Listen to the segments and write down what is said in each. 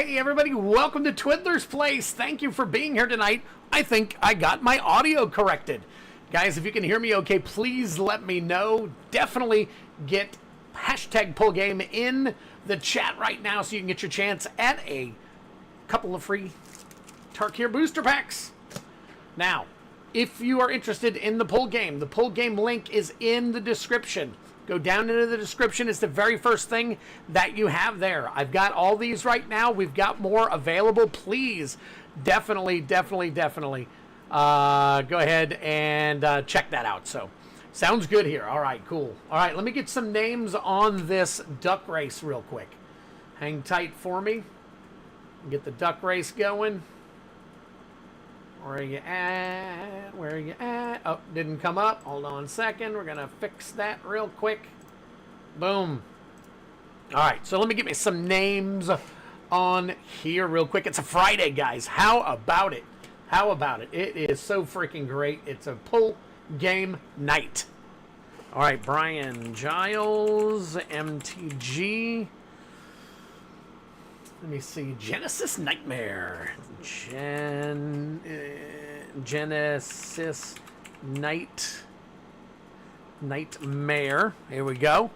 Hey everybody, welcome to Twiddler's Place. Thank you for being here tonight. I think I got my audio corrected. Guys, if you can hear me okay, please let me know. Definitely get hashtag pull game in the chat right now so you can get your chance at a couple of free Tarkir booster packs. Now, if you are interested in the pull game link is in the description. Go down into the description. It's the very first thing that you have there. I've got all these right now. We've got more available. Please, definitely go ahead and check that out. So, sounds good here. All right, cool. All right, let me get some names on this duck race real quick. Hang tight for me. Get the duck race going. Where are you at? Where are you at? Oh, didn't come up. Hold on a second. We're going to fix that real quick. Boom. All right, so let me get me some names on here real quick. It's a Friday, guys. How about it? How about it? It is so freaking great. It's a pull game night. All right, Brian Giles, MTG. Let me see. Genesis Nightmare. Genesis Nightmare. Here we go.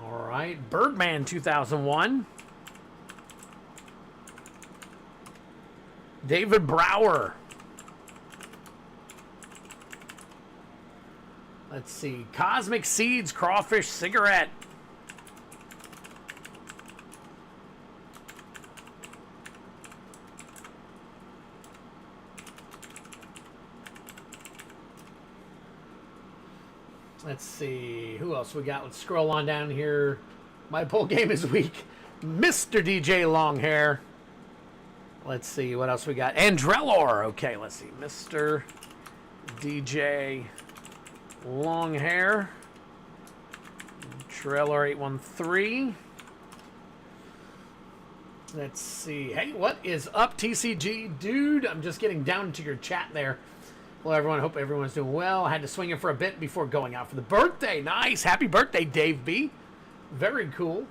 All right. Birdman 2001. David Brower. Let's see. Cosmic Seeds Crawfish Cigarette. Let's see, who else we got? Let's scroll on down here. My pull game is weak. Mr. DJ Longhair. Let's see, what else we got? Andrelor. Okay, let's see. Mr. DJ Longhair. Andrelor 813. Let's see. Hey, what is up, TCG? Dude, I'm just getting down to your chat there. Well, everyone, hope everyone's doing well. I had to swing in for a bit before going out for the birthday. Nice. Happy birthday, Dave B. Very cool.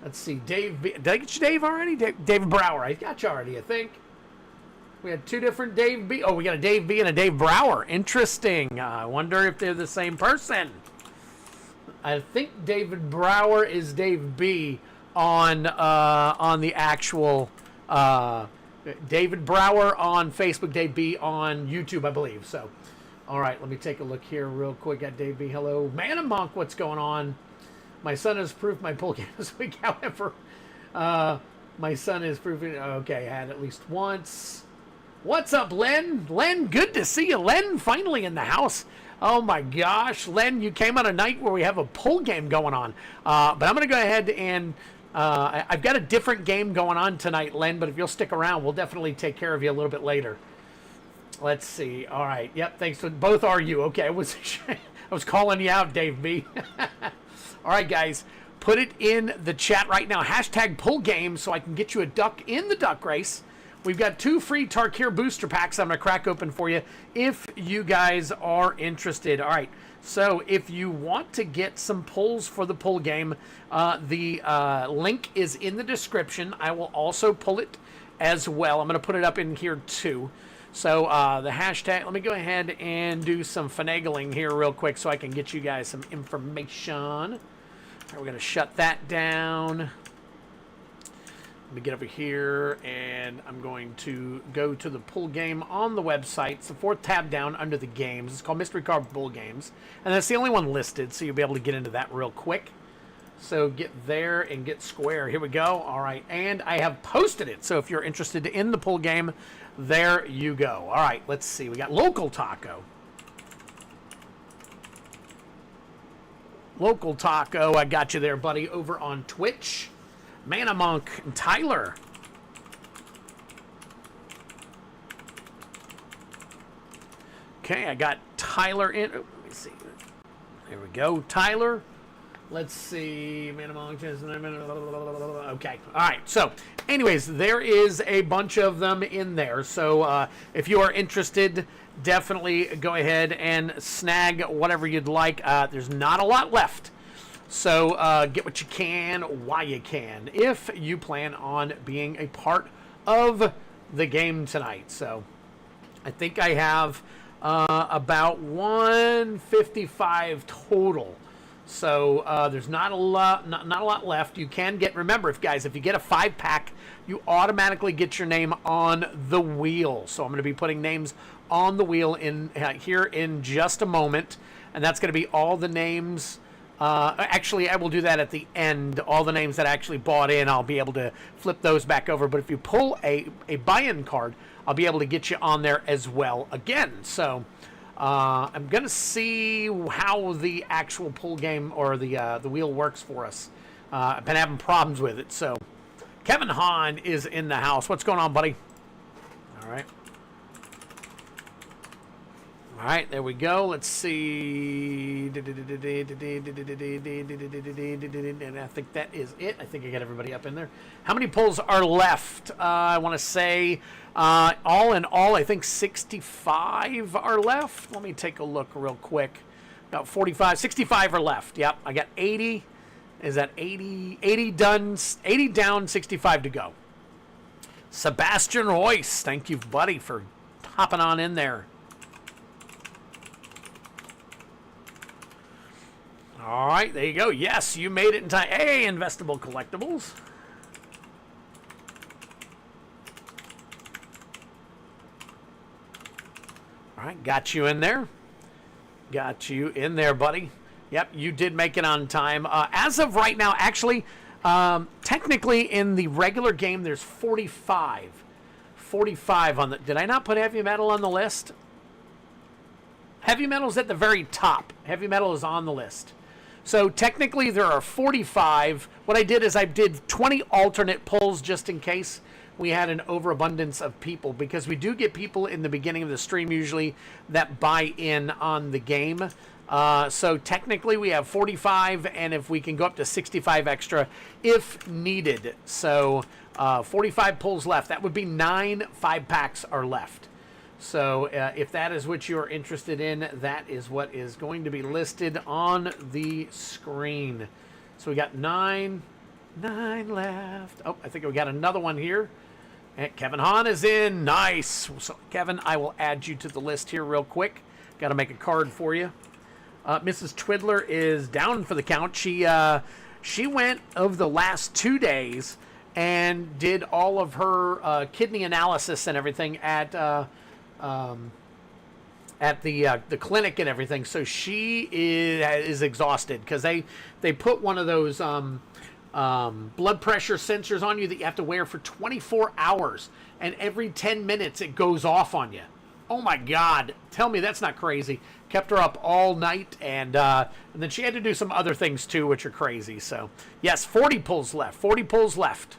Let's see. Dave B. Did I get you Dave already? David Brower. I got you already, I think. We had two different Dave B. Oh, we got a Dave B and a Dave Brower. Interesting. I wonder if they're the same person. I think David Brower is Dave B on the actual... David Brower on Facebook, Dave B on YouTube, I believe. So, all right, let me take a look here real quick. Got Dave B. Hello. Man Monk, what's going on? My son has proved my pull game this week. However, my son is proving, okay, I had at least once. What's up, Len? Len, good to see you. Len, finally in the house. Oh, my gosh. Len, you came on a night where we have a pull game going on. But I'm going to go ahead and... I've got a different game going on tonight, Len, but if you'll stick around, we'll definitely take care of you a little bit later. Let's see. All right. Yep, thanks. Both are you. Okay, I was calling you out, Dave B. All right, guys. Put it in the chat right now. Hashtag pull game so I can get you a duck in the duck race. We've got 2 free Tarkir booster packs I'm going to crack open for you if you guys are interested. All right. So if you want to get some pulls for the pull game, the link is in the description. I will also pull it as well. I'm going to put it up in here too. So the hashtag, let me go ahead and do some finagling here real quick so I can get you guys some information. All right, we're going to shut that down. Let me get over here, and I'm going to go to the pull game on the website. It's the 4th tab down under the games. It's called Mystery Card Pull Games, and that's the only one listed, so you'll be able to get into that real quick. So get there and get square. Here we go. All right, and I have posted it, so if you're interested in the pull game, there you go. All right, let's see. We got Local Taco. Local Taco, I got you there, buddy, over on Twitch. Mana Monk and Tyler. Okay, I got Tyler in. Oh, let me see. There we go. Tyler. Let's see. Mana Monk. Okay. All right. So, anyways, there is a bunch of them in there. So, if you are interested, definitely go ahead and snag whatever you'd like. There's not a lot left. So get what you can while you can if you plan on being a part of the game tonight. So I think I have about 155 total. So there's not a lot left. You can get, remember, if you get a 5-pack, you automatically get your name on the wheel. So I'm going to be putting names on the wheel in here in just a moment, and that's going to be all the names. Actually, I will do that at the end. All the names that I actually bought in, I'll be able to flip those back over. But if you pull a buy-in card, I'll be able to get you on there as well again. So I'm going to see how the actual pull game or the wheel works for us. I've been having problems with it. So Kevin Hahn is in the house. What's going on, buddy? All right. All right, there we go. Let's see. And I think that is it. I think I got everybody up in there. How many pulls are left? I want to say all in all, I think 65 are left. Let me take a look real quick. About 45, 65 are left. Yep, I got 80. Is that 80? 80 done, 80 down, 65 to go. Sebastian Royce, thank you, buddy, for hopping on in there. All right, there you go. Yes, you made it in time. Hey, Investable Collectibles. All right, got you in there. Got you in there, buddy. Yep, you did make it on time. As of right now, actually, technically in the regular game, there's 45. 45 on the... Did I not put Heavy Metal on the list? Heavy Metal's at the very top. Heavy Metal is on the list. So technically there are 45. What I did is I did 20 alternate pulls just in case we had an overabundance of people, because we do get people in the beginning of the stream usually that buy in on the game. So technically we have 45, and if we can go up to 65 extra if needed. So 45 pulls left. That would be 9 5-packs are left. So if that is what you're interested in, that is what is going to be listed on the screen. So we got 9 left. Oh, I think we got another one here. And Kevin Hahn is in. Nice. So Kevin, I will add you to the list here real quick. Got to make a card for you. Mrs. Twiddler is down for the count. She went over the last 2 days and did all of her kidney analysis and everything at the clinic and everything. So she is exhausted because they put one of those blood pressure sensors on you that you have to wear for 24 hours, and every 10 minutes it goes off on you. Oh my God! Tell me that's not crazy. Kept her up all night, and then she had to do some other things too, which are crazy. So yes, 40 pulls left. 40 pulls left.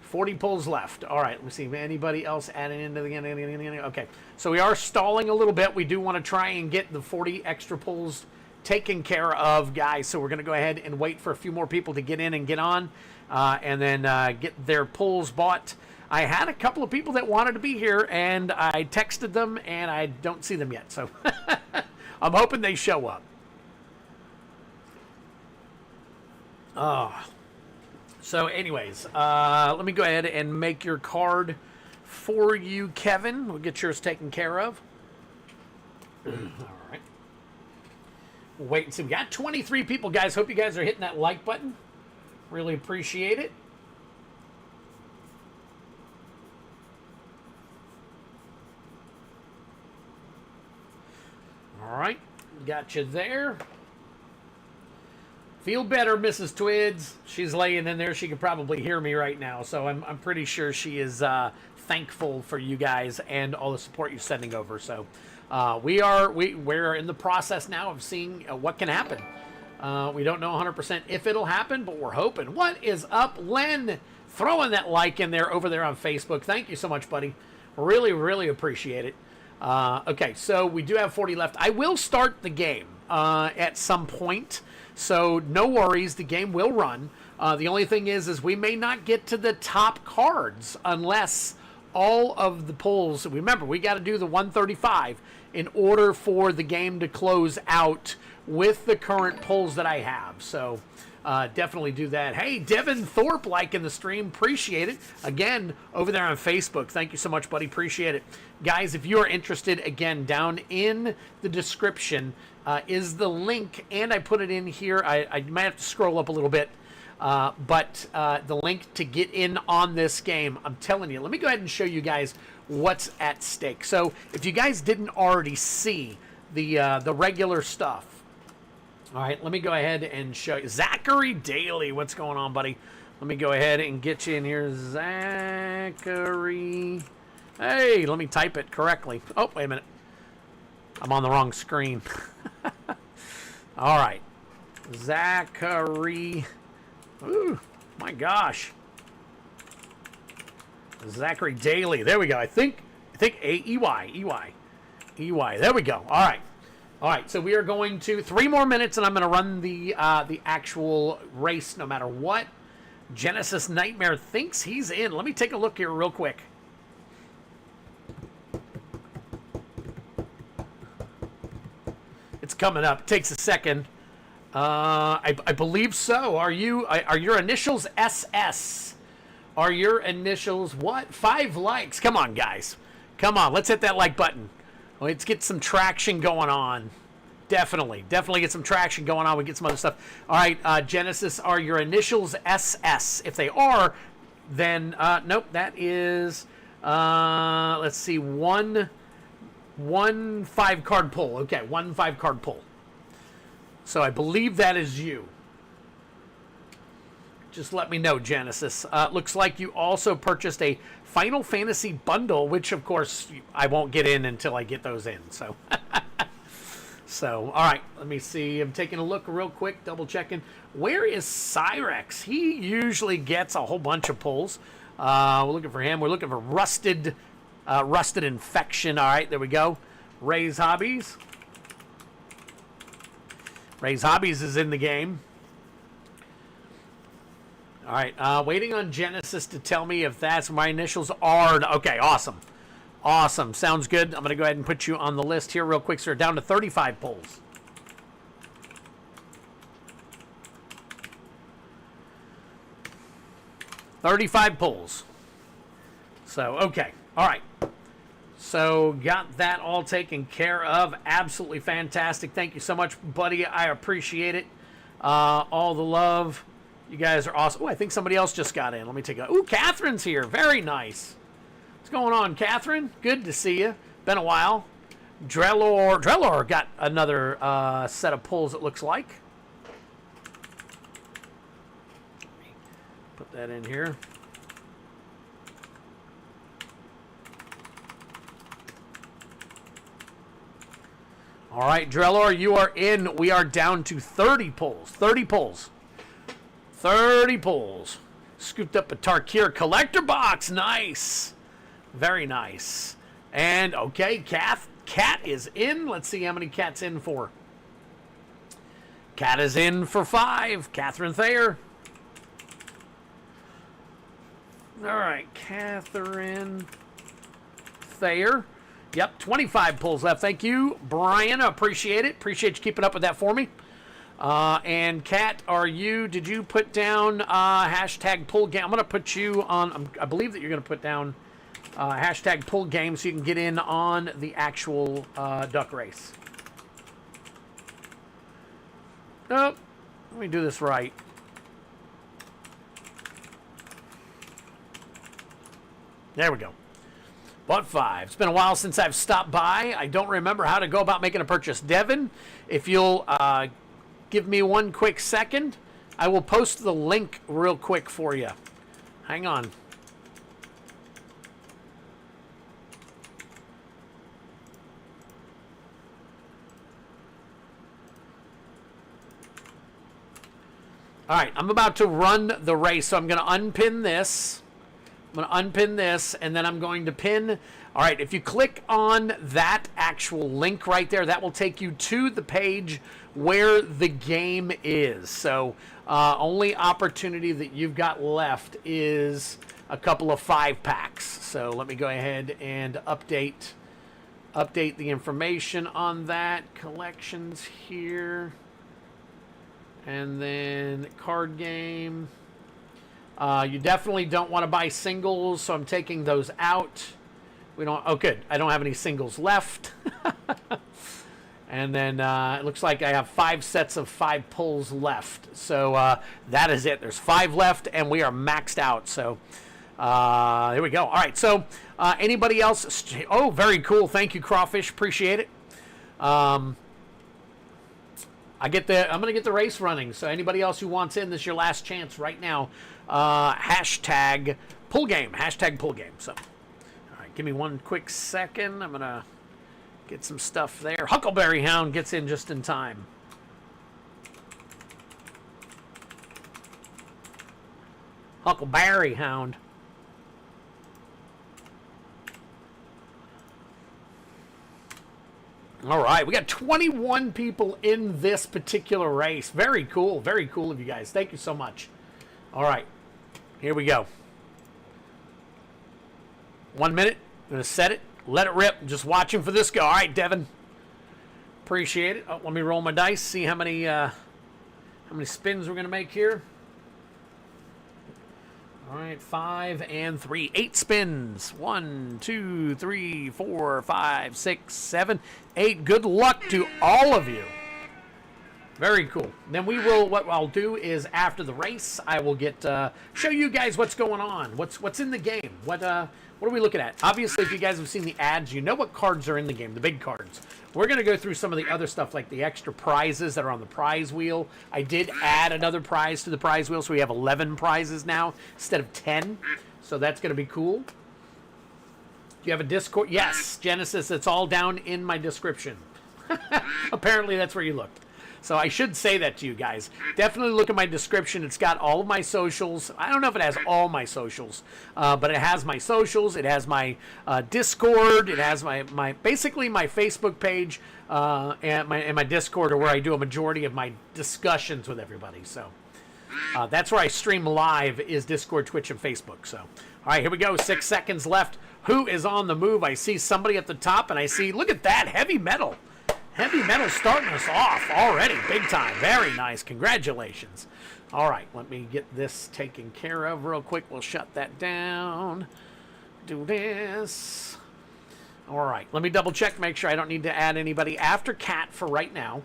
40 pulls left. All right, let's see. Anybody else adding into the... Okay, so we are stalling a little bit. We do want to try and get the 40 extra pulls taken care of, guys. So we're going to go ahead and wait for a few more people to get in and get on, and then get their pulls bought. I had a couple of people that wanted to be here, and I texted them, and I don't see them yet. So I'm hoping they show up. So anyways, let me go ahead and make your card for you, Kevin. We'll get yours taken care of. All right. We'll wait and see. We got 23 people, guys. Hope you guys are hitting that like button. Really appreciate it. All right. Got you there. Feel better, Mrs. Twids. She's laying in there. She can probably hear me right now, so I'm pretty sure she is thankful for you guys and all the support you're sending over. So we're in the process now of seeing what can happen. We don't know 100% if it'll happen, but we're hoping. What is up, Len? Throwing that like in there over there on Facebook. Thank you so much, buddy. Really, really appreciate it. Okay, so we do have 40 left. I will start the game at some point. So no worries, the game will run. The only thing is we may not get to the top cards unless all of the pulls. Remember, we got to do the 135 in order for the game to close out with the current polls that I have. So definitely do that. Hey, Devin Thorpe liking the stream. Appreciate it. Again, over there on Facebook. Thank you so much, buddy. Appreciate it. Guys, if you are interested, again, down in the description is the link, and I put it in here. I might have to scroll up a little bit. But the link to get in on this game, I'm telling you, let me go ahead and show you guys what's at stake. So if you guys didn't already see the regular stuff, all right, let me go ahead and show you. Zachary Daly, what's going on, buddy? Let me go ahead and get you in here. Zachary. Hey, let me type it correctly. Oh, wait a minute. I'm on the wrong screen. All right. Zachary. Ooh, my gosh. Zachary Daly. There we go. I think E-Y. There we go. All right. All right, so we are going to 3 more minutes, and I'm going to run the actual race no matter what. Genesis Nightmare thinks he's in. Let me take a look here real quick. It's coming up. It takes a second. I believe so. Are your initials SS? Are your initials what? 5 likes. Come on, guys. Come on. Let's hit that like button. Let's get some traction going on. Definitely get some traction going on. We get some other stuff. All right, Genesis, are your initials SS? If they are, then nope. That is let's see, one 5-card pull. Okay, 1 5-card pull. So I believe that is you. Just let me know, Genesis. Looks like you also purchased a Final Fantasy bundle, which, of course, I won't get in until I get those in. So, all right, let me see. I'm taking a look real quick, double-checking. Where is Cyrex? He usually gets a whole bunch of pulls. We're looking for him. We're looking for Rusted Infection. All right, there we go. Ray's Hobbies. Ray's Hobbies is in the game. All right, waiting on Genesis to tell me if that's my initials are. Okay, awesome. Awesome, sounds good. I'm going to go ahead and put you on the list here real quick, sir. Down to 35 pulls. So, okay, all right. So, got that all taken care of. Absolutely fantastic. Thank you so much, buddy. I appreciate it. All the love. You guys are awesome. Oh, I think somebody else just got in. Let me take a... Ooh, Catherine's here. Very nice. What's going on, Catherine? Good to see you. Been a while. Drellor got another set of pulls, it looks like. Put that in here. All right, Drellor, you are in. We are down to 30 pulls. 30 pulls. 30 pulls. Scooped up a Tarkir collector box. Nice. Very nice. And, okay, Cat is in. Let's see how many Cat's in for. Cat is in for 5. Catherine Thayer. All right, Catherine Thayer. Yep, 25 pulls left. Thank you, Brian. I appreciate it. Appreciate you keeping up with that for me. And Kat, did you put down hashtag pull game? I'm going to put you on, I believe that you're going to put down hashtag pull game so you can get in on the actual duck race. Nope. Let me do this right. There we go. Bought 5. It's been a while since I've stopped by. I don't remember how to go about making a purchase. Devin, if you'll give me one quick second, I will post the link real quick for you. Hang on. All right, I'm about to run the race, so I'm going to unpin this. I'm going to unpin this, and then I'm going to pin. All right, if you click on that actual link right there, that will take you to the page where the game is. So only opportunity that you've got left is a couple of 5-packs. So let me go ahead and update update the information on that. Collections here. And then card game. You definitely don't want to buy singles, so I'm taking those out. We don't. Oh, good. I don't have any singles left. And then it looks like I have 5 sets of 5 pulls left. So that is it. There's 5 left, and we are maxed out. So here we go. All right. So anybody else? Oh, very cool. Thank you, Crawfish. Appreciate it. I'm gonna get the race running. So anybody else who wants in, this is your last chance right now. Hashtag pull game. Hashtag pull game. So, all right, give me one quick second. I'm gonna get some stuff there. Huckleberry Hound gets in just in time. Huckleberry Hound. All right, we got 21 people in this particular race. Very cool. Very cool of you guys. Thank you so much. All right, here we go. 1 minute. I'm going to set it. Let it rip. Just watching for this go. All right, Devin. Appreciate it. Oh, let me roll my dice. See how many spins we're going to make here. All right, 5 and 3. 8 spins. 1, 2, 3, 4, 5, 6, 7, 8. Good luck to all of you. Very cool. Then we will. What I'll do is after the race, I will get show you guys what's going on. What's in the game. What are we looking at? Obviously, if you guys have seen the ads, you know what cards are in the game. The big cards. We're going to go through some of the other stuff like the extra prizes that are on the prize wheel. I did add another prize to the prize wheel, so we have 11 prizes now instead of 10. So that's going to be cool. Do you have a Discord? Yes, Genesis. It's all down in my description. Apparently, that's where you looked. So I should say that to you guys. Definitely look at my description. It's got all of my socials. I don't know if it has all my socials, but it has my socials. It has my Discord. It has my basically my Facebook page and my Discord are where I do a majority of my discussions with everybody. So that's where I stream live is Discord, Twitch, and Facebook. So all right, here we go. 6 seconds left. Who is on the move? I see somebody at the top, and I see, look at that, Heavy Metal. Heavy Metal starting us off already, big time. Very nice. Congratulations. All right, let me get this taken care of real quick. We'll shut that down. Do this. All right, let me double check, make sure I don't need to add anybody after Cat for right now.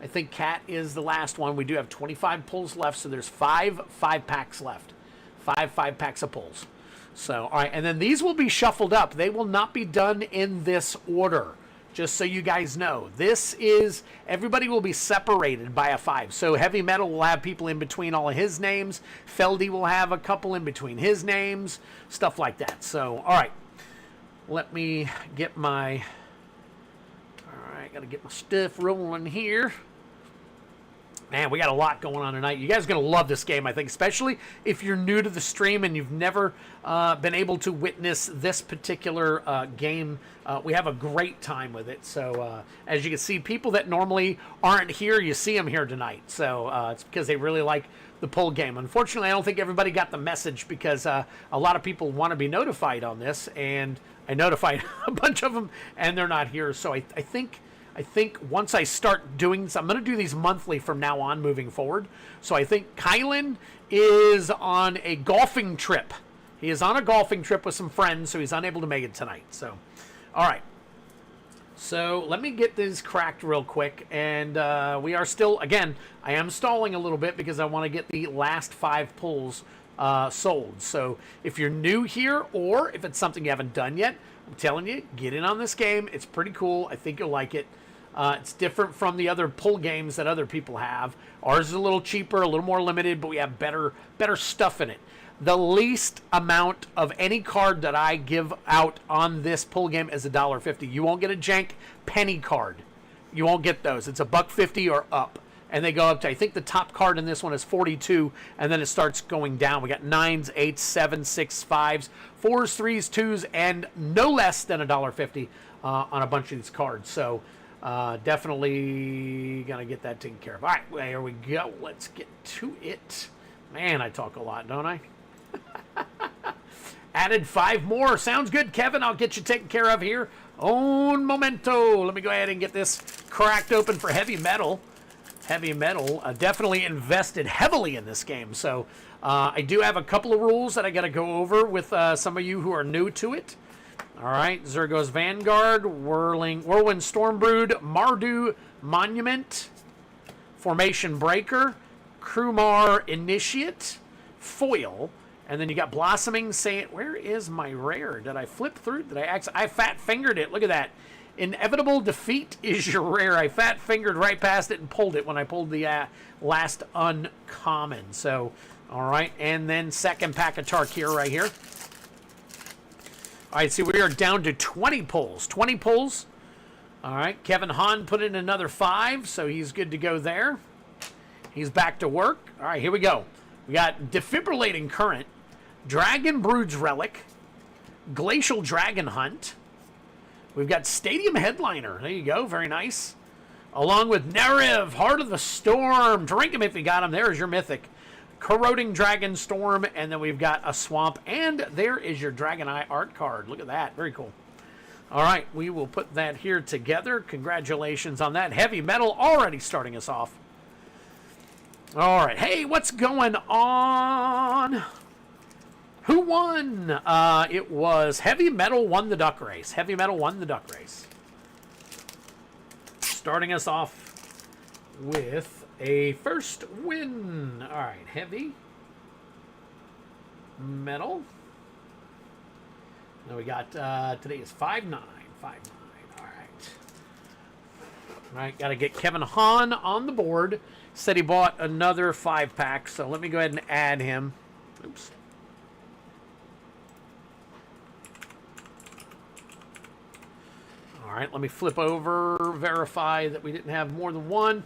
I think Cat is the last one. We do have 25 pulls left, so there's 5 5-packs left. 5 5-packs of pulls. So, all right, and then these will be shuffled up. They will not be done in this order. Just so you guys know, this is, everybody will be separated by a 5. So Heavy Metal will have people in between all of his names. Feldy will have a couple in between his names. Stuff like that. So, all right. Let me get my, all right, got to get my stuff rolling here. Man, we got a lot going on tonight. You guys are going to love this game, I think, especially if you're new to the stream and you've never been able to witness this particular game. We have a great time with it. So, as you can see, people that normally aren't here, you see them here tonight. So, it's because they really like the pull game. Unfortunately, I don't think everybody got the message because a lot of people want to be notified on this, and I notified a bunch of them, and they're not here. So, I think once I start doing this, I'm going to do these monthly from now on moving forward. So I think Kylan is on a golfing trip. He is on a golfing trip with some friends, so he's unable to make it tonight. So, all right. So let me get this cracked real quick. And we are still, again, I am stalling a little bit because I want to get the last 5 pulls sold. So if you're new here or if it's something you haven't done yet, I'm telling you, get in on this game. It's pretty cool. I think you'll like it. It's different from the other pull games that other people have. Ours is a little cheaper, a little more limited, but we have better stuff in it. The least amount of any card that I give out on this pull game is $1.50. You won't get a jank penny card. You won't get those. It's $1.50 or up. And they go up to, I think the top card in this one is 42, and then it starts going down. We got 9s, 8s, 7s, 6s, 5s, 4s, 3s, 2s, and no less than $1.50 on a bunch of these cards. So definitely going to get that taken care of. All right, well, here we go. Let's get to it. Man, I talk a lot, don't I? Added 5 more. Sounds good, Kevin. I'll get you taken care of here. Un momento. Let me go ahead and get this cracked open for heavy metal. Heavy metal. Definitely invested heavily in this game. So I do have a couple of rules that I got to go over with some of you who are new to it. All right. Zergo's Vanguard, Whirlwind Stormbrood, Mardu Monument, Formation Breaker, Krumar Initiate, Foil, and then you got Blossoming Saint. Where is my rare? Did I flip through? Did I fat fingered it? Look at that. Inevitable Defeat is your rare. I fat fingered right past it and pulled it when I pulled the last uncommon. So, all right, and then second pack of Tarkir right here. All right, see, we are down to 20 pulls. 20 pulls. All right, Kevin Hahn put in another 5, so he's good to go there. He's back to work. All right, here we go. We got Defibrillating Current, Dragon Brood's Relic, Glacial Dragon Hunt. We've got Stadium Headliner. There you go. Very nice. Along with Nerev, Heart of the Storm. Drink him if you got him. There's your Mythic. Corroding Dragon Storm. And then we've got a Swamp. And there is your Dragon Eye art card. Look at that. Very cool. All right. We will put that here together. Congratulations on that. Heavy Metal already starting us off. All right. Hey, what's going on? Who won? It was Heavy Metal won the duck race. Heavy Metal won the duck race. Starting us off with a first win. All right. Heavy Metal. Now we got, today is 5-9. 5-9. All right. All right. Got to get Kevin Hahn on the board. Said he bought another 5-pack, so let me go ahead and add him. Oops. All right, let me flip over, verify that we didn't have more than one.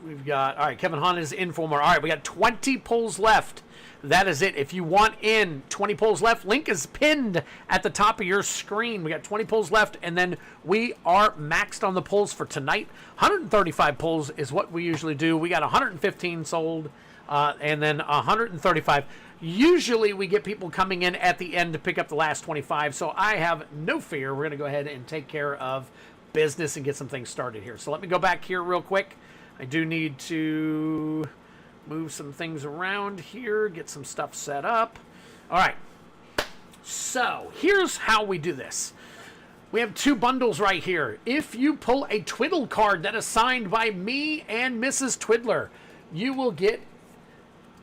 We've got, all right, Kevin Hahn is in for more. All right, we got 20 pulls left. That is it. If you want in, 20 pulls left. Link is pinned at the top of your screen. We got 20 pulls left, and then we are maxed on the pulls for tonight. 135 pulls is what we usually do. We got 115 sold, and then 135. Usually we get people coming in at the end to pick up the last 25, so I have no fear. We're going to go ahead and take care of business and get some things started here. So let me go back here real quick. I do need to move some things around here, get some stuff set up. All right. So here's how we do this. We have 2 bundles right here. If you pull a Twiddle card that is signed by me and Mrs. Twiddler, you will get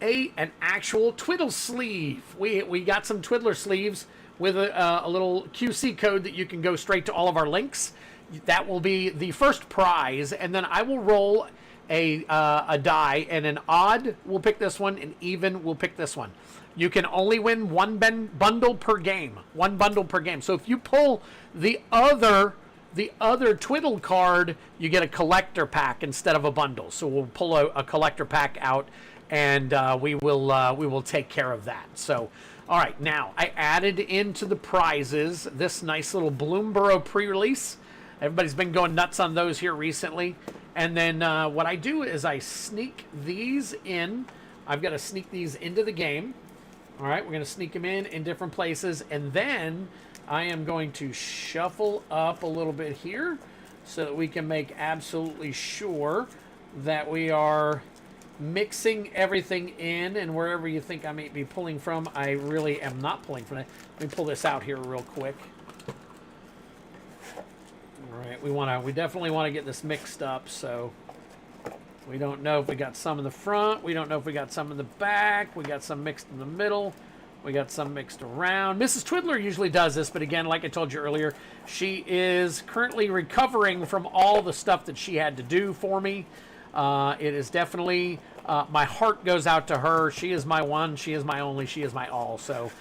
an actual Twiddle sleeve. We got some Twiddler sleeves with a little QC code that you can go straight to all of our links. That will be the first prize, and then I will roll a die, and an odd will pick this one, and even will pick this one. You can only win one bundle per game. One bundle per game. So if you pull the other Twiddle card, you get a collector pack instead of a bundle. So we'll pull a collector pack out, and we will take care of that. So, all right, now I added into the prizes this nice little Bloomborough pre-release. Everybody's been going nuts on those here recently. And then what I do is I sneak these in. I've got to sneak these into the game. All right, we're going to sneak them in different places. And then I am going to shuffle up a little bit here so that we can make absolutely sure that we are mixing everything in. And wherever you think I may be pulling from, I really am not pulling from it. Let me pull this out here real quick. All right, we definitely want to get this mixed up, so we don't know if we got some in the front, we don't know if we got some in the back, we got some mixed in the middle, we got some mixed around. Mrs. Twiddler usually does this, but again, like I told you earlier, she is currently recovering from all the stuff that she had to do for me. It is definitely, my heart goes out to her. She is my one, she is my only, she is my all. So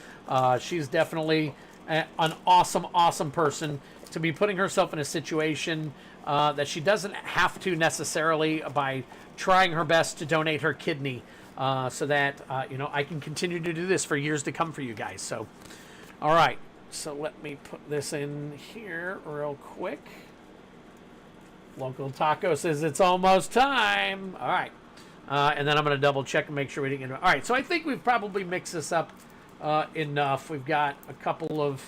she's definitely an awesome, awesome person to be putting herself in a situation that she doesn't have to necessarily, by trying her best to donate her kidney so that, I can continue to do this for years to come for you guys. So, all right. So let me put this in here real quick. Local Taco says it's almost time. All right. And then I'm going to double check and make sure we didn't get it. All right. So I think we've probably mixed this up enough. We've got a couple of,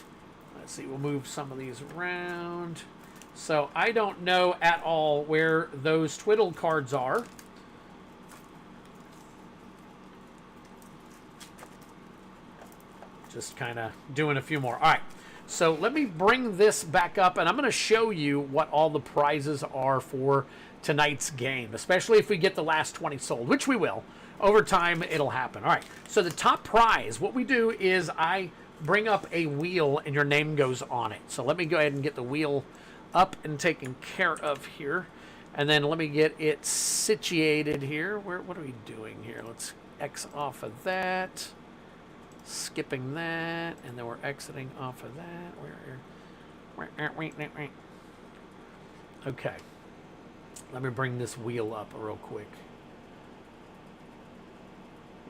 let's see, we'll move some of these around. So I don't know at all where those Twiddle cards are. Just kind of doing a few more. All right, so let me bring this back up, and I'm going to show you what all the prizes are for tonight's game, especially if we get the last 20 sold, which we will. Over time, it'll happen. All right, so the top prize, what we do is I bring up a wheel, and your name goes on it. So let me go ahead and get the wheel up and taken care of here. And then let me get it situated here. What are we doing here? Let's X off of that. Skipping that, and then we're exiting off of that. Okay. Let me bring this wheel up real quick.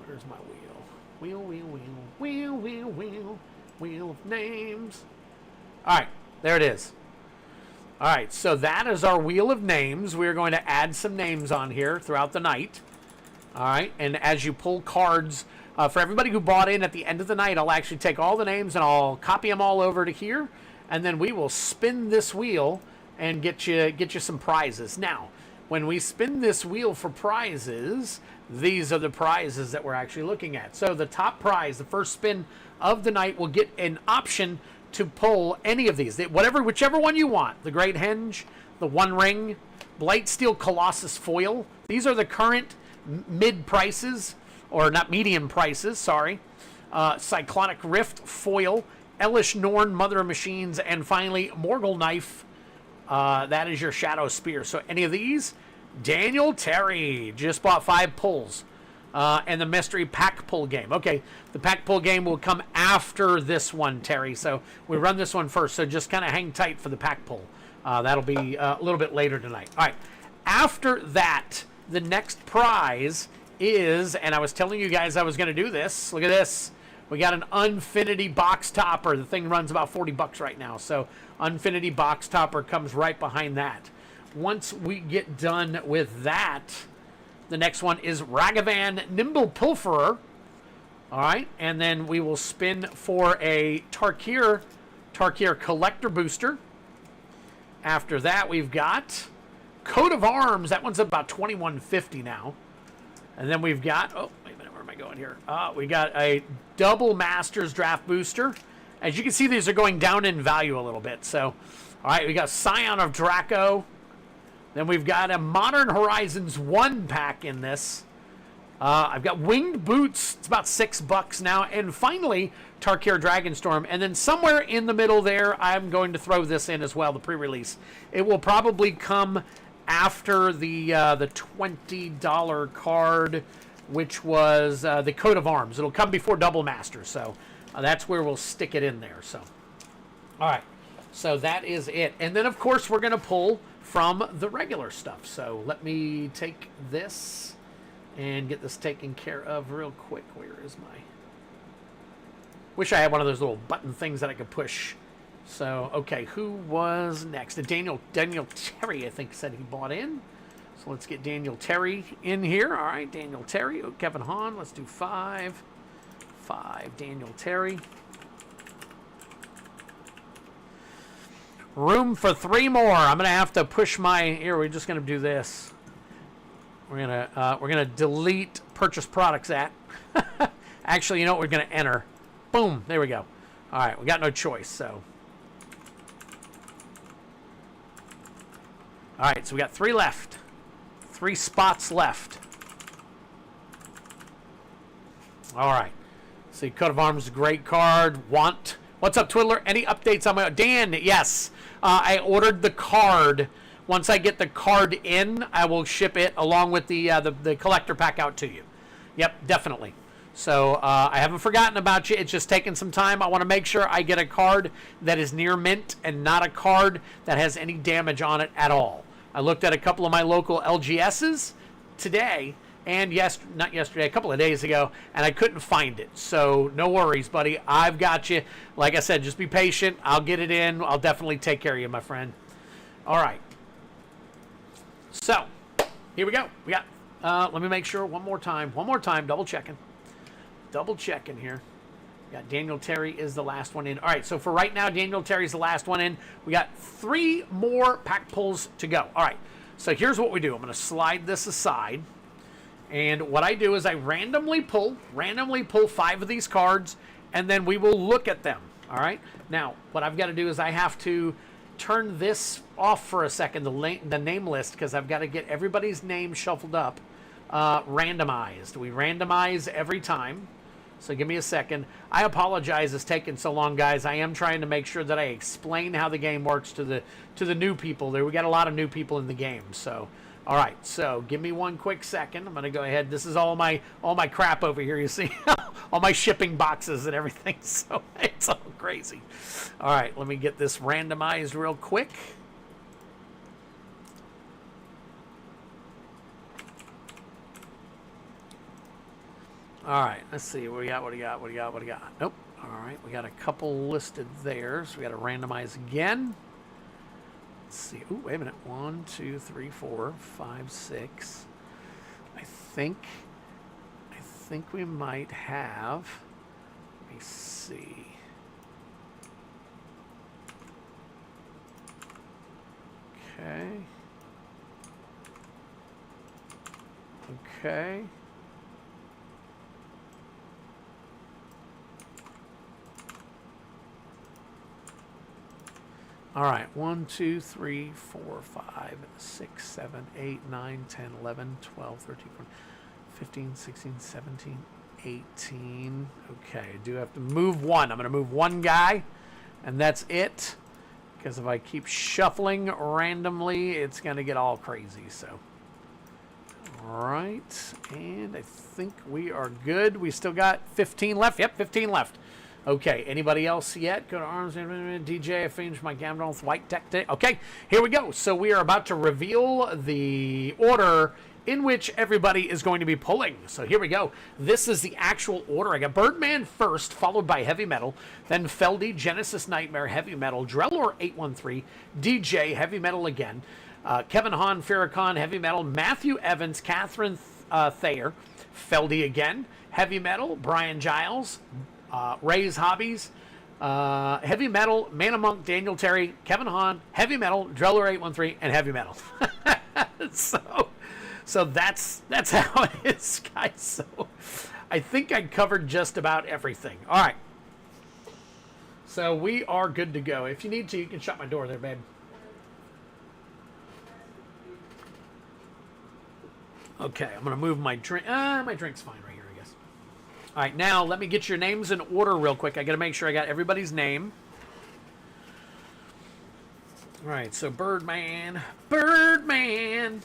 Where's my wheel? Wheel of names. All right, there it is. All right, so that is our wheel of names. We're going to add some names on here throughout the night. All right, and as you pull cards, for everybody who bought in at the end of the night, I'll actually take all the names and I'll copy them all over to here, and then we will spin this wheel and get you some prizes. Now, when we spin this wheel for prizes, these are the prizes that we're actually looking at. So the top prize, the first spin of the night, will get an option to pull any of these, whichever one you want. The Great Henge, the One Ring, Blightsteel Colossus Foil. These are the current mid prices. Or not medium prices, sorry. Cyclonic Rift Foil, Elish Norn Mother of Machines, and finally Morgul Knife. That is your Shadow Spear. So any of these, Daniel Terry just bought 5 pulls. And the mystery pack pull game. Okay, the pack pull game will come after this one, Terry. So we run this one first. So just kind of hang tight for the pack pull. That'll be a little bit later tonight. All right, after that, the next prize is, and I was telling you guys I was going to do this. Look at this. We got an Unfinity box topper. The thing runs about $40 right now. So Unfinity box topper comes right behind that. Once we get done with that, the next one is Ragavan Nimble Pilferer. All right, and then we will spin for a Tarkir Collector Booster. After that, we've got Coat of Arms. That one's about $21.50 now. And then we've got, oh, wait a minute, where am I going here? We got a Double Masters Draft Booster. As you can see, these are going down in value a little bit. So, all right, we got Scion of Draco. Then we've got a Modern Horizons 1 pack in this. I've got Winged Boots. It's about $6 now. And finally, Tarkir Dragonstorm. And then somewhere in the middle there, I'm going to throw this in as well, the pre-release. It will probably come after the $20 card, which was the Coat of Arms. It'll come before Double Master, so that's where we'll stick it in there. So, all right, so that is it. And then, of course, we're going to pull from the regular stuff. So let me take this and get this taken care of real quick. Where is my... Wish I had one of those little button things that I could push. So, okay, who was next? Daniel Terry, I think, said he bought in. So let's get Daniel Terry in here. All right, Daniel Terry. Oh, Kevin Hahn, let's do 5. 5, Daniel Terry. Room for 3 more. I'm going to have to push my... Here, we're just going to do this. We're gonna delete purchase products at. Actually, you know what? We're going to enter. Boom, there we go. All right, we got no choice, so... All right, so we got 3 left. 3 spots left. All right. See, Coat of Arms is a great card. What's up, Twiddler? Any updates on my... Dan, yes. I ordered the card. Once I get the card in, I will ship it along with the collector pack out to you. Yep, definitely. So I haven't forgotten about you. It's just taking some time. I want to make sure I get a card that is near mint and not a card that has any damage on it at all. I looked at a couple of my local LGSs today and not yesterday, a couple of days ago, and I couldn't find it. So no worries, buddy. I've got you. Like I said, just be patient. I'll get it in. I'll definitely take care of you, my friend. All right. So here we go. We got, let me make sure one more time, double checking here. Got Daniel Terry is the last one in. All right, so for right now, Daniel Terry's the last one in. We got 3 more pack pulls to go. All right, so here's what we do. I'm going to slide this aside. And what I do is I randomly pull 5 of these cards, and then we will look at them. All right, now what I've got to do is I have to turn this off for a second, the name list, because I've got to get everybody's name shuffled up, randomized. We randomize every time. So give me a second. I apologize it's taking so long, guys. I am trying to make sure that I explain how the game works to the new people. We got a lot of new people in the game. So, all right. So give me one quick second. I'm going to go ahead. This is all my crap over here. You see, all my shipping boxes and everything. So it's all crazy. All right. Let me get this randomized real quick. All right, let's see. What do we got? Nope. All right, we got a couple listed there, so we got to randomize again. Let's see. Ooh, wait a minute. 1, 2, 3, 4, 5, 6. I think we might have. Let me see. Okay. Okay. All right, 1, 2, 3, 4, 5, 6, 7, 8, 9, 10, 11, 12, 13, 14, 15, 16, 17, 18. Okay, I do have to move one. I'm going to move one guy, and that's it. Because if I keep shuffling randomly, it's going to get all crazy. So, all right, and I think we are good. We still got 15 left. Yep, 15 left. Okay, anybody else yet? Go to arms, DJ, I finished my Gamdon with white tech today. Okay, here we go. So we are about to reveal the order in which everybody is going to be pulling. So here we go. This is the actual order. I got Birdman first, followed by Heavy Metal, then Feldy, Genesis Nightmare, Heavy Metal, Drellor 813, DJ, Heavy Metal again, Kevin Hahn, Farrakhan, Heavy Metal, Matthew Evans, Catherine Thayer, Feldy again, Heavy Metal, Brian Giles, Ray's Hobbies, Heavy Metal, Mana Monk, Daniel Terry, Kevin Hahn, Heavy Metal, Drellor 813, and Heavy Metal. So that's how it is, guys. So I think I covered just about everything. All right. So we are good to go. If you need to, you can shut my door there, babe. Okay, I'm going to move my drink. My drink's fine right here, I guess. All right, now let me get your names in order real quick. I got to make sure I got everybody's name. All right, so Birdman, Birdman,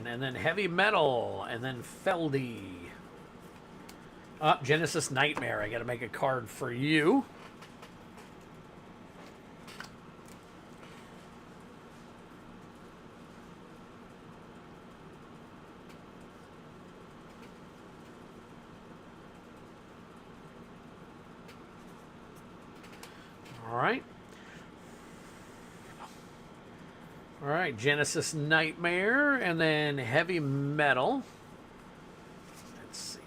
and then Heavy Metal, and then Feldy. Genesis Nightmare. I got to make a card for you. All right, Genesis Nightmare, and then Heavy Metal. Let's see.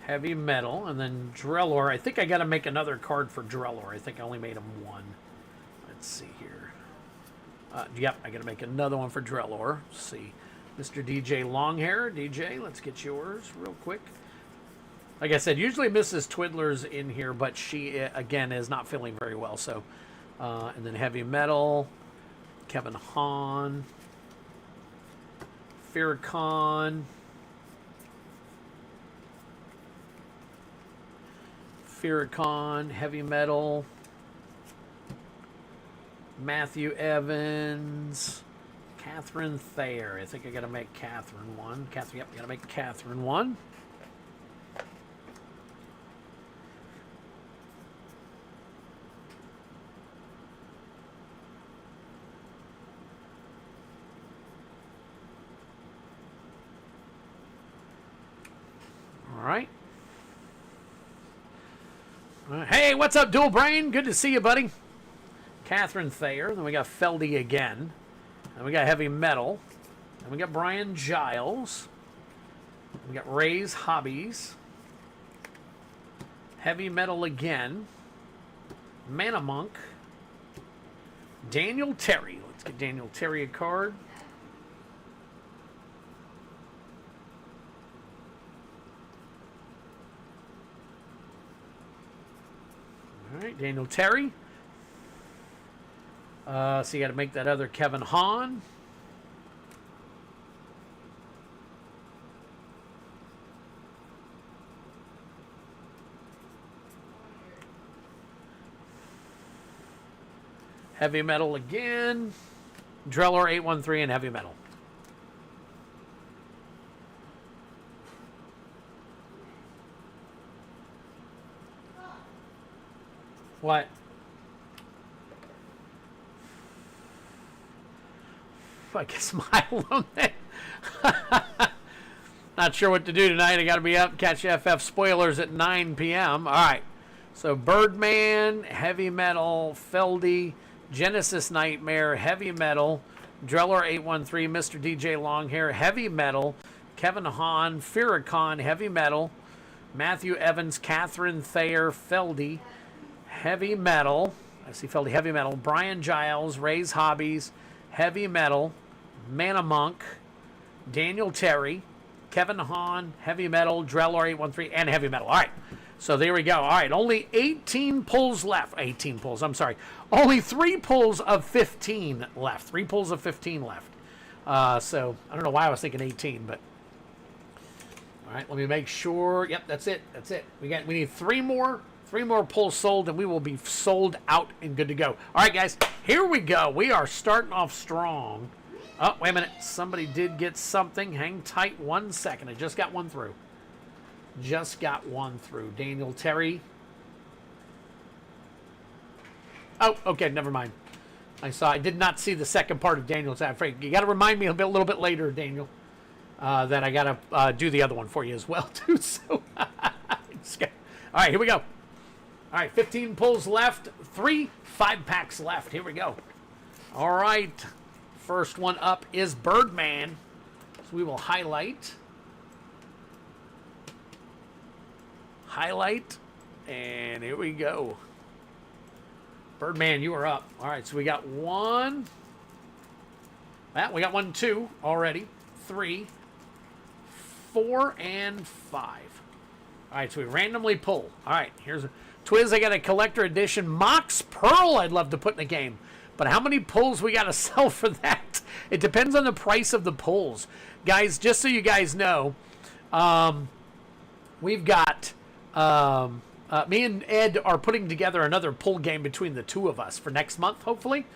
Heavy Metal, and then Drellor. I think I got to make another card for Drellor. I think I only made him one. Let's see here. Yep, I got to make another one for Drellor. Let's see. Mr. DJ Longhair. DJ, let's get yours real quick. Like I said, usually Mrs. Twiddler's in here, but she, again, is not feeling very well. So, and then Heavy Metal, Kevin Hahn, Farrakhan, Heavy Metal, Matthew Evans, Catherine Thayer. I think I got to make Catherine one. Yep, got to make Catherine one. All right. Hey, what's up, Dual Brain? Good to see you, buddy. Catherine Thayer. Then we got Feldy again. Then we got Heavy Metal. Then we got Brian Giles. We got Ray's Hobbies. Heavy Metal again. Mana Monk. Daniel Terry. Let's get Daniel Terry a card. All right, Daniel Terry. So you got to make that other Kevin Hahn. Heavy Metal again. Dreller 813 and Heavy Metal. What? I guess smile on that. Not sure what to do tonight. I got to be up, catch FF spoilers at 9 p.m. All right. So Birdman, Heavy Metal, Feldy, Genesis Nightmare, Heavy Metal, Dreller 813, Mr. DJ Longhair, Heavy Metal, Kevin Hahn, Firicon, Heavy Metal, Matthew Evans, Catherine Thayer, Feldy, Heavy Metal. I see Feldy, Heavy Metal, Brian Giles, Ray's Hobbies, Heavy Metal, Mana Monk, Daniel Terry, Kevin Hahn, Heavy Metal, Dreller 813, and Heavy Metal. All right. So there we go. All right, only 18 pulls left. 18 pulls, I'm sorry. Only 3 pulls of 15 left. 3 pulls of 15 left. So I don't know why I was thinking 18, but all right, let me make sure. Yep, that's it. That's it. We need 3 more pulls sold, and we will be sold out and good to go. All right, guys, here we go. We are starting off strong. Oh, wait a minute. Somebody did get something. Hang tight 1 second. I just got one through. Just got one through. Daniel Terry. Oh, okay, never mind. I did not see the second part of Daniel's. I'm afraid you got to remind me a little bit later, Daniel, that I got to do the other one for you as well, too. So, all right, here we go. All right, 15 pulls left, 3 5-packs left. Here we go. All right, first one up is Birdman. So we will highlight, and here we go. Birdman, you are up. All right, so we got 1. Well, we got 1, 2 already. 3, 4, and 5. All right, so we randomly pull. All right, here's a Twiz. I got a collector edition Mox Pearl I'd love to put in the game. But how many pulls we got to sell for that? It depends on the price of the pulls. Guys, just so you guys know, we've got... me and Ed are putting together another pull game between the two of us for next month, hopefully.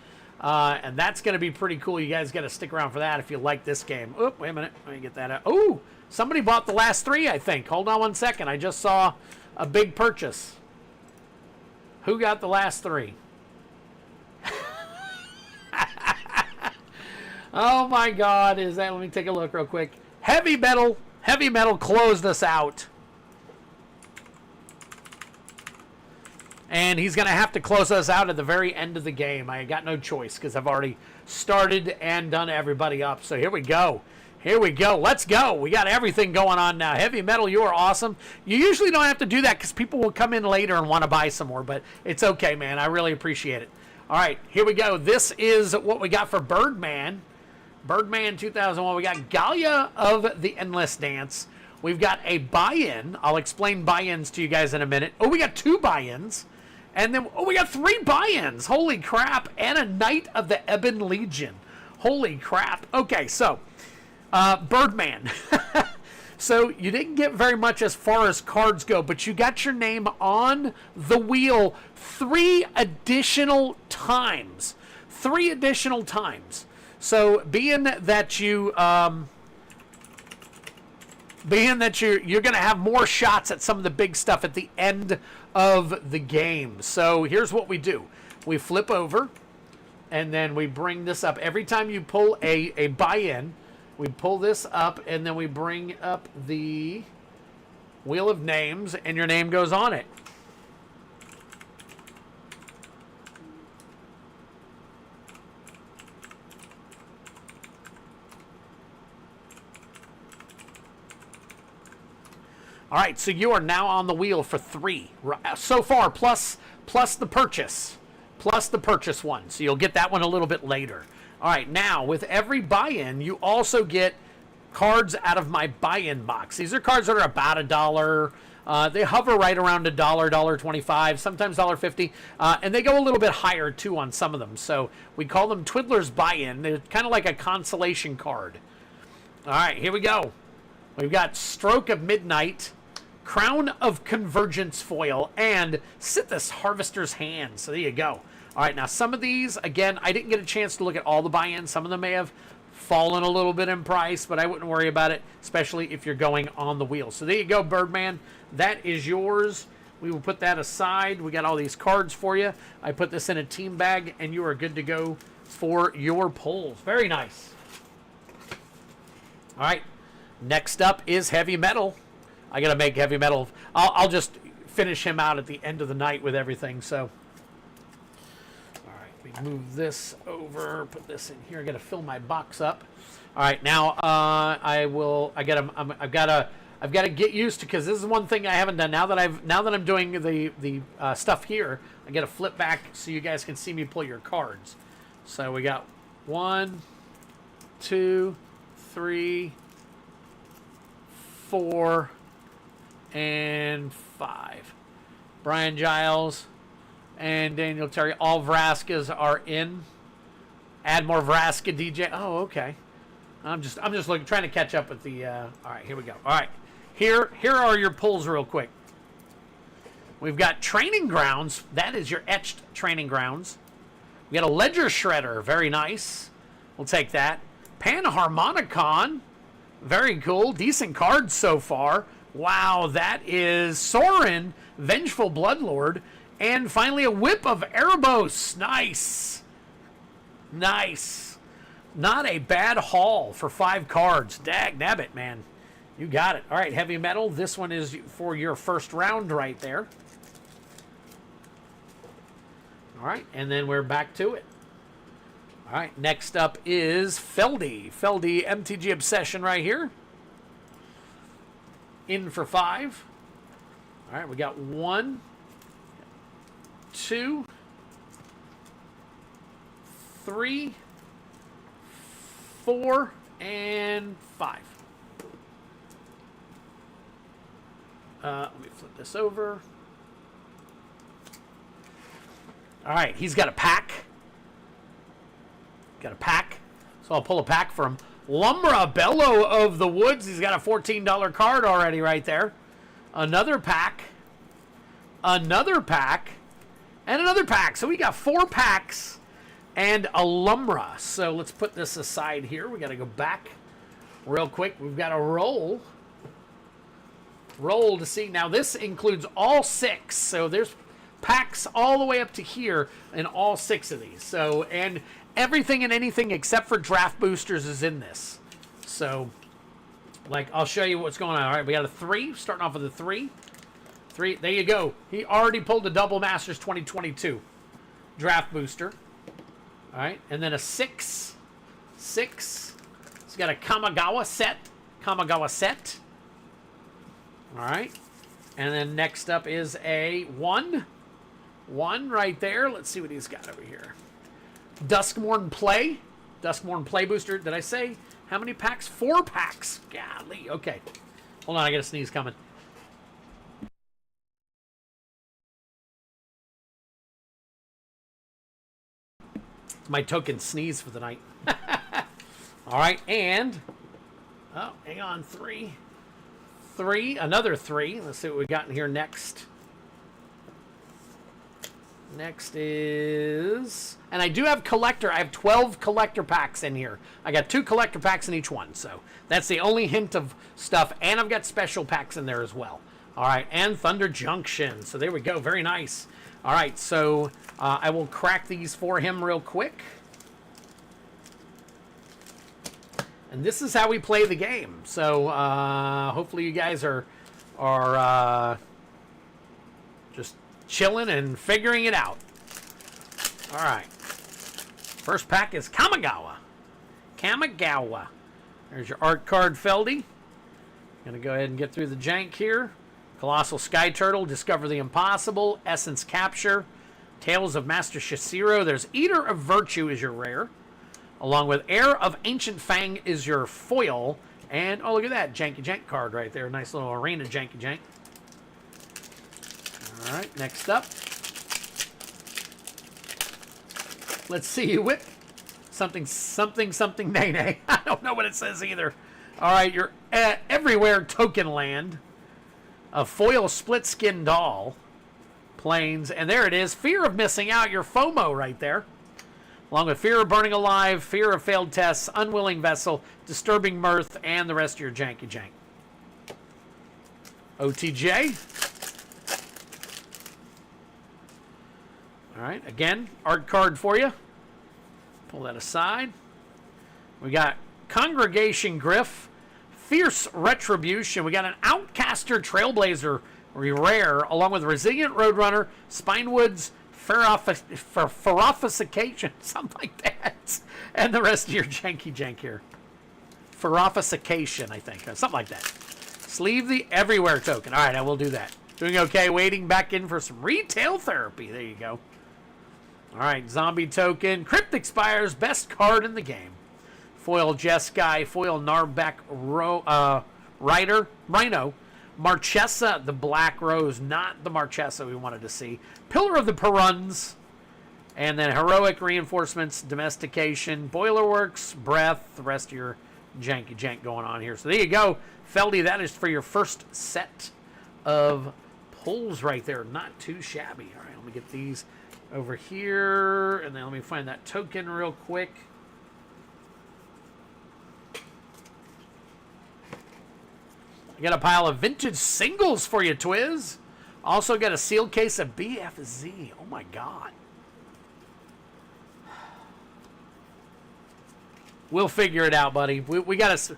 And that's going to be pretty cool. You guys got to stick around for that if you like this game. Oh, wait a minute. Let me get that out. Oh, somebody bought the last 3, I think. Hold on 1 second. I just saw a big purchase. Who got the last 3? Oh, my God. Is that? Let me take a look real quick. Heavy Metal. Heavy Metal closed us out. And he's going to have to close us out at the very end of the game. I got no choice because I've already started and done everybody up. So here we go. Here we go. Let's go. We got everything going on now. Heavy Metal, you are awesome. You usually don't have to do that because people will come in later and want to buy some more. But it's okay, man. I really appreciate it. All right, here we go. This is what we got for Birdman. Birdman 2001. We got Galia of the Endless Dance. We've got a buy-in. I'll explain buy-ins to you guys in a minute. Oh, we got 2 buy-ins. And then, oh, we got 3 buy-ins. Holy crap. And a Knight of the Ebon Legion. Holy crap. Okay, so, Birdman. So, you didn't get very much as far as cards go, but you got your name on the wheel 3 additional times. 3 additional times. So, being that you're going to have more shots at some of the big stuff at the end of the game. So here's what we do. We flip over, and then we bring this up. Every time you pull a buy-in, we pull this up, and then we bring up the Wheel of Names, and your name goes on it. All right, so you are now on the wheel for 3 so far, plus the purchase, one. So you'll get that one a little bit later. All right, now with every buy-in, you also get cards out of my buy-in box. These are cards that are about $1. They hover right around $1, $1.25, sometimes $1.50, and they go a little bit higher too on some of them. So we call them Twiddler's buy-in. They're kind of like a consolation card. All right, here we go. We've got Stroke of Midnight, Crown of Convergence foil, and Sithis Harvester's Hand. So there you go. All right, now some of these, again, I didn't get a chance to look at all the buy-ins. Some of them may have fallen a little bit in price, but I wouldn't worry about it, especially if you're going on the wheel. So there you go, Birdman. That is yours. We will put that aside. We got all these cards for you. I put this in a team bag, and you are good to go for your pulls. Very nice. All right. Next up is Heavy Metal. I got to make Heavy Metal. I'll just finish him out at the end of the night with everything. So, all right, we move this over. Put this in here. I got to fill my box up. All right, now I've got to get used to, because this is one thing I haven't done. Now that I'm doing the stuff here, I got to flip back so you guys can see me pull your cards. So we got 1, 2, 3, 4, and 5. Brian Giles and Daniel Terry. All Vraskas are in. Add more Vraska DJ. Oh, okay. I'm just looking, trying to catch up with the. All right, here we go. All right, here are your pulls real quick. We've got Training Grounds. That is your etched Training Grounds. We got a Ledger Shredder. Very nice. We'll take that. Panharmonicon. Very cool. Decent cards so far. Wow, that is Sorin, Vengeful Bloodlord. And finally a Whip of Erebos. Nice. Nice. Not a bad haul for 5 cards. Dag nabbit, man. You got it. All right, Heavy Metal. This one is for your first round right there. All right, and then we're back to it. All right, next up is Feldy. Feldy MTG Obsession right here. In for 5. All right, we got 1, 2, 3, 4, and 5. Let me flip this over. All right, he's got a pack. Got a pack. So I'll pull a pack for him. Lumbra, Bellow of the Woods. He's got a $14 card already right there. Another pack. Another pack. And another pack. So we got 4 packs and a Lumbra. So let's put this aside here. We got to go back real quick. We've got a roll. Roll to see. Now this includes all 6. So there's packs all the way up to here in all 6 of these. So, and everything and anything except for draft boosters is in this. So, like, I'll show you what's going on. All right, we got a 3, starting off with a 3. 3, there you go. He already pulled a Double Masters 2022 draft booster. All right, and then a 6. 6. He's got a Kamigawa set. Kamigawa set. All right, and then next up is a 1. 1 right there. Let's see what he's got over here. Duskmorn Play. Duskmorn Play booster. Did I say how many packs? 4 packs. Golly. Okay. Hold on. I got a sneeze coming. It's my token sneeze for the night. All right. And, oh, hang on. 3. 3. Another 3. Let's see what we got in here next. Next is, and I do have collector. I have 12 collector packs in here. I got 2 collector packs in each one. So that's the only hint of stuff. And I've got special packs in there as well. All right. And Thunder Junction. So there we go. Very nice. All right. So I will crack these for him real quick. And this is how we play the game. So hopefully you guys are just chilling and figuring it out. All right. First pack is Kamigawa. Kamigawa. There's your art card, Feldy. Gonna go ahead and get through the jank here. Colossal Sky Turtle, Discover the Impossible, Essence Capture, Tales of Master Shishiro. There's Eater of Virtue is your rare, along with Heir of Ancient Fang is your foil. And, oh, look at that Janky Jank card right there. Nice little arena Janky Jank. All right, next up. Let's see you whip. Something, nay, nay. I don't know what it says either. All right, your Everywhere Token Land. A foil split skin doll. Planes. And there it is. Fear of Missing Out. Your FOMO right there. Along with Fear of Burning Alive, Fear of Failed Tests, Unwilling Vessel, Disturbing Mirth, and the rest of your Janky Jank. OTJ. All right, again, art card for you. Pull that aside. We got Congregation Griff, Fierce Retribution. We got an Outcaster Trailblazer rare, along with Resilient Roadrunner, Spinewoods, Ferocification, something like that. And the rest of your Janky Jank here. Ferocification, I think. Something like that. Sleeve the Everywhere token. All right, I will do that. Doing okay, waiting back in for some retail therapy. There you go. All right, Zombie token. Cryptic Spires, best card in the game. Foil Jeskai, foil Narbeck Rhino. Marchesa, the Black Rose, not the Marchesa we wanted to see. Pillar of the Peruns. And then Heroic Reinforcements, Domestication, Boilerworks, Breath, the rest of your Janky Jank going on here. So there you go. Feldy, that is for your first set of pulls right there. Not too shabby. All right, let me get these over here. And then let me find that token real quick. I got a pile of vintage singles for you, Twiz. Also got a sealed case of BFZ. Oh my God. We'll figure it out, buddy. We gotta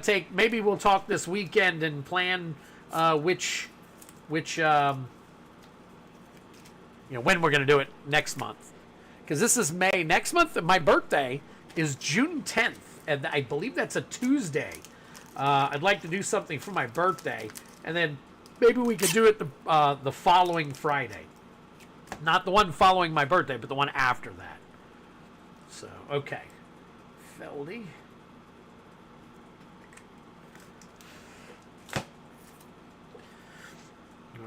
take. Maybe we'll talk this weekend and plan which when we're gonna do it next month. Because this is May. Next month, my birthday is June 10th, and I believe that's a Tuesday. I'd like to do something for my birthday, and then maybe we could do it the following Friday. Not the one following my birthday, but the one after that. So, okay. Feldy.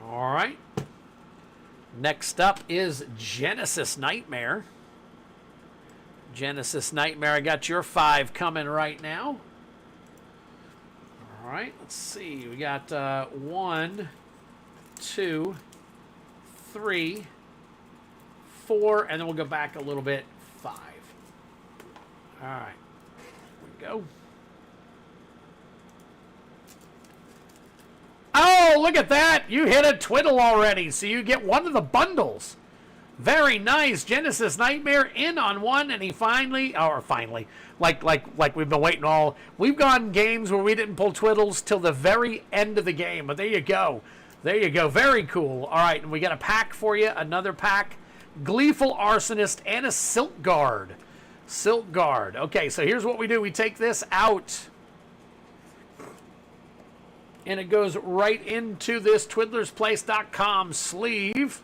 All right. Next up is Genesis Nightmare. Genesis Nightmare, I got your 5 coming right now. All right, let's see. We got 1, 2, 3, 4, and then we'll go back a little bit. 5. All right, here we go. Oh, look at that! You hit a twiddle already, so you get one of the bundles. Very nice. Genesis Nightmare in on one, and he finally, like we've been waiting all. We've gone games where we didn't pull twiddles till the very end of the game, but there you go. There you go. Very cool. All right, and we got a pack for you, another pack. Gleeful Arsonist and a Silk Guard. Silk Guard. Okay, so here's what we do. We take this out, and it goes right into this twiddlersplace.com sleeve.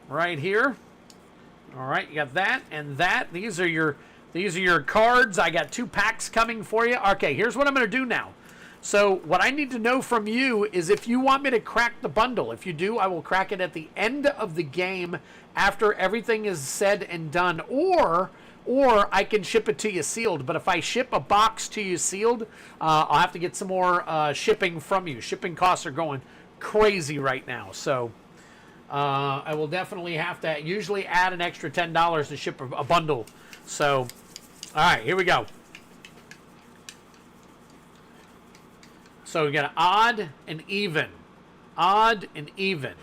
Right here. All right, you got that and that. These are your cards. I got 2 packs coming for you. Okay, here's what I'm going to do now. So what I need to know from you is if you want me to crack the bundle. If you do, I will crack it at the end of the game after everything is said and done. Or I can ship it to you sealed. But if I ship a box to you sealed, I'll have to get some more shipping from you. Shipping costs are going crazy right now. So I will definitely have to usually add an extra $10 to ship a bundle. So, all right, here we go. So we got an odd and even. Odd and even.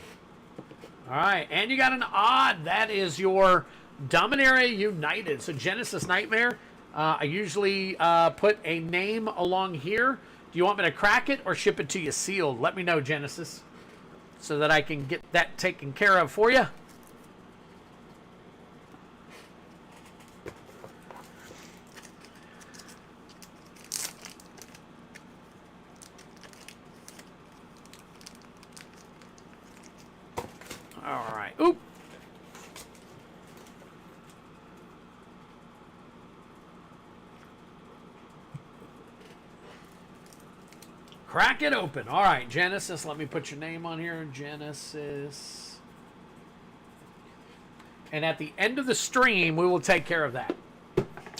All right, and you got an odd. That is your Dominaria United. So Genesis Nightmare, I usually put a name along here. Do you want me to crack it or ship it to you sealed? Let me know, Genesis, so that I can get that taken care of for you. Oop. Crack it open. All right, Genesis. Let me put your name on here. Genesis. And at the end of the stream, we will take care of that.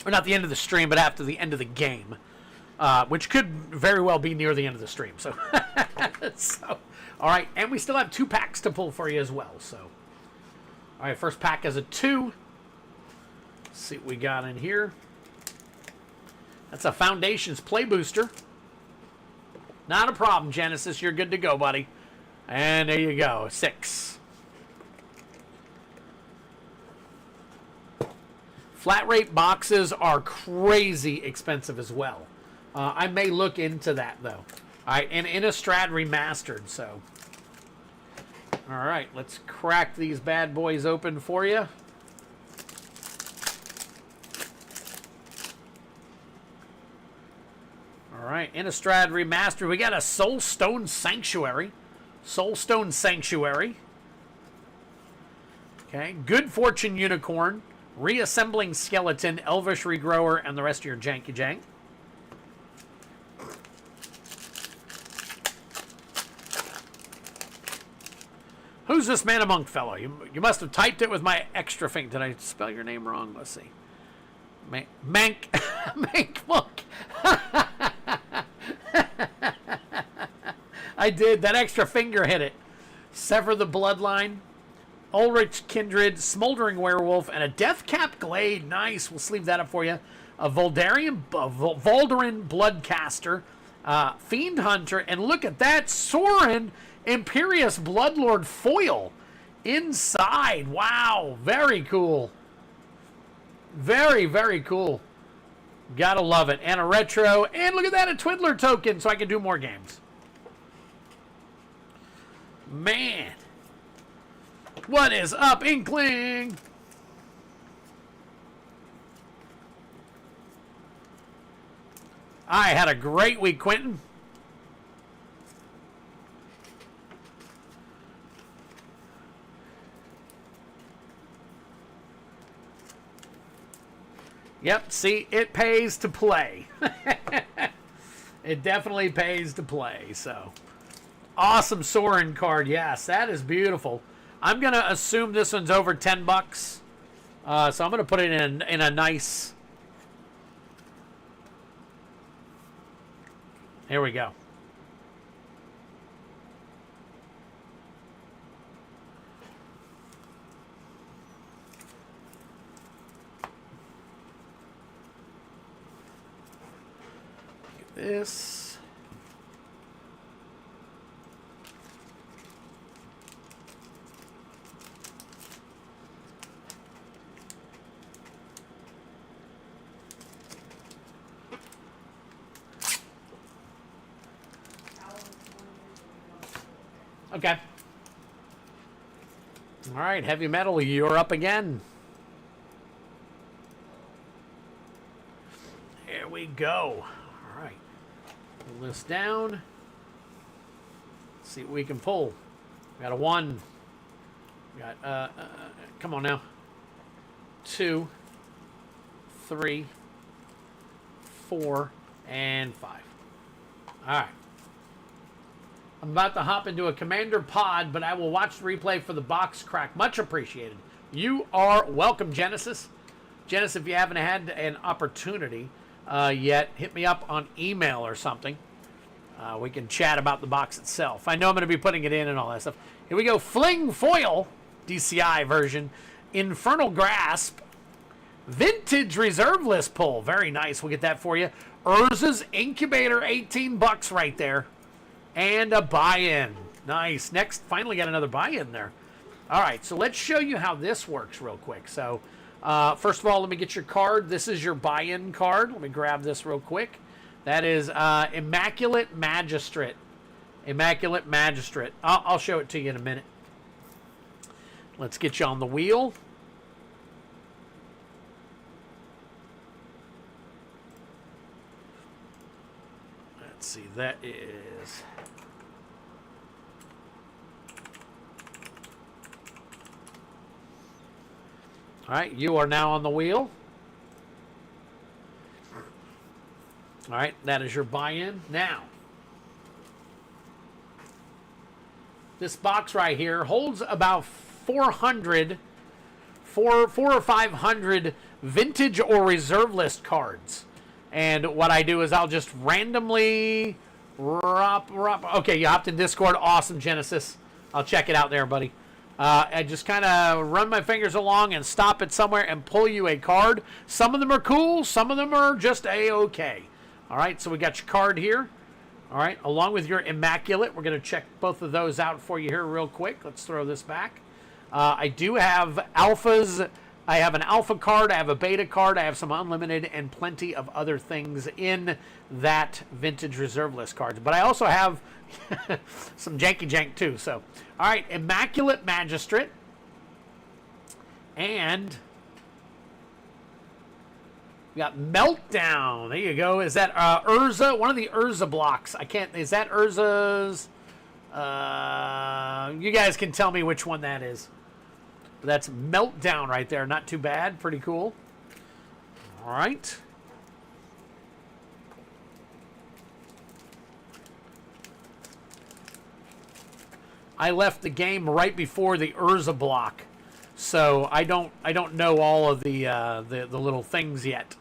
Or not the end of the stream, but after the end of the game. Which could very well be near the end of the stream. So, all right. And we still have 2 packs to pull for you as well. So, all right. First pack is a 2. Let's see what we got in here. That's a Foundations Play Booster. Not a problem, Genesis. You're good to go, buddy. And there you go. 6. Flat rate boxes are crazy expensive as well. I may look into that, though. All right, and Innistrad Remastered, so. All right, let's crack these bad boys open for you. All right, Innistrad Remastered. We got a Soulstone Sanctuary. Soulstone Sanctuary. Okay, Good Fortune Unicorn. Reassembling Skeleton, Elvish Regrower, and the rest of your janky jank. Who's this Man Monk fellow? You must have typed it with my extra finger. Did I spell your name wrong? Let's see. Mank. Mank Monk. I did. That extra finger hit it. Sever the Bloodline. Ulrich Kindred, Smoldering Werewolf, and a Deathcap Glade. Nice. We'll sleeve that up for you. A Voldaren Bloodcaster, Fiend Hunter, and look at that, Sorin Imperious Bloodlord foil inside. Wow, very cool. Very, very cool. Gotta love it. And a retro, and look at that, a Twiddler token, so I can do more games. Man. What is up, Inkling? I had a great week, Quentin. Yep, see, it pays to play. It definitely pays to play, so. Awesome Sorin card, yes, that is beautiful. I'm going to assume this one's over 10 bucks. So I'm going to put it in a nice... Here we go. Get this. Okay. All right, Heavy Metal, you're up again. Here we go. All right. Pull this down. Let's see what we can pull. We got a 1. We got, come on now. 2, 3, 4, and 5. All right. I'm about to hop into a Commander pod, but I will watch the replay for the box crack. Much appreciated. You are welcome, Genesis. Genesis, if you haven't had an opportunity yet, hit me up on email or something. We can chat about the box itself. I know I'm going to be putting it in and all that stuff. Here we go. Fling Foil, DCI version. Infernal Grasp. Vintage Reserve List pull. Very nice. We'll get that for you. Urza's Incubator, 18 bucks right there. And a buy-in. Nice. Next, finally got another buy-in there. All right, so let's show you how this works real quick. So, first of all, let me get your card. This is your buy-in card. Let me grab this real quick. That is Immaculate Magistrate. Immaculate Magistrate. I'll show it to you in a minute. Let's get you on the wheel. Let's see, that is... All right, you are now on the wheel. All right, that is your buy-in. Now, this box right here holds about 400, four or 500 vintage or reserve list cards. And what I do is I'll just randomly... Okay, you hopped in Discord. Awesome, Genesis. I'll check it out there, buddy. I just kind of run my fingers along and stop it somewhere and pull you a card. Some of them are cool. Some of them are just A-okay. All right, so we got your card here. All right, along with your Immaculate. We're going to check both of those out for you here real quick. Let's throw this back. I do have alphas. I have an alpha card. I have a beta card. I have some unlimited and plenty of other things in that vintage reserve list cards. But I also have some janky jank too. So, all right, Immaculate Magistrate. And we got Meltdown. There you go. Is that Urza? One of the Urza blocks. I can't. Is that Urza's? You guys can tell me which one that is. But that's Meltdown right there. Not too bad. Pretty cool. All right. I left the game right before the Urza block, so I don't know all of the little things yet.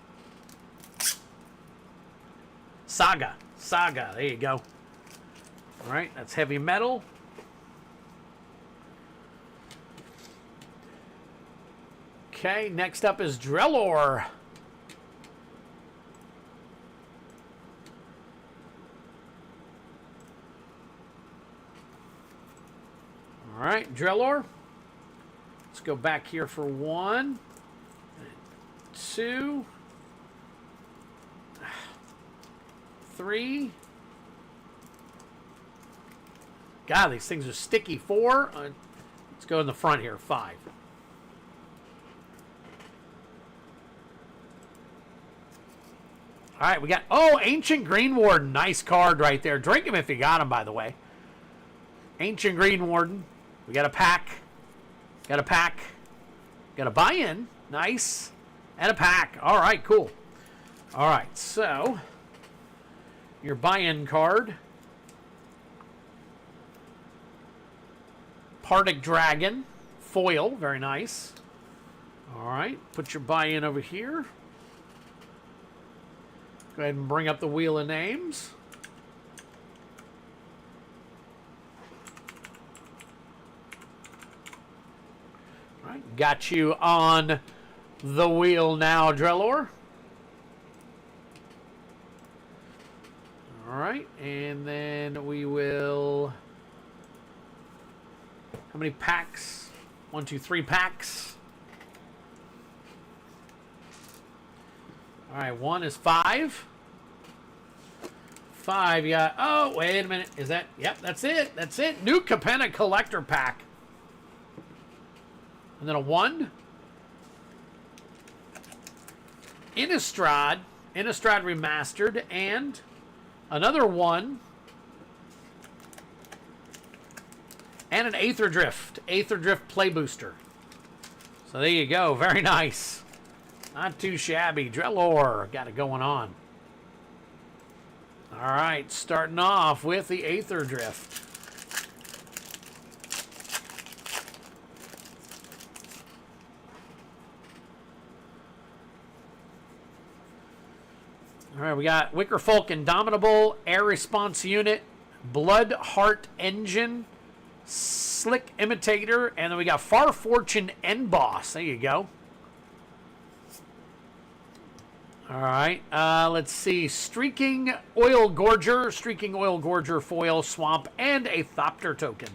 Saga. There you go. All right, that's heavy metal. Okay, next up is Drellor. All right, Drellor. Let's go back here for 1, 2, 3. God, these things are sticky. 4. Let's go in the front here. 5. All right, we got... Oh, Ancient Green Warden. Nice card right there. Drink him if you got him, by the way. Ancient Green Warden. We got a pack. Got a pack. Got a buy-in. Nice. And a pack. All right, cool. All right, so... Your buy-in card. Partic Dragon. Foil. Very nice. All right, put your buy-in over here. Go ahead and bring up the wheel of names. All right, got you on the wheel now, Drellor. All right, and then we will... How many packs? 1, 2, 3 packs. All right, 1 is 5. 5, you got... Oh, wait a minute. Is that... Yep, that's it. That's it. New Capenna Collector Pack. And then a 1. Innistrad. Innistrad Remastered. And another 1. And an Aether Drift. Aether Drift Play Booster. So there you go. Very nice. Not too shabby. Drellor got it going on. All right, starting off with the Aether Drift. All right, we got Wicker Folk Indomitable, Air Response Unit, Blood Heart Engine, Slick Imitator, and then we got Far Fortune End Boss. There you go. All right, let's see. Streaking Oil Gorger Foil Swamp, and a Thopter token.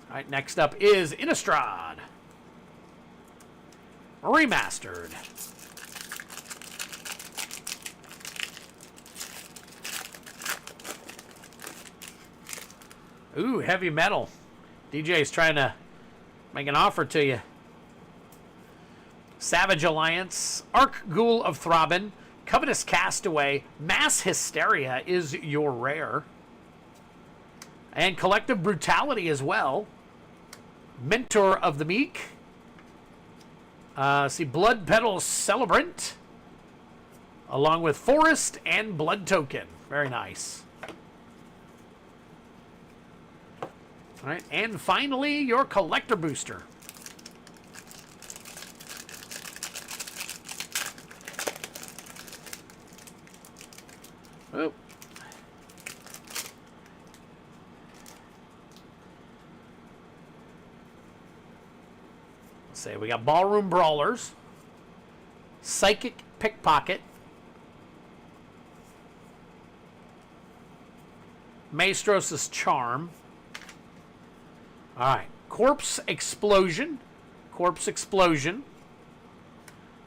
All right, next up is Innistrad. Remastered. Ooh, heavy metal. DJ's trying to make an offer to you. Savage Alliance, Arc Ghoul of Throbbin, Covetous Castaway, Mass Hysteria is your rare. And Collective Brutality as well. Mentor of the Meek. See, Blood Petal Celebrant, along with Forest and Blood Token. Very nice. All right, and finally, your Collector Booster. Oh. Let's see, we got Ballroom Brawlers, Psychic Pickpocket, Maestros' Charm. All right, Corpse Explosion,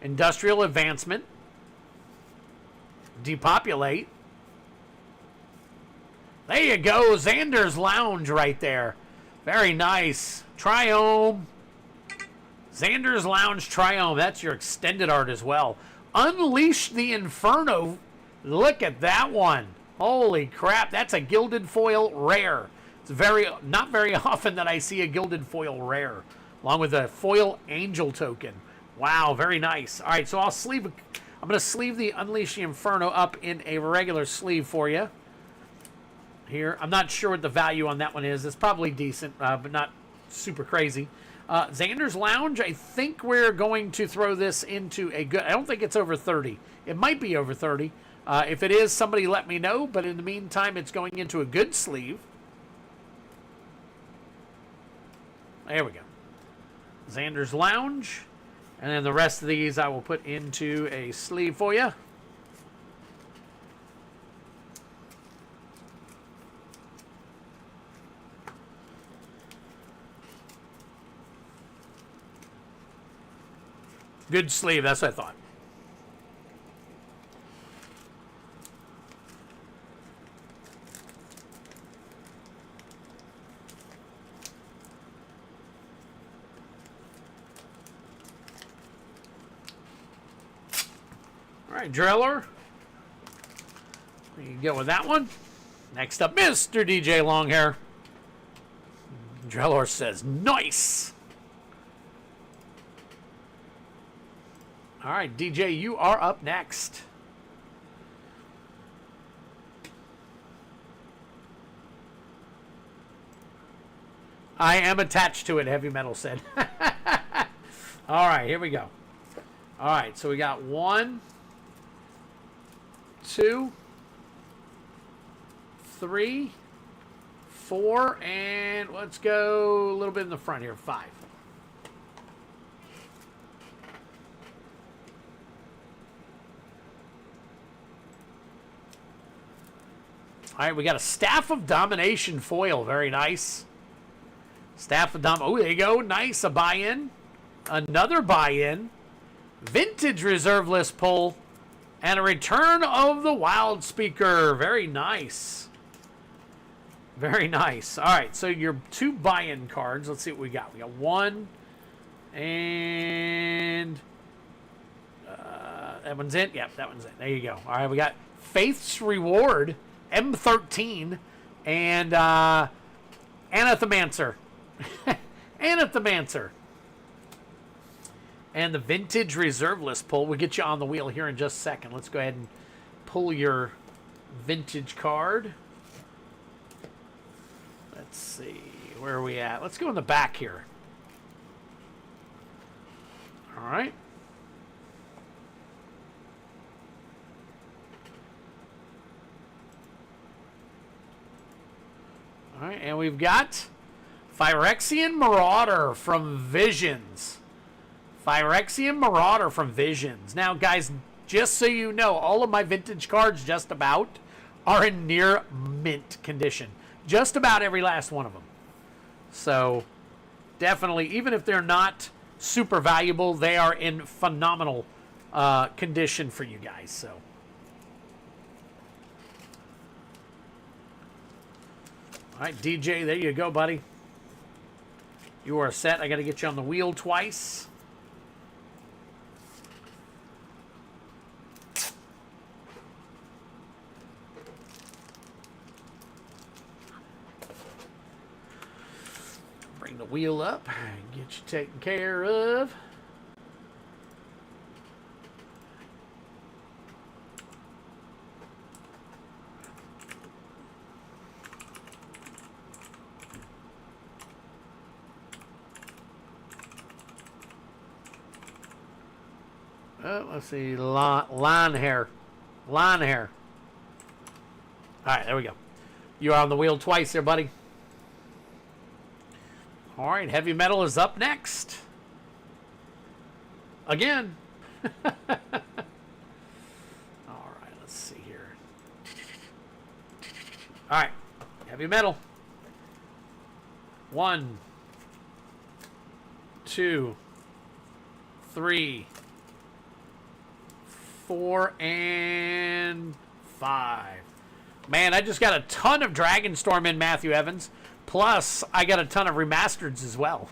Industrial Advancement, Depopulate. There you go, Xander's Lounge right there. Very nice. Triome. Xander's Lounge Triome. That's your extended art as well. Unleash the Inferno. Look at that one. Holy crap, that's a gilded foil rare. It's not very often that I see a gilded foil rare, along with a foil angel token. Wow, very nice. All right, so I'm going to sleeve the Unleash the Inferno up in a regular sleeve for you. Here, I'm not sure what the value on that one is. It's probably decent, but not super crazy. Xander's Lounge, I think we're going to throw this into a good... I don't think it's over 30. It might be over 30. If it is, somebody let me know. But in the meantime, it's going into a good sleeve. There we go. Xander's Lounge. And then the rest of these I will put into a sleeve for you. Good sleeve, that's what I thought. All right, Driller. You can go with that one. Next up, Mr. DJ Longhair. Driller says, nice. All right, DJ, you are up next. I am attached to it, Heavy Metal said. All right, here we go. All right, so we got 1, 2, 3, 4, and let's go a little bit in the front here, 5. All right, we got a Staff of Domination foil. Very nice. Staff of Dom. Oh, there you go. Nice. A buy-in. Another buy-in. Vintage reserve list pull. And a Return of the Wild Speaker. Very nice. Very nice. All right, so your 2 buy-in cards. Let's see what we got. We got 1. And... that one's in? Yep, that one's in. There you go. All right, we got Faith's Reward. M13 and Anathemancer. Anathemancer. And the Vintage Reserve List pull. We'll get you on the wheel here in just a second. Let's go ahead and pull your vintage card. Let's see. Where are we at? Let's go in the back here. All right. All right, and we've got Phyrexian Marauder from Visions. Phyrexian Marauder from Visions. Now, guys, just so you know, all of my vintage cards just about are in near mint condition. Just about every last one of them. So, definitely, even if they're not super valuable, they are in phenomenal condition for you guys. So. All right, DJ, there you go, buddy. You are set. I got to get you on the wheel twice. Bring the wheel up. Get you taken care of. let's see. Line hair. Line hair. All right, there we go. You are on the wheel twice there, buddy. All right, heavy metal is up next. Again. All right, let's see here. All right, heavy metal. 1, 2, 3, 4, and 5. Man, I just got a ton of Dragonstorm in, Matthew Evans. Plus, I got a ton of remasters as well.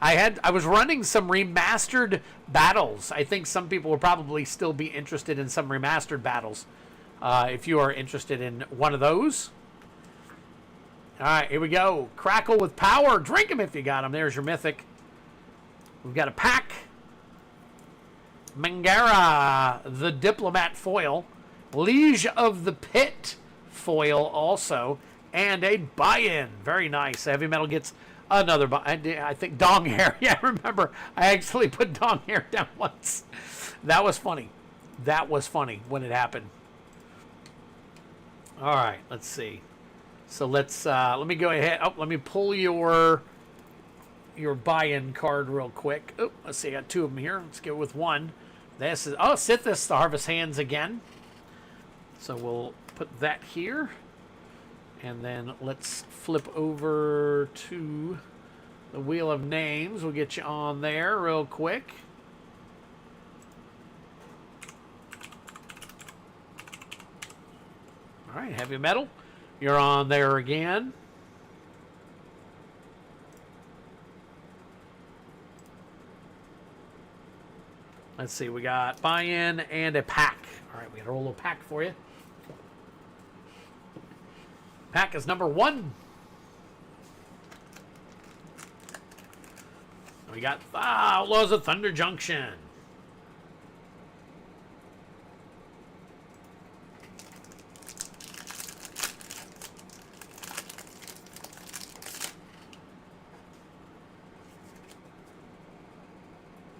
I was running some remastered battles. I think some people will probably still be interested in some remastered battles. If you are interested in one of those. All right, here we go. Crackle with power. Drink them if you got them. There's your Mythic. We've got a pack. Mangara, the Diplomat foil. Liege of the Pit foil also. And a buy-in. Very nice. Heavy Metal gets another buy-in. I think dong hair. Yeah, remember, I actually put dong hair down once. That was funny. That was funny when it happened. All right, let's see. So let me go ahead. Oh, let me pull your buy-in card real quick. Oh, let's see. I got 2 of them here. Let's go with 1. This is Sithis, the Harvest Hands again. So we'll put that here. And then let's flip over to the Wheel of Names. We'll get you on there real quick. All right, heavy metal. You're on there again. Let's see, we got buy-in and a pack. All right, we got a little pack for you. Pack is number 1. We got Outlaws of Thunder Junction.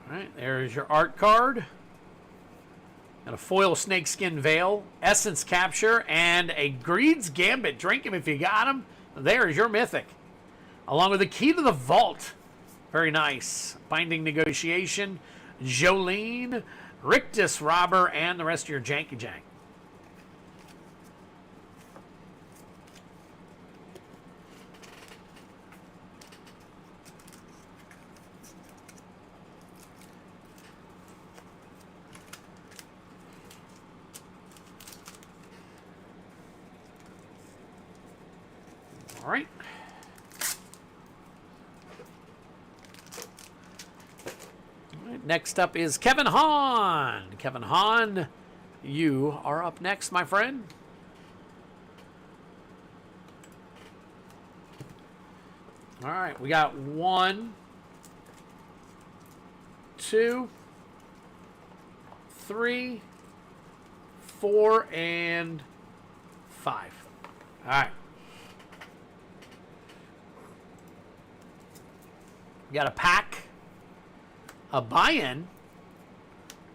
All right, there's your art card. And a foil snakeskin veil, essence capture, and a Greed's Gambit. Drink him if you got him. There's your Mythic. Along with the key to the vault. Very nice. Binding Negotiation, Jolene, Rictus Robber, and the rest of your Janky Jank. All right. Next up is Kevin Hahn. Kevin Hahn, you are up next, my friend. All right, we got 1, 2, 3, 4, and 5. All right. We got a pack, a buy-in,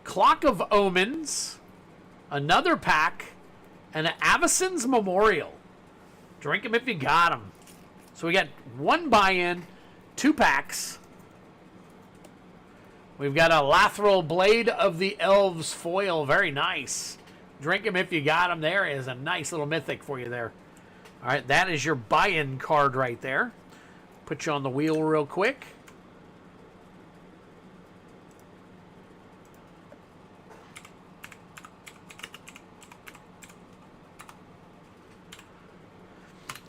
Clock of Omens, another pack, and an Avacyn's Memorial. Drink them if you got them. So we got 1 buy-in, 2 packs. We've got a Lathril Blade of the Elves foil. Very nice. Drink them if you got them. There is a nice little Mythic for you there. All right, that is your buy-in card right there. Put you on the wheel real quick.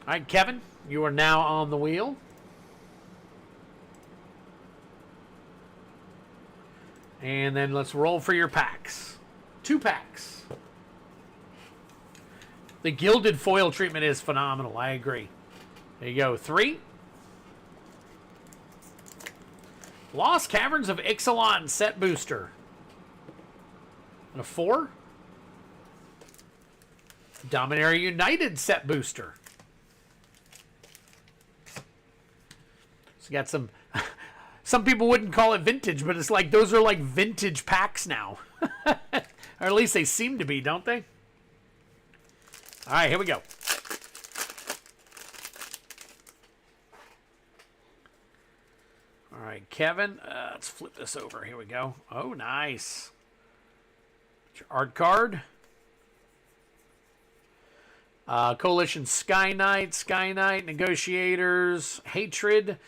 All right, Kevin, you are now on the wheel. And then let's roll for your packs. 2 packs. The gilded foil treatment is phenomenal. I agree. There you go. 3. Lost Caverns of Ixalan set booster. And a 4. Dominaria United set booster. So you got some some people wouldn't call it vintage, but it's like those are like vintage packs now. Or at least they seem to be, don't they? All right, here we go. All right, Kevin, let's flip this over. Here we go. Oh, nice. Your art card. Coalition Sky Knight, Negotiators, Hatred,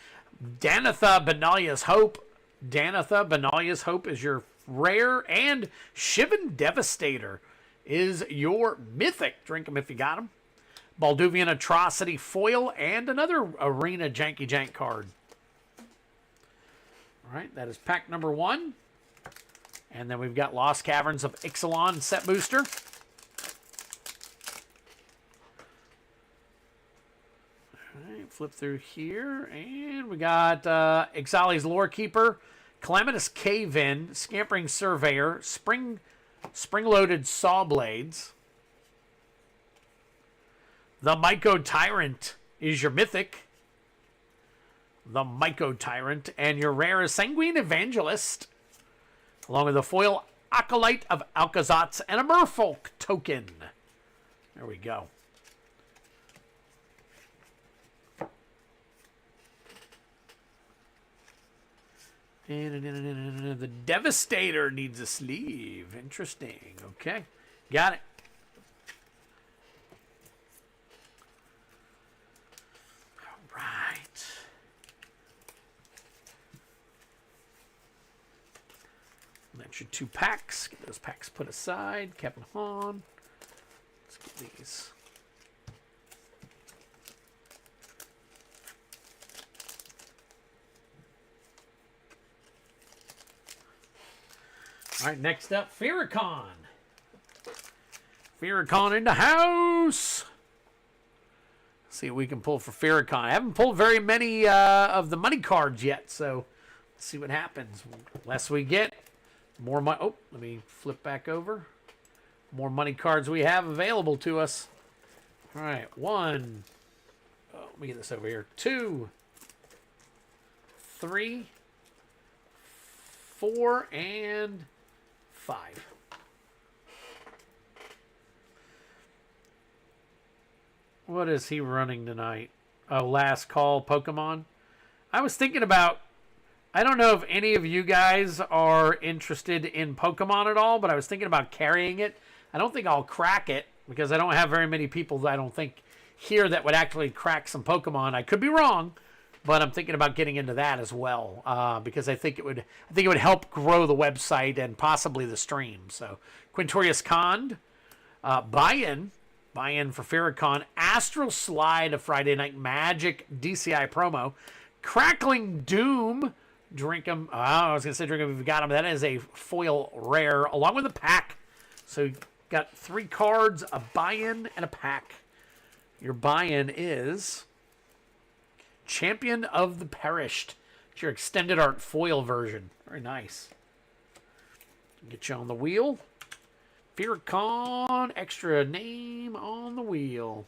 Danatha Benalia's Hope. Danatha Benalia's Hope is your rare, and Shivan Devastator is your mythic. Drink them if you got them. Balduvian Atrocity foil, and another Arena Janky Jank card. All right, that is pack number 1. And then we've got Lost Caverns of Ixalan set booster. All right, flip through here, and we got Ixali's Lorekeeper, Calamitous Cave-In, Scampering Surveyor, Spring-Loaded Saw Blades. The Myco Tyrant is your mythic. The Myco Tyrant, and your rare is Sanguine Evangelist, along with a foil Acolyte of Alcazatz and a Merfolk token. There we go. The Devastator needs a sleeve. Interesting. Okay. Got it. All right. That's your 2 packs. Get those packs put aside. Captain Han. Let's get these. All right, next up, Farrakhan. Farrakhan in the house. Let's see what we can pull for Farrakhan. I haven't pulled very many of the money cards yet, so let's see what happens. Less we get, more money. Oh, let me flip back over. More money cards we have available to us. All right, 1. Oh, let me get this over here. 2, 3, 4, and 5. What is he running tonight? Oh, Last Call Pokemon. I was thinking about, I don't know if any of you guys are interested in Pokemon at all, but I was thinking about carrying it. I don't think I'll crack it because I don't have very many people that I don't think here that would actually crack some Pokemon. I could be wrong, but I'm thinking about getting into that as well because I think it would help grow the website and possibly the stream. So Quintorius Kond, buy-in for Farrakhan, Astral Slide of Friday Night Magic DCI promo, Crackling Doom, drink 'em. I was gonna say drink 'em if you got them. That is a foil rare along with a pack. So you got 3 cards, a buy-in, and a pack. Your buy-in is Champion of the Perished. It's your extended art foil version. Very nice. Get you on the wheel. Farrakhan, extra name on the wheel.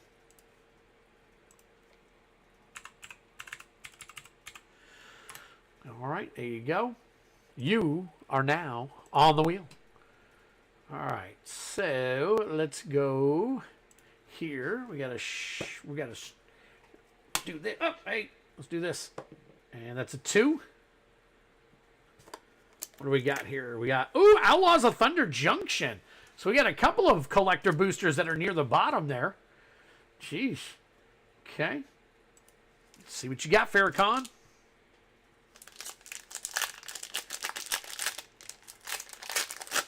All right, there you go. You are now on the wheel. All right, so let's go here. We gotta do this. Oh, hey, let's do this. And that's a 2. What do we got here? We got, ooh, Outlaws of Thunder Junction. So we got a couple of collector boosters that are near the bottom there. Jeez. Okay. Let's see what you got, Farrakhan.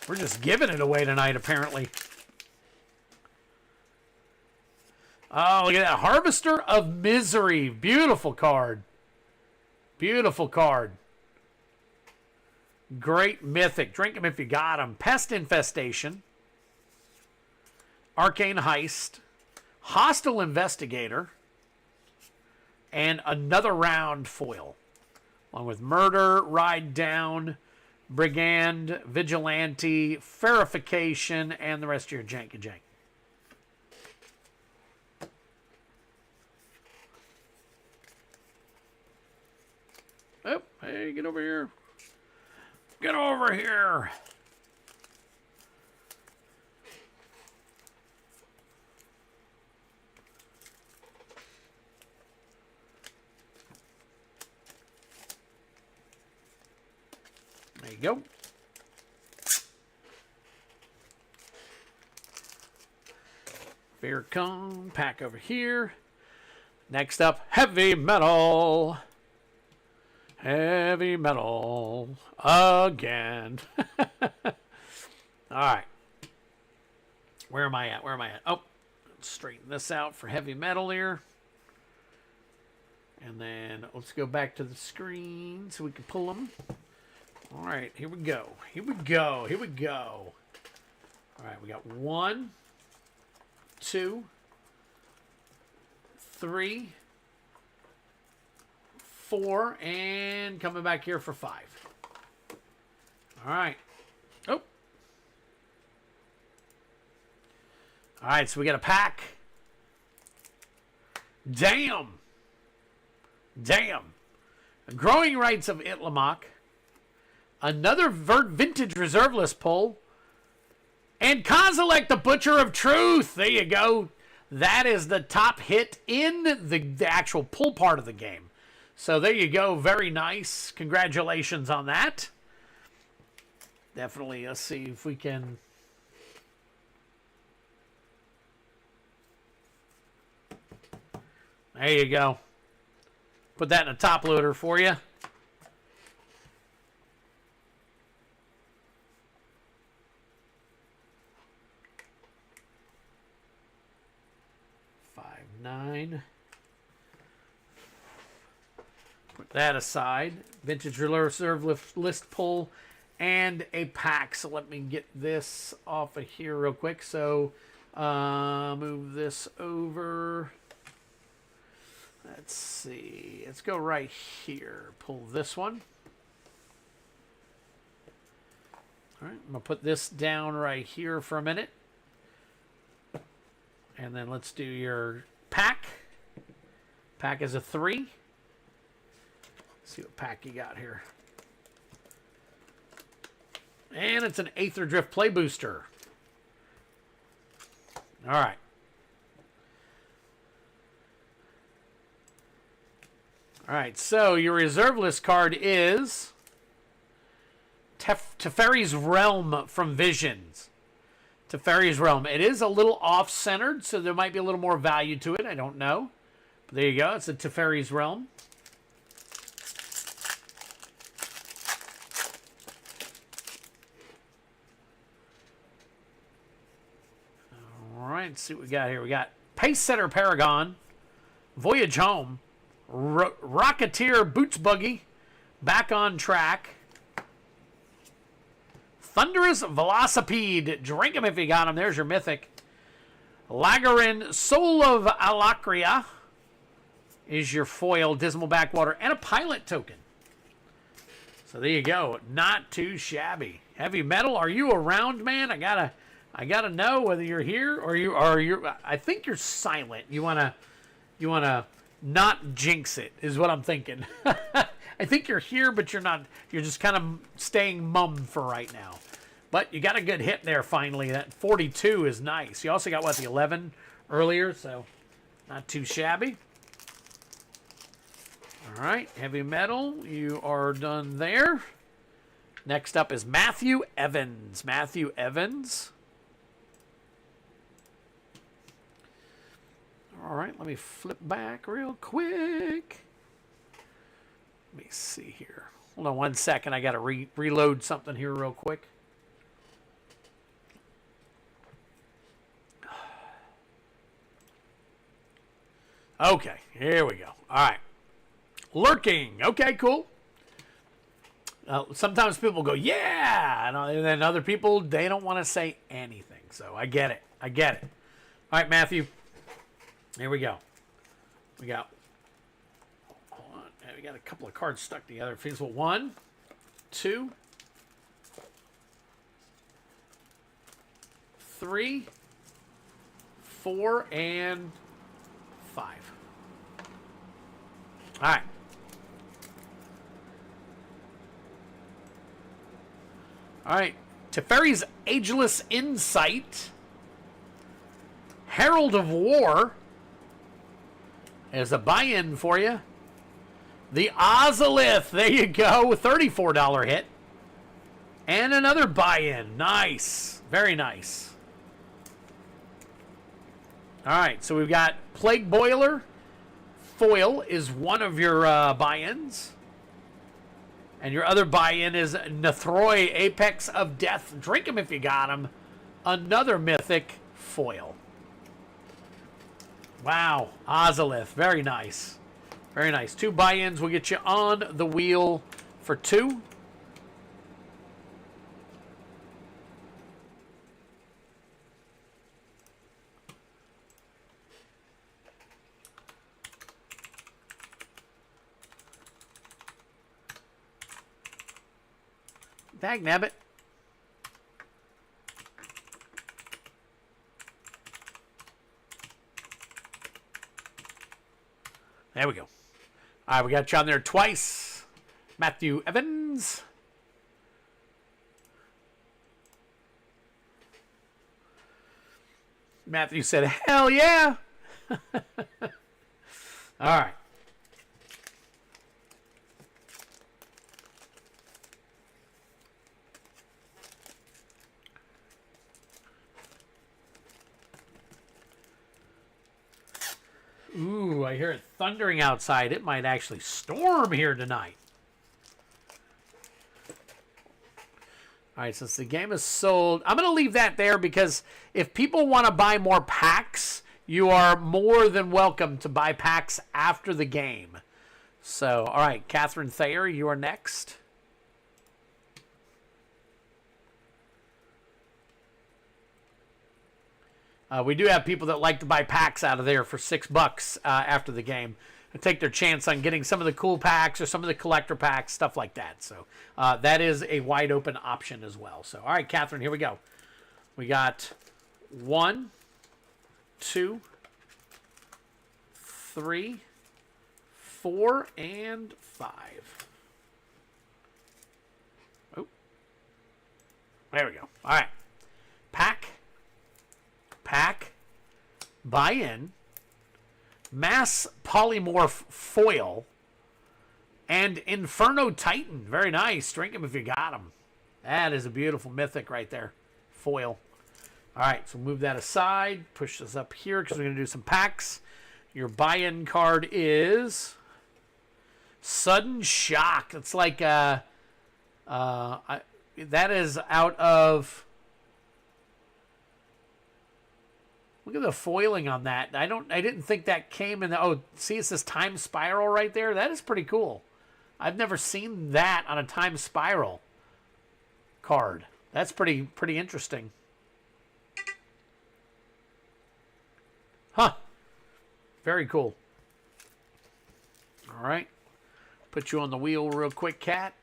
We're just giving it away tonight, apparently. Oh, look at that. Harvester of Misery. Beautiful card. Beautiful card. Great mythic. Drink them if you got them. Pest Infestation. Arcane Heist. Hostile Investigator. And another round foil. Along with Murder, Ride Down, Brigand, Vigilante, Verification, and the rest of your janky jank. Oh, hey, get over here. Get over here. There you go. Beer cone, pack over here. Next up, heavy metal. Heavy metal again. All right. Where am I at? Where am I at? Oh, let's straighten this out for heavy metal here. And then let's go back to the screen so we can pull them. All right, here we go. Here we go. Here we go. All right, we got 1, 2, 3, 4, and coming back here for 5. All right. Oh. All right, so we got a pack. Damn. Damn. Growing Rights of Itlamok. Another vintage reserve list pull. And Kozilek, the Butcher of Truth. There you go. That is the top hit in the actual pull part of the game. So there you go. Very nice. Congratulations on that. Definitely. Let's see if we can. There you go. Put that in a top loader for you. Put that aside. Vintage reserve list pull and a pack. So let me get this off of here real quick. So move this over. Let's see. Let's go right here. Pull this one. All right. I'm going to put this down right here for a minute. And then let's do your pack. Pack is a 3. Let's see what pack you got here. And it's an Aether Drift Play Booster. All right. All right, so your reserve list card is Teferi's Realm from Visions. Teferi's Realm. It is a little off-centered, so there might be a little more value to it. I don't know. But there you go. It's a Teferi's Realm. All right, let's see what we got here. We got Pace Setter Paragon, Voyage Home, Rocketeer Boots Buggy, Back on Track, Thunderous Velocipede, drink him if you got him. There's your Mythic. Lagarin, Soul of Alakria is your foil, Dismal Backwater, and a pilot token. So there you go. Not too shabby. Heavy Metal, are you around, man? I gotta know whether you're here or you. I think you're silent. You wanna not jinx it, is what I'm thinking. I think you're here, but you're not. You're just kind of staying mum for right now. But you got a good hit there finally. That 42 is nice. You also got, what, the 11 earlier, so not too shabby. All right, Heavy Metal, you are done there. Next up is Matthew Evans. Matthew Evans. All right, let me flip back real quick. Let me see here. Hold on one second. I got to reload something here real quick. Okay, here we go. All right. Lurking. Okay, cool. Sometimes people go, yeah. And then other people, they don't want to say anything. So I get it. I get it. All right, Matthew. Here we go. We got, hold on. We got a couple of cards stuck together. Feasible. 1, 2, 3, 4, and 5. All right. All right. Teferi's Ageless Insight. Herald of War. There's a buy-in for you. The Ozolith. There you go. $34 hit. And another buy-in. Nice. Very nice. All right. So we've got Plague Boiler. Foil is one of your buy-ins. And your other buy-in is Nathroi, Apex of Death. Drink them if you got them. Another Mythic foil. Wow. Ozolith. Very nice. Very nice. 2 buy-ins will get you on the wheel for 2. Dagnabbit. There we go. All right, we got you on there twice. Matthew Evans. Matthew said, hell yeah. All right. Ooh, I hear it thundering outside. It might actually storm here tonight. All right, since the game is sold, I'm going to leave that there because if people want to buy more packs, you are more than welcome to buy packs after the game. So, all right, Catherine Thayer, you are next. We do have people that like to buy packs out of there for $6 after the game and take their chance on getting some of the cool packs or some of the collector packs, stuff like that. So that is a wide open option as well. So, all right, Catherine, here we go. We got 1, 2, 3, 4, and 5. Oh, there we go. All right, pack, buy-in, Mass Polymorph Foil, and Inferno Titan. Very nice. Drink them if you got them. That is a beautiful Mythic right there. Foil. All right, so move that aside. Push this up here because we're going to do some packs. Your buy-in card is Sudden Shock. It's like that is out of... Look at the foiling on that. I didn't think that came in the... Oh, see, it says Time Spiral right there. That is pretty cool. I've never seen that on a Time Spiral card. That's pretty interesting. Huh. Very cool. All right. Put you on the wheel real quick, Cat.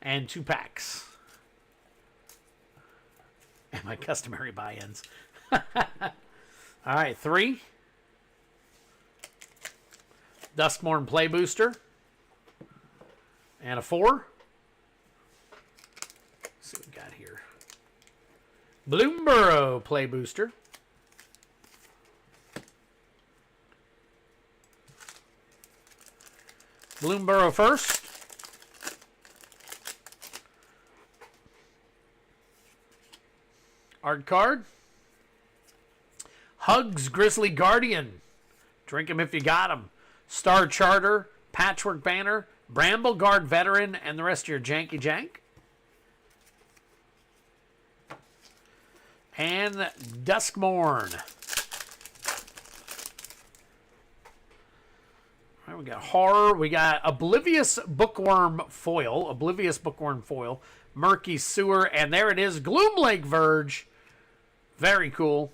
And 2 packs. And my customary buy-ins. All right, 3. Duskmorn Play Booster. And a 4. Let's see what we got here. Bloomborough Play Booster. Bloomborough first. Art card. Hugs Grizzly Guardian. Drink him if you got him. Star Charter, Patchwork Banner, Bramble Guard Veteran, and the rest of your janky jank. And Duskmorn. All right, we got Horror. We got Oblivious Bookworm Foil. Murky Sewer. And there it is. Gloom Lake Verge. Very cool.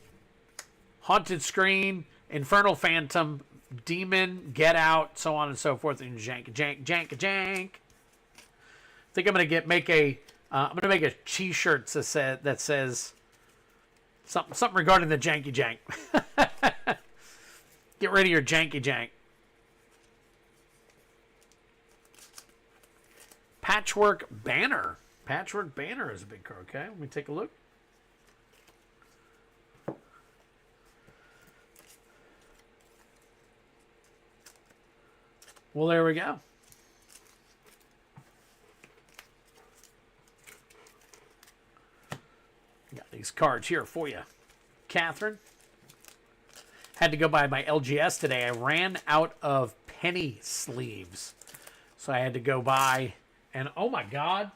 Haunted Screen, Infernal Phantom, Demon, Get Out, so on and so forth. And jank. think I'm gonna make a T-shirt that says something regarding the janky jank. Get rid of your janky jank. Patchwork Banner. Patchwork Banner is a big card. Okay, let me take a look. Well, there we go. Got these cards here for you, Catherine. Had to go buy my LGS today. I ran out of penny sleeves, so I had to go buy. And oh my God,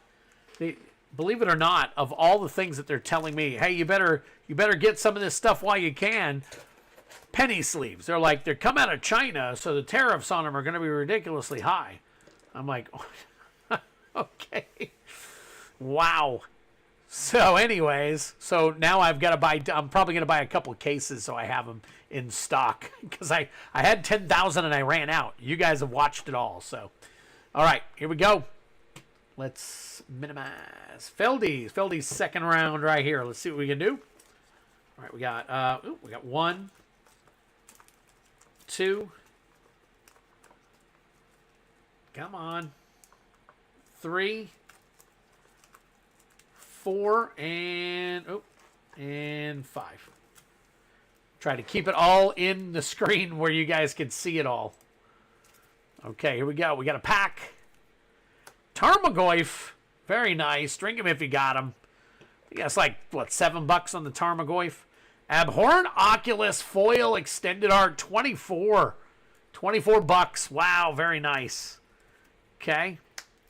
believe it or not, of all the things that they're telling me, hey, you better get some of this stuff while you can. Penny sleeves. They're come out of China, so the tariffs on them are going to be ridiculously high. I'm like, okay, wow. So anyways, now I've got to buy, I'm probably going to buy a couple of cases so I have them in stock, because I had 10,000 and I ran out. You guys have watched it all. So, all right, here we go. Let's minimize Feldy's second round right here. Let's see what we can do. All right, we got 1, 2, come on, 3, 4, and 5. Try to keep it all in the screen where you guys can see it all. Okay, here we go. We got a pack. Tarmogoyf. Very nice. Drink him if you got him. I guess like, what, $7 on the Tarmogoyf? Abhorrent Oculus Foil Extended Art, 24. $24. Wow, very nice. Okay.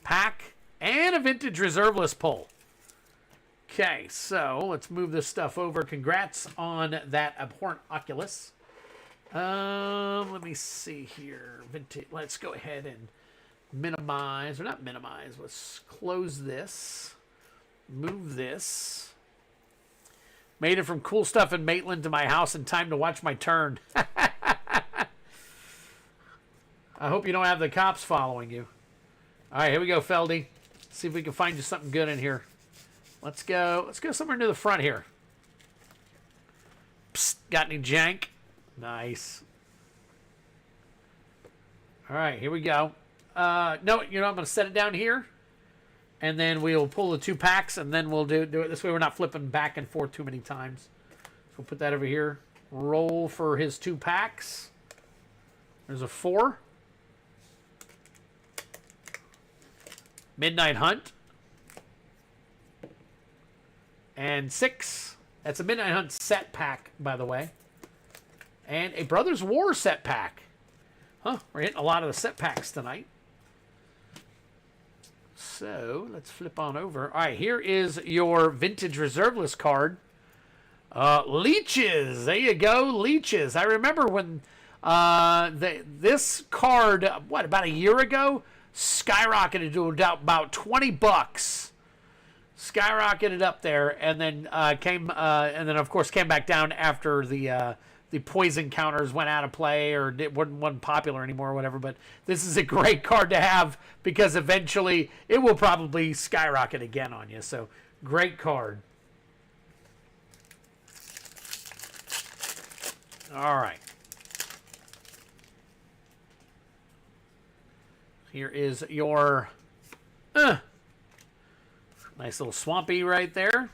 Pack. And a Vintage Reserve List pull. Okay, so let's move this stuff over. Congrats on that Abhorrent Oculus. Let me see here. Vintage. Let's go ahead and minimize, or not minimize. Let's close this. Move this. Made it from cool stuff in Maitland to my house in time to watch my turn. I hope you don't have the cops following you. All right, here we go, Feldy. See if we can find you something good in here. Let's go somewhere near the front here. Psst, got any jank? Nice. All right, here we go. No, I'm going to set it down here. And then we'll pull the 2 packs, and then we'll do it. This way we're not flipping back and forth too many times. So we'll put that over here. Roll for his 2 packs. There's a 4. Midnight Hunt. And 6. That's a Midnight Hunt set pack, by the way. And a Brothers War set pack. Huh, we're hitting a lot of the set packs tonight. So, let's flip on over. All right, here is your Vintage Reserve List card. Leeches. There you go, Leeches. I remember when this card, about a year ago, skyrocketed to about $20. Skyrocketed up there, and then of course came back down after the poison counters went out of play, or it wasn't popular anymore or whatever. But this is a great card to have, because eventually it will probably skyrocket again on you. So great card. All right. Here is your nice little Swampy right there.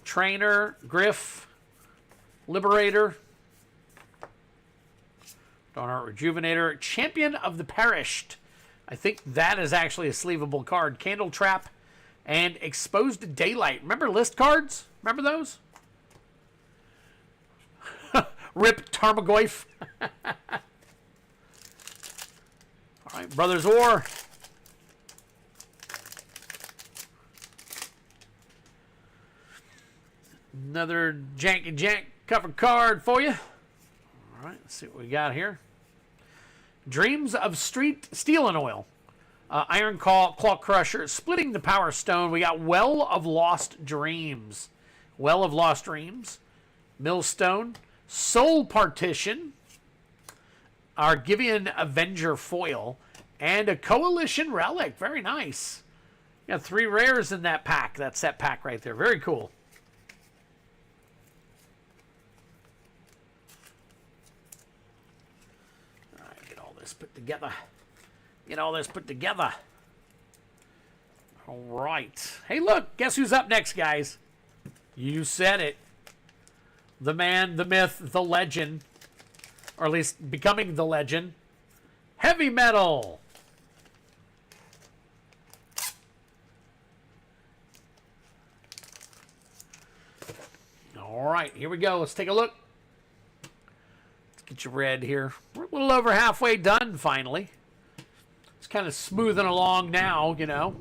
Trainer, Griff, Liberator, Darnart Rejuvenator, Champion of the Perished. I think that is actually a sleevable card. Candle Trap and Exposed to Daylight. Remember list cards? Remember those? Rip Tarmogoyf. All right, Brothers War. Another janky jank cover card for you. All right, let's see what we got here. Dreams of Steel and Oil. Iron Claw Crusher. Splitting the Power Stone. We got Well of Lost Dreams. Well of Lost Dreams. Millstone. Soul Partition. Argivian Avenger Foil. And a Coalition Relic. Very nice. Got 3 rares in that pack. That set pack right there. Very cool. All right, get all this put together. Get all this put together. All right. Hey, look. Guess who's up next, guys? You said it. The man, the myth, the legend. Or at least becoming the legend. Heavy Metal. All right, here we go. Let's take a look. Let's get you red here. We're a little over halfway done, finally. It's kind of smoothing along now, you know.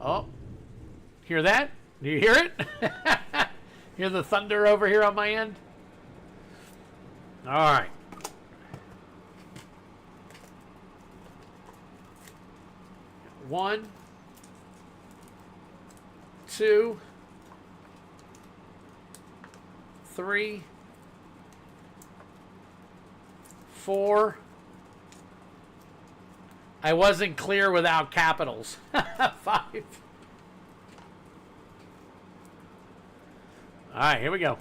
Oh, hear that? Do you hear it? Hear the thunder over here on my end? All right. One, two, 3, 4. I wasn't clear without capitals. 5. All right, here we go.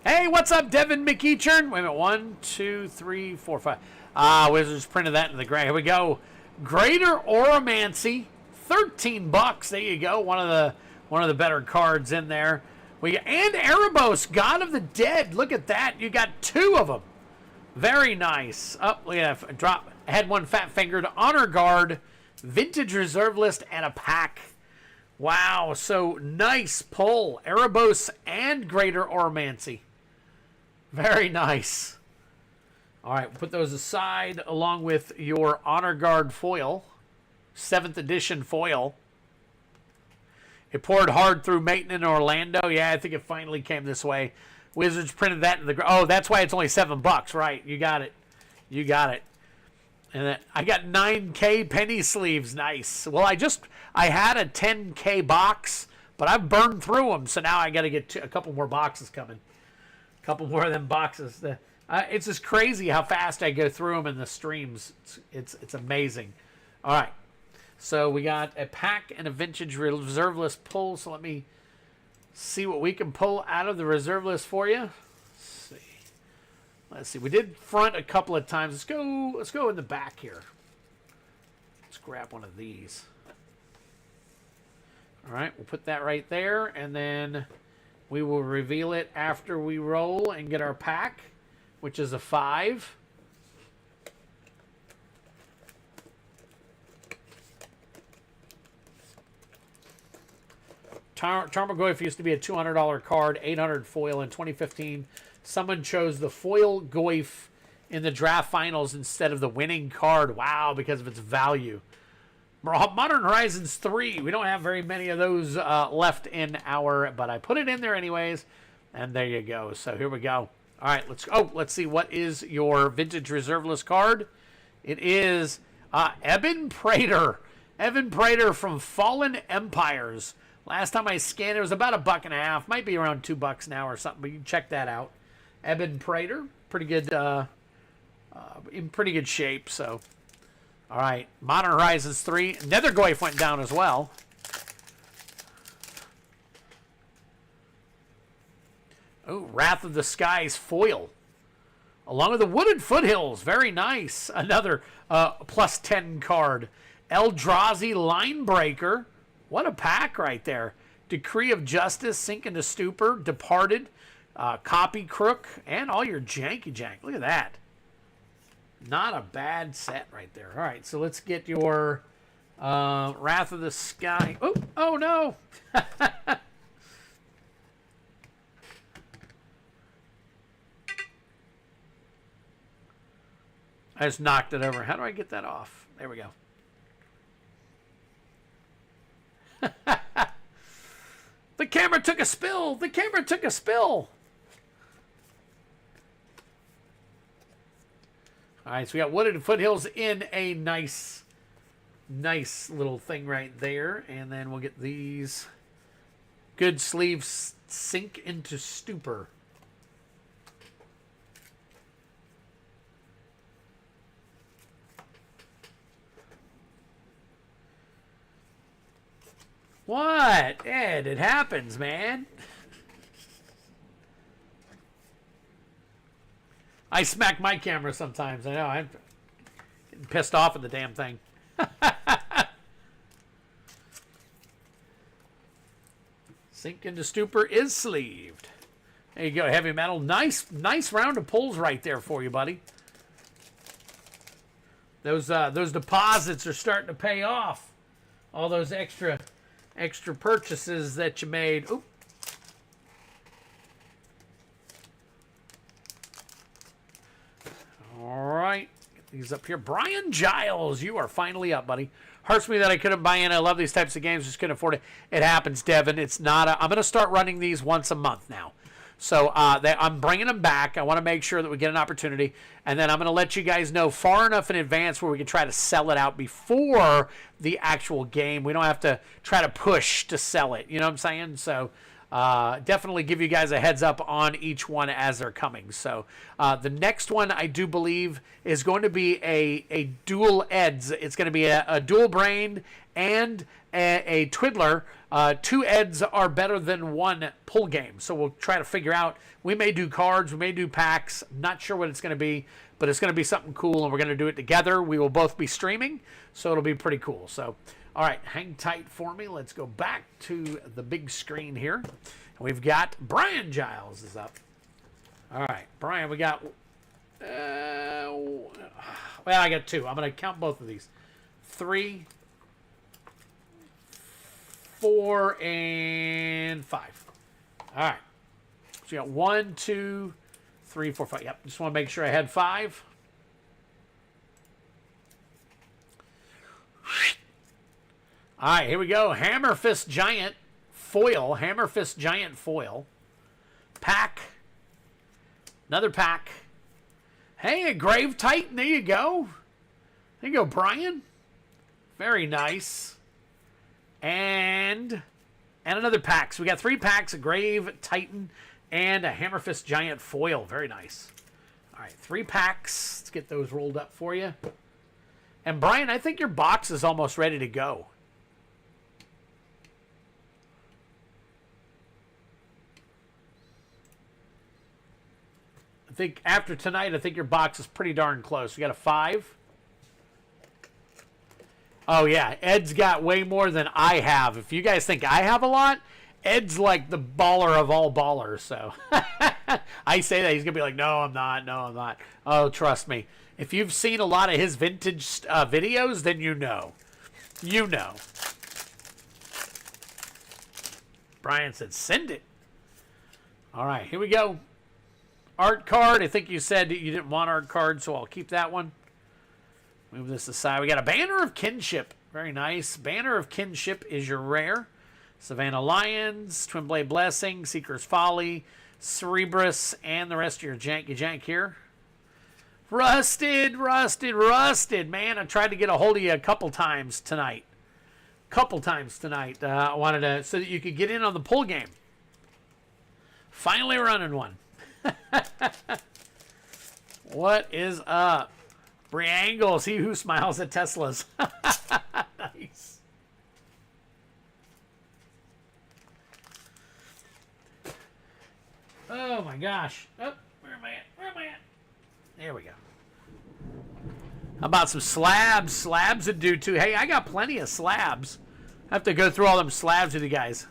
Hey, what's up, Devin McEachern? Wait a minute. 1, 2, 3, 4, 5. Wizards printed that in the gray. Here we go. Greater Oromancy, $13. There you go. One of the better cards in there. And Erebos, God of the Dead. Look at that. You got 2 of them. Very nice. Oh, look at that. Drop. I had one fat-fingered. Honor Guard, Vintage Reserve List, and a pack. Wow. So nice pull. Erebos and Greater Oromancy. Very nice. All right, we'll put those aside along with your Honor Guard foil. 7th edition foil. It poured hard through Maiden in Orlando. Yeah, I think it finally came this way. Wizards printed that in the... Oh, that's why it's only $7. Right, you got it. You got it. And then I got 9K penny sleeves. Nice. Well, I had a 10K box, but I've burned through them. So now I got to get a couple more boxes coming. A couple more of them boxes. It's just crazy how fast I go through them in the streams. It's amazing. All right. So we got a pack and a vintage reserve list pull. So let me see what we can pull out of the reserve list for you. Let's see. We did front a couple of times. Let's go in the back here. Let's grab one of these. All right, we'll put that right there, and then we will reveal it after we roll and get our pack, which is a 5. Tarmogoyf used to be a $200 card, 800 foil in 2015. Someone chose the foil Goyf in the draft finals instead of the winning card. Wow, because of its value. Modern Horizons 3. We don't have very many of those left in our, but I put it in there anyways. And there you go. So here we go. All right, let's see. What is your vintage reserve list card? It is Eben Prater. Evan Prater from Fallen Empires. Last time I scanned, it was about $1.50. Might be around $2 now or something, but you can check that out. Eben Prater, pretty good, in pretty good shape. So, all right, Modern Horizons 3. Nethergoyf went down as well. Oh, Wrath of the Skies foil, along with the Wooded Foothills. Very nice. Another +10 card. Eldrazi Linebreaker. What a pack right there. Decree of Justice, Sink into Stupor, Departed, Copy Crook, and all your janky jank. Look at that. Not a bad set right there. All right, so let's get your Wrath of the Sky. Oh no. I just knocked it over. How do I get that off? There we go. The camera took a spill. The camera took a spill. All right, so we got Wooded Foothills in a nice little thing right there. And then we'll get these good sleeves, Sink into Stupor. What? Ed, it happens, man. I smack my camera sometimes. I know. I'm getting pissed off at the damn thing. Sink into Stupor is sleeved. There you go, heavy metal. Nice round of pulls right there for you, buddy. Those deposits are starting to pay off. All those extra purchases that you made. Oop. All right, get these up here. Brian Giles, you are finally up, buddy. Hurts me that I couldn't buy in. I love these types of games. Just couldn't afford it. It happens, Devin. It's not. I'm going to start running these once a month now. So I'm bringing them back. I want to make sure that we get an opportunity. And then I'm going to let you guys know far enough in advance where we can try to sell it out before the actual game. We don't have to try to push to sell it. You know what I'm saying? So definitely give you guys a heads up on each one as they're coming. So the next one I do believe is going to be a dual Eds. It's going to be a dual brain and a Twiddler. Two Eds are better than one pull game. So we'll try to figure out. We may do cards. We may do packs. Not sure what it's going to be, but it's going to be something cool, and we're going to do it together. We will both be streaming, so it'll be pretty cool. So, all right, hang tight for me. Let's go back to the big screen here. We've got Brian Giles is up. All right, Brian, we got, well, I got two. I'm going to count both of these. 3, 4, and 5. All right. So you got 1, 2, 3, 4, 5. Yep. Just want to make sure I had 5. All right, here we go. Hammer Fist Giant foil. Hammer Fist Giant foil. Pack. Another pack. Hey, a Grave Titan. There you go. There you go, Brian. Very nice. And another pack. So we got 3 packs, a Grave Titan and a Hammer Fist Giant foil. Very nice. All right, 3 packs. Let's get those rolled up for you. And Brian, I think your box is almost ready to go. I think after tonight, I think your box is pretty darn close. We got a 5. Oh, yeah. Ed's got way more than I have. If you guys think I have a lot, Ed's like the baller of all ballers. So I say that. He's going to be like, no, I'm not. No, I'm not. Oh, trust me. If you've seen a lot of his vintage videos, then you know. You know. Brian said, send it. All right, here we go. Art card. I think you said you didn't want art card, so I'll keep that one. Move this aside. We got a Banner of Kinship. Very nice. Banner of Kinship is your rare. Savannah Lions, Twin Blade Blessing, Seeker's Folly, Cerebrus, and the rest of your janky jank here. Rusted. Man, I tried to get a hold of you a couple times tonight. I wanted to, so that you could get in on the pull game. Finally running one. What is up? Briangles, he who smiles at Teslas. Nice. Oh my gosh. Oh, where am I at? There we go. How about some slabs? Slabs would do too. Hey, I got plenty of slabs. I have to go through all them slabs with you guys.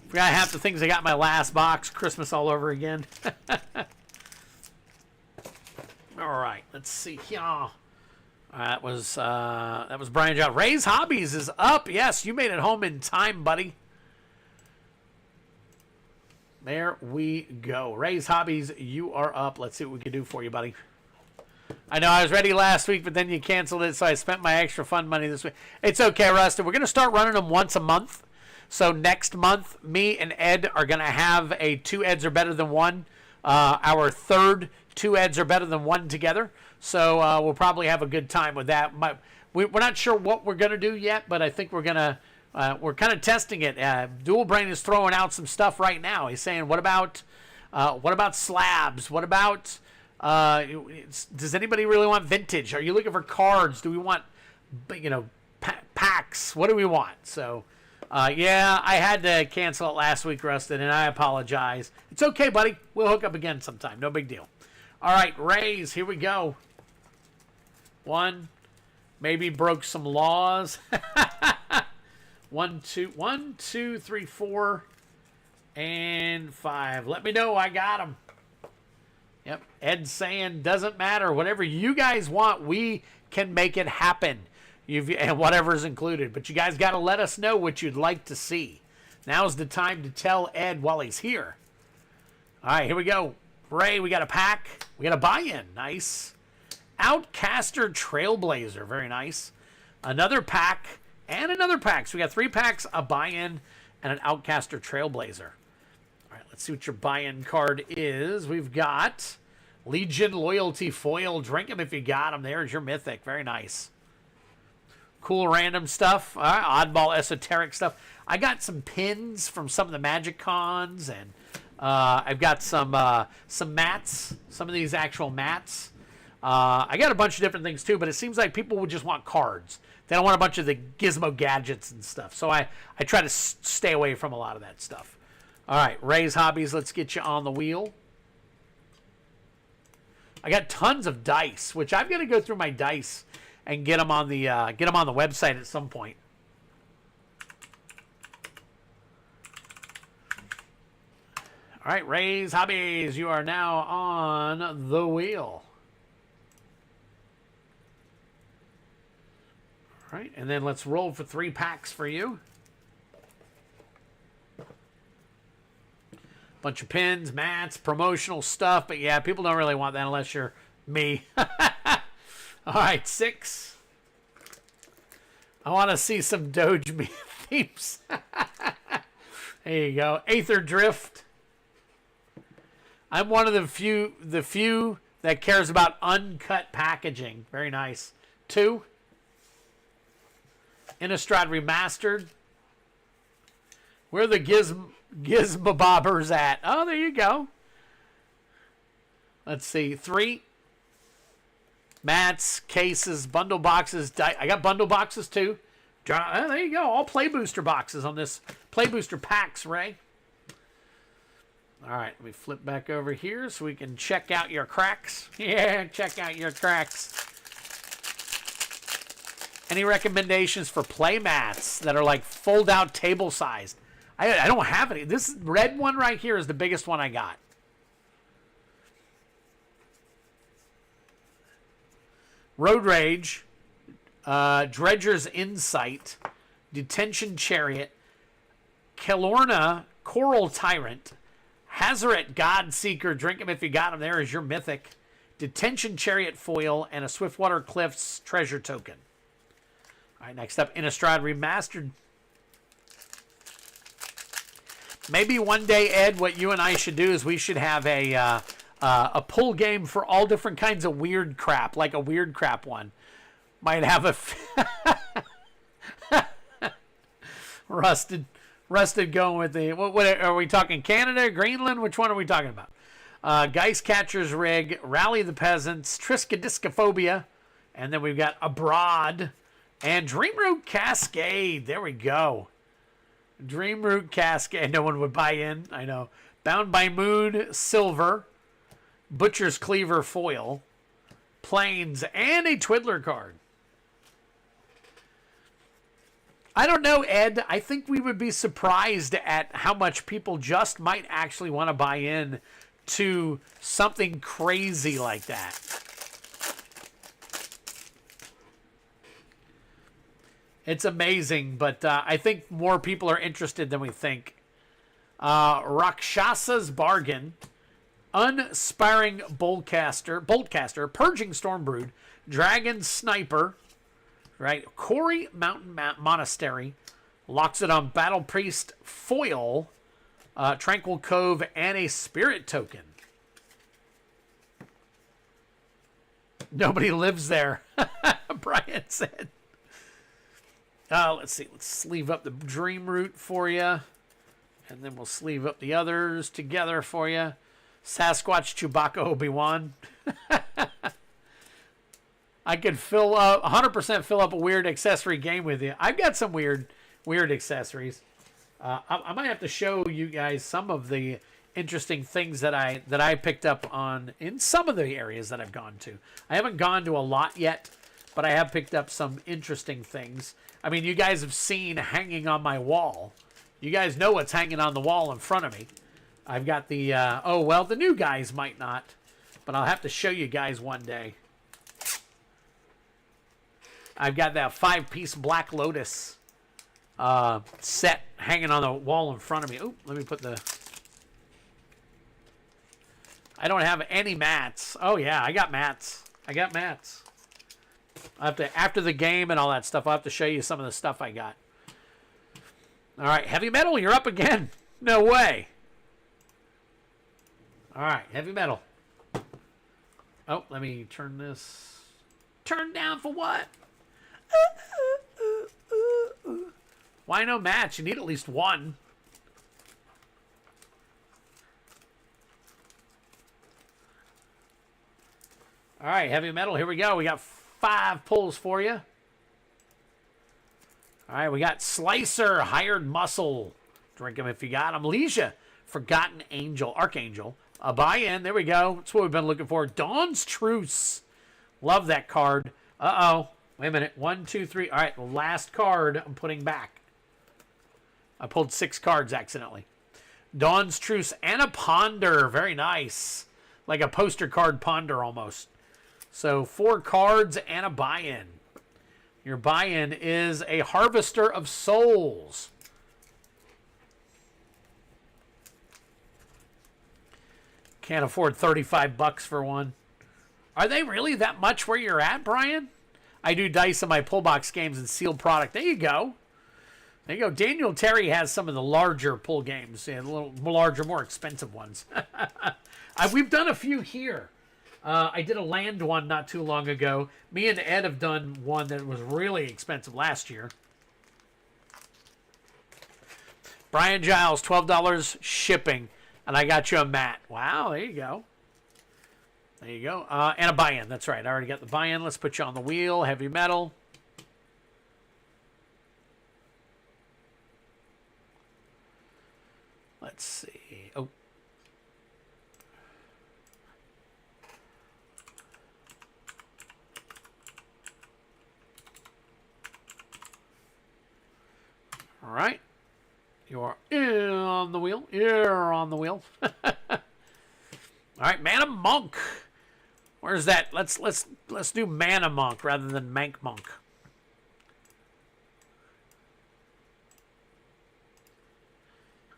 Forgot half the things I got in my last box. Christmas all over again. All right, let's see here. That was Brian John. Ray's Hobbies is up. Yes, you made it home in time, buddy. There we go. Ray's Hobbies, you are up. Let's see what we can do for you, buddy. I know I was ready last week, but then you canceled it, so I spent my extra fun money this week. It's okay, Rustin. We're going to start running them once a month. So next month, me and Ed are going to have a 2 Eds are better than 1. Our third 2 Eds are better than 1 together. So we'll probably have a good time with that. We're not sure what we're going to do yet, but I think we're going to, we're kind of testing it. Dual Brain is throwing out some stuff right now. He's saying, what about slabs? What about, does anybody really want vintage? Are you looking for cards? Do we want, packs? What do we want? So Yeah, I had to cancel it last week, Rustin, and I apologize. It's okay, buddy. We'll hook up again sometime. No big deal. All right, Rays, here we go. 1. Maybe broke some laws. 1, 2, 3, 4, and 5. Let me know. I got them. Yep. Ed's saying doesn't matter. Whatever you guys want, we can make it happen. And whatever's included. But you guys got to let us know what you'd like to see. Now's the time to tell Ed while he's here. All right, here we go. Ray, we got a pack. We got a buy-in. Nice. Outcaster Trailblazer. Very nice. Another pack and another pack. So we got 3 packs, a buy-in, and an Outcaster Trailblazer. All right, let's see what your buy-in card is. We've got Legion Loyalty Foil. Drink them if you got them. There's your Mythic. Very nice. Cool random stuff. Oddball esoteric stuff. I got some pins from some of the Magic Cons, and I've got some mats. Some of these actual mats. I got a bunch of different things too, but it seems like people would just want cards. They don't want a bunch of the gizmo gadgets and stuff. So I try to stay away from a lot of that stuff. All right, Ray's Hobbies, let's get you on the wheel. I got tons of dice, which I've got to go through my dice and get them on the website at some point. All right, Ray's Hobbies, you are now on the wheel. All right, and then let's roll for 3 packs for you. Bunch of pins, mats, promotional stuff, but yeah, people don't really want that unless you're me. All right, 6. I want to see some Doge themes. There you go. Aether Drift. I'm one of the few that cares about uncut packaging. Very nice. 2. Innistrad Remastered. Where are the Gizmobobbers at? Oh, there you go. Let's see. 3. Mats, cases, bundle boxes. I got bundle boxes too. Oh, there you go. All Play Booster boxes on this. Play Booster packs, Ray. All right, let me flip back over here so we can check out your cracks. Yeah, check out your cracks. Any recommendations for play mats that are like fold-out table sized? I don't have any. This red one right here is the biggest one I got. Road Rage, Dredger's Insight, Detention Chariot, Kelorna Coral Tyrant, Hazaret Godseeker, drink him if you got him. There is your Mythic, Detention Chariot Foil, and a Swiftwater Cliffs Treasure Token. All right, next up, Innistrad Remastered. Maybe one day, Ed, what you and I should do is we should have a pull game for all different kinds of weird crap, like a weird crap one. Might have a rusted going with the what are we talking? Canada, Greenland? Which one are we talking about? Geist Catcher's Rig, Rally the Peasants, Triskadiscophobia, and then we've got Abroad and Dreamroot Cascade. There we go. Dreamroot Cascade. No one would buy in. I know. Bound by Moon Silver, Butcher's Cleaver Foil, Plains, and a Twiddler card. I don't know, Ed. I think we would be surprised at how much people just might actually want to buy in to something crazy like that. It's amazing, but I think more people are interested than we think. Rakshasa's Bargain, Unsparing Boltcaster, Purging Stormbrood, Dragon Sniper, right? Quarry Mountain Monastery, Loxodon Battle Priest Foil, Tranquil Cove, and a Spirit Token. Nobody lives there, Brian said. Let's see. Let's sleeve up the Dreamroot for you. And then we'll sleeve up the others together for you. Sasquatch, Chewbacca, Obi-Wan. I could 100% fill up a weird accessory game with you. I've got some weird weird accessories. I might have to show you guys some of the interesting things that I picked up on in some of the areas that I've gone to. I haven't gone to a lot yet, but I have picked up some interesting things. I mean, you guys have seen hanging on my wall. You guys know what's hanging on the wall in front of me. I've got the, oh, well, the new guys might not, but I'll have to show you guys one day. I've got that 5-piece Black Lotus set hanging on the wall in front of me. Oop, let me put the... I don't have any mats. Oh, yeah, I got mats. I got mats. I have to, after the game and all that stuff, I'll have to show you some of the stuff I got. All right, Heavy Metal, you're up again. No way. All right, Heavy Metal. Oh, let me turn this. Turn down for what? Why no match? You need at least one. All right, Heavy Metal, here we go. We got 5 pulls for you. All right, we got Slicer, Hired Muscle. Drink them if you got them. Leisha, Forgotten Angel, Archangel. A buy-in, there we go. That's what we've been looking for. Dawn's Truce. Love that card. Uh-oh. Wait a minute. 1, 2, 3. All right, the last card I'm putting back. I pulled 6 cards accidentally. Dawn's Truce and a Ponder. Very nice. Like a poster card Ponder almost. So 4 cards and a buy-in. Your buy-in is a Harvester of Souls. Can't afford $35 for one. Are they really that much where you're at, Brian? I do dice in my pull box games and sealed product. There you go. There you go. Daniel Terry has some of the larger pull games, a little larger, more expensive ones. We've done a few here. I did a land one not too long ago. Me and Ed have done one that was really expensive last year. Brian Giles, $12 shipping. And I got you a mat. Wow, there you go. There you go. And a buy-in. That's right. I already got the buy-in. Let's put you on the wheel. Heavy Metal. Let's see. Oh. All right. You are on the wheel. You're on the wheel. All right, Mana Monk. Where's that? Let's do Mana Monk rather than Mank Monk.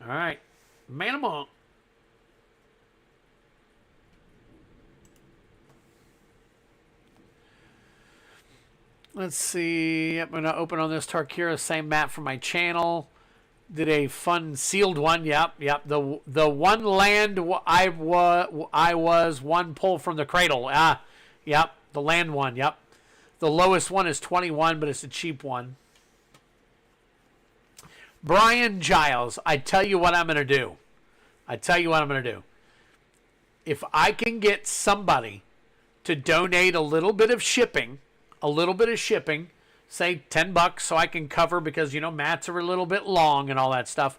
All right, Mana Monk. Let's see. I'm gonna open on this Tarkira, same map from my channel. Did a fun sealed one. Yep. The one land I was one pull from the cradle. Yep. The land one. Yep. The lowest one is 21, but it's a cheap one. Brian Giles, I tell you what I'm going to do. If I can get somebody to donate a little bit of shipping, say $10 so I can cover, because, you know, mats are a little bit long and all that stuff.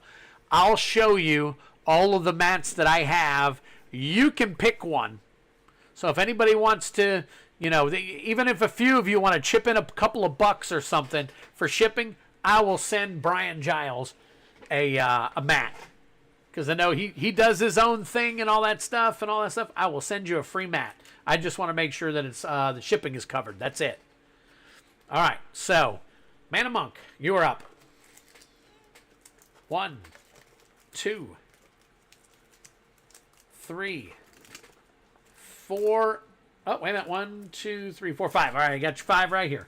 I'll show you all of the mats that I have. You can pick one. So if anybody wants to, you know, even if a few of you want to chip in a couple of bucks or something for shipping, I will send Brian Giles a mat. Because I know he does his own thing and all that stuff. I will send you a free mat. I just want to make sure that it's the shipping is covered. That's it. All right, so, Mana Monk, you are up. 1, 2, 3, 4. Oh, wait a minute. 1, 2, 3, 4, 5. All right, I got your 5 right here.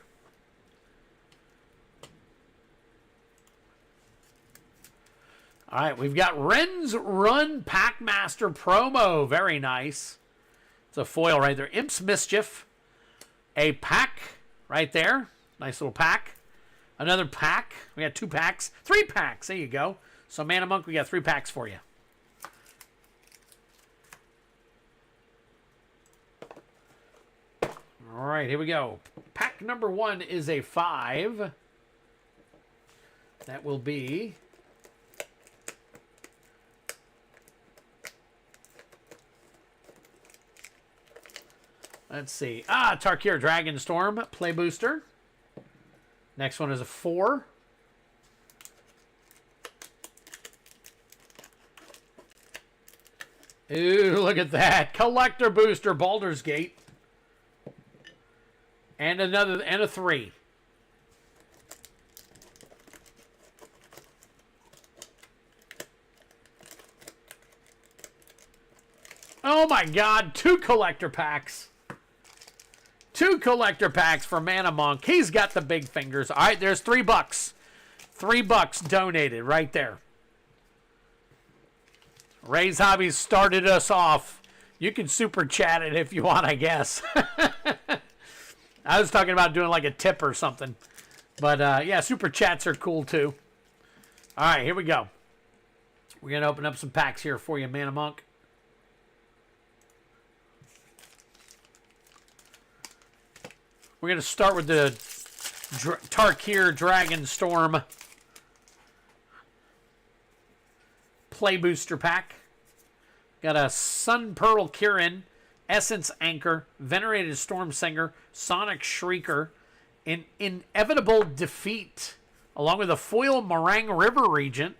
All right, we've got Ren's Run Packmaster promo. Very nice. It's a foil right there. Imp's Mischief. A pack. Right there. Nice little pack. Another pack. We got 2 packs. 3 packs. There you go. So, Mana Monk, we got 3 packs for you. All right, here we go. Pack number 1 is a 5. That will be... Let's see. Tarkir Dragonstorm, play booster. Next one is a 4. Ooh, look at that. Collector booster, Baldur's Gate. And a 3. Oh my God, 2 collector packs. 2 collector packs for Mana Monk. He's got the big fingers. All right, there's $3. $3 donated right there. Ray's Hobbies started us off. You can super chat it if you want, I guess. I was talking about doing like a tip or something. But yeah, super chats are cool too. All right, here we go. We're going to open up some packs here for you, Mana Monk. We're going to start with the Tarkir Dragonstorm Play Booster Pack. Got a Sun Pearl Kirin, Essence Anchor, Venerated Stormsinger, Sonic Shrieker, an Inevitable Defeat, along with a foil Meringue River Regent,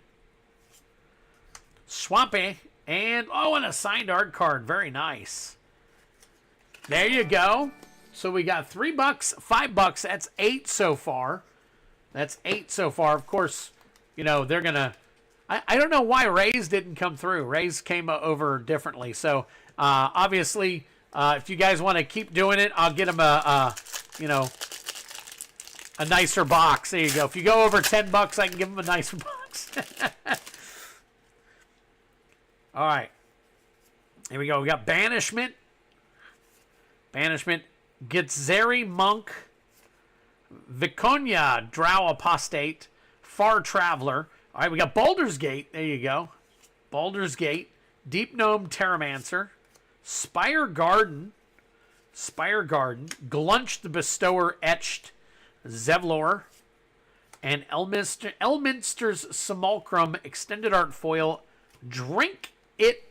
Swampy, and a signed art card. Very nice. There you go. So we got $3, $5. That's 8 so far. That's 8 so far. Of course, you know, they're going to... I don't know why Ray's didn't come through. Ray's came over differently. So, obviously, if you guys want to keep doing it, I'll get him a nicer box. There you go. If you go over $10, I can give him a nicer box. All right. Here we go. We got Banishment. Githzeri Monk, Viconia Drow Apostate, Far Traveler. All right, we got Baldur's Gate. There you go. Baldur's Gate, Deep Gnome Terramancer, Spire Garden, Glunch the Bestower Etched, Zevlor, and Elminster's Simulacrum Extended Art Foil. Drink it.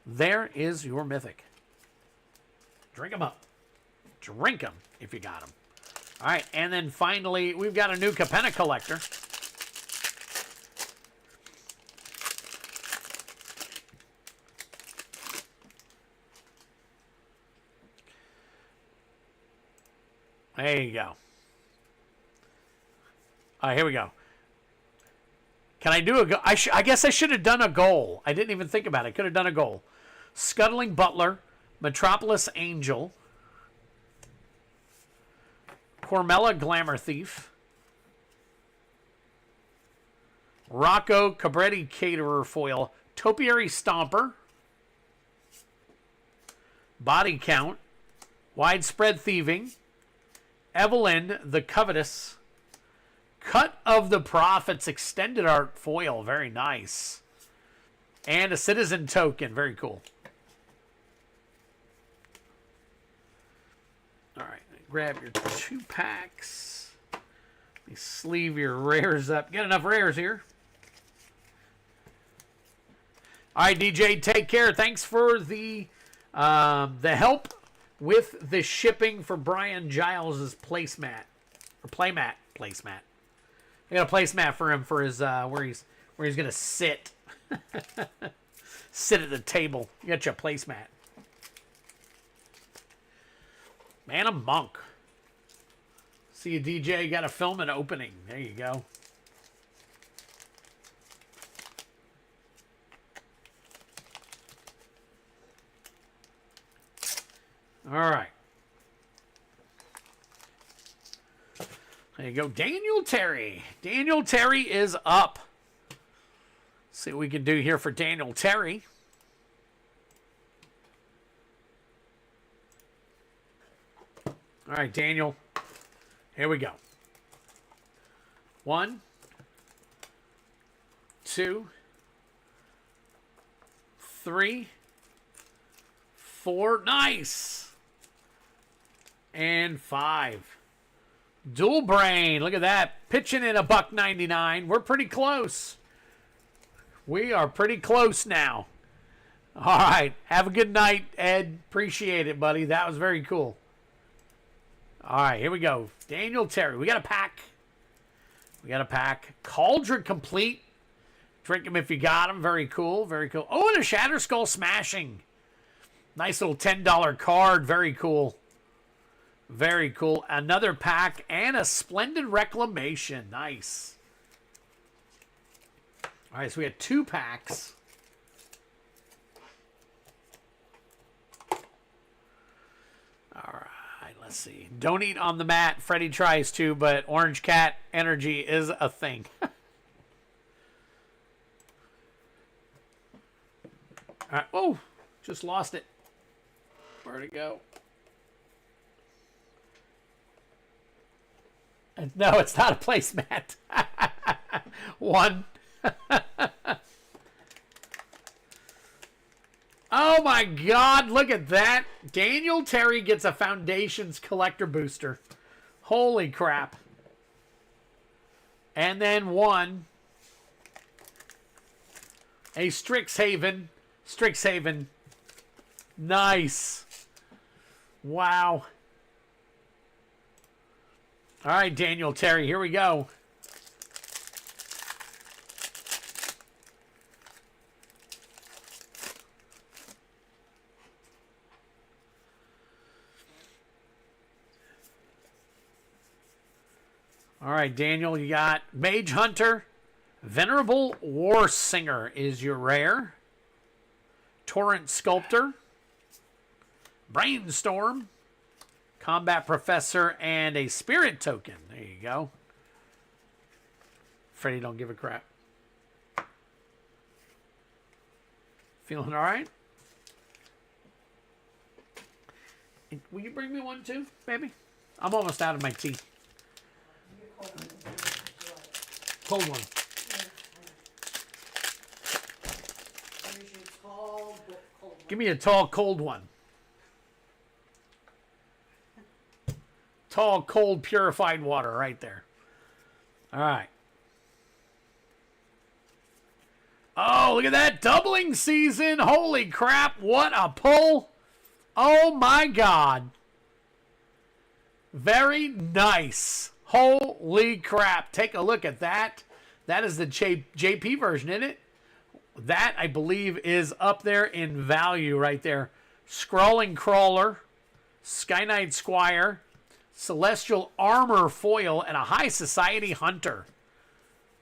There is your Mythic. Drink them up. Drink them if you got them. All right, and then finally, we've got a new Capenna collector. There you go. All right, here we go. Can I do a goal? I guess I should have done a goal. I didn't even think about it. Could have done a goal. Scuttling Butler, Metropolis Angel, Cormella Glamour Thief, Rocco Cabretti Caterer Foil, Topiary Stomper, Body Count, Widespread Thieving, Evelyn the Covetous, Cut of the Prophets Extended Art Foil, very nice, and a Citizen Token, very cool. All right, grab your 2 packs. Let me sleeve your rares up. Get enough rares here. All right, DJ, take care. Thanks for the help with the shipping for Brian Giles' placemat or playmat. I got a placemat for him for his where he's gonna sit. Sit at the table. You got your placemat. Man, a monk. See you, DJ. Got to film an opening. There you go. All right. There you go. Daniel Terry. Daniel Terry is up. See what we can do here for Daniel Terry. All right, Daniel. Here we go. 1, 2, 3, 4. Nice. And 5. Dual Brain. Look at that. Pitching in $1.99. We're pretty close. We are pretty close now. All right. Have a good night, Ed. Appreciate it, buddy. That was very cool. All right. Here we go. Daniel Terry. We got a pack. We got a pack. Cauldron Complete. Drink them if you got them. Very cool. Very cool. Oh, and a Shatter Skull Smashing. Nice little $10 card. Very cool. Very cool. Another pack and a Splendid Reclamation. Nice. All right, so we had 2 packs. All right, let's see. Don't eat on the mat. Freddie tries to, but Orange Cat energy is a thing. All right. Oh, just lost it. Where'd it go? No, it's not a placemat. 1. Oh my God, look at that. Daniel Terry gets a Foundations collector booster. Holy crap. And then 1. A Strixhaven. Strixhaven. Nice. Wow. All right, Daniel Terry, here we go. All right, Daniel, you got Mage Hunter. Venerable War Singer is your rare. Torrent Sculptor. Brainstorm. Combat Professor, and a Spirit Token. There you go. Freddie don't give a crap. Feeling all right? Will you bring me one too, baby? I'm almost out of my tea. Cold one. Give me a tall, cold one. Tall, cold, purified water right there. All right. Oh, look at that. Doubling season. Holy crap. What a pull. Oh, my God. Very nice. Holy crap. Take a look at that. That is the JP version, isn't it? That, I believe, is up there in value right there. Scrawling Crawler. Sky Knight Squire. Celestial Armor Foil, and a High Society Hunter.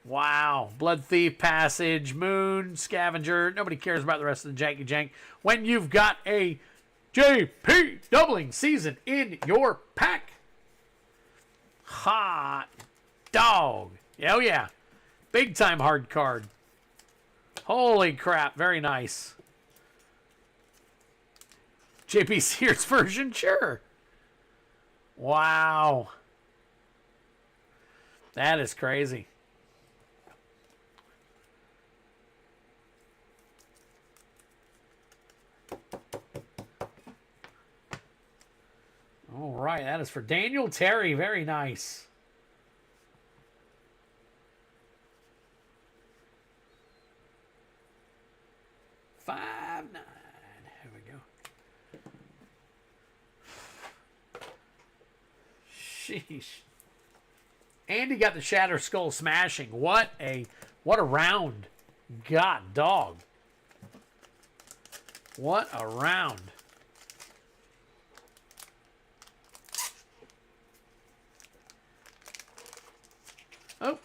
Wow. Blood Thief, Passage, Moon, Scavenger. Nobody cares about the rest of the janky jank when you've got a JP doubling season in your pack. Hot dog. Oh, yeah. Big time hard card. Holy crap. Very nice. JP Sears version? Sure. Wow. That is crazy. All right, that is for Daniel Terry. Very nice. $5.9. Here we go. Sheesh. Andy got the Shatter Skull Smashing. What a round. God dog. What a round. Oh.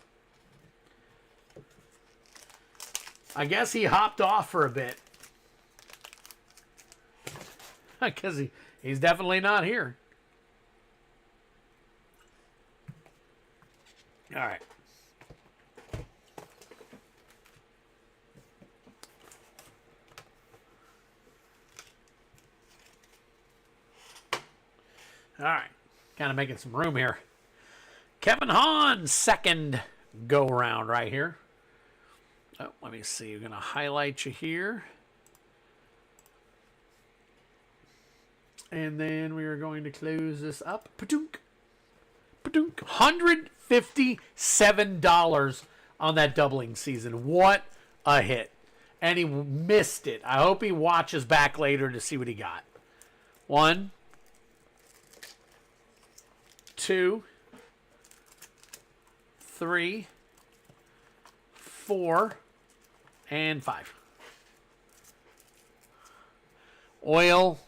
I guess he hopped off for a bit. Because he's definitely not here. All right. All right. Kind of making some room here. Kevin Hahn's second go round right here. Oh, let me see. We're going to highlight you here. And then we are going to close this up. Pa-dunk. $157 on that doubling season. What a hit. And he missed it. I hope he watches back later to see what he got. 1, 2, 3, 4, and 5. Oil.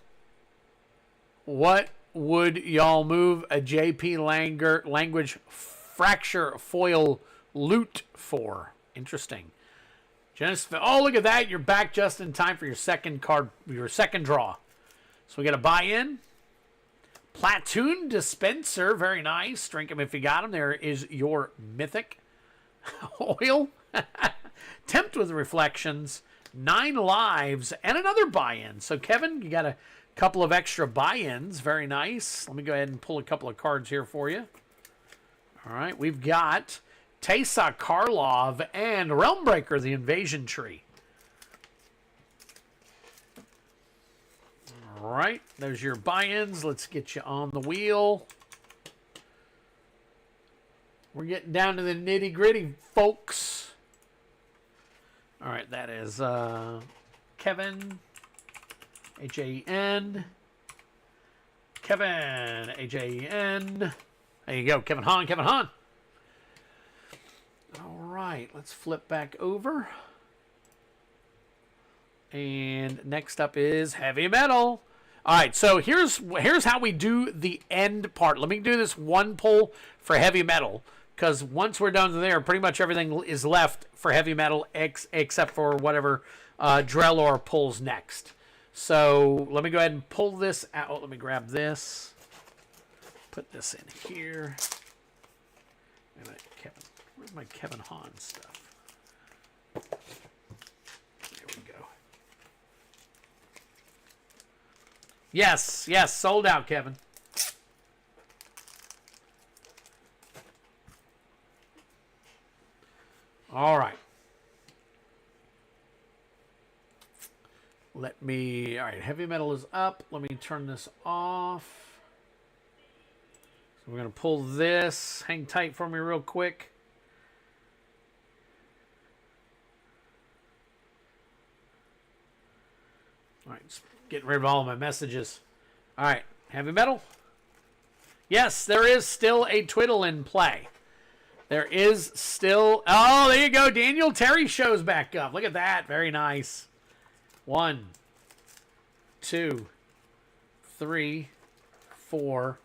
What would y'all move a JP language fracture foil loot for? Interesting. Oh, look at that. You're back just in time for your second card, your second draw. So we got a buy-in. Platoon dispenser. Very nice. Drink him if you got him. There is your Mythic. Oil. Tempt with reflections. 9 lives. And another buy-in. So, Kevin, you got a couple of extra buy-ins. Very nice. Let me go ahead and pull a couple of cards here for you. All right. We've got Teysa Karlov and Realmbreaker, the Invasion Tree. All right, there's your buy-ins. Let's get you on the wheel. We're getting down to the nitty-gritty, folks. All right, that is Kevin, H-A-N. Kevin, H-A-N. There you go, Kevin Hahn, Kevin Hahn. All right, let's flip back over. And next up is Heavy Metal. All right, so here's how we do the end part. Let me do this one pull for Heavy Metal, because once we're done there, pretty much everything is left for Heavy Metal except for whatever Drellor pulls next. So let me go ahead and pull this out. Let me grab this. Put this in here. Wait a minute, Kevin. Where's my Kevin Hahn stuff? There we go. Yes, yes, sold out, Kevin. All right. All right, Heavy Metal is up. Let me turn this off. So we're going to pull this. Hang tight for me real quick. All right, just getting rid of all of my messages. All right, Heavy Metal. Yes, there is still a Twiddle in play. There is still... Oh, there you go. Daniel Terry shows back up. Look at that. Very nice. 1, 2, 3, 4,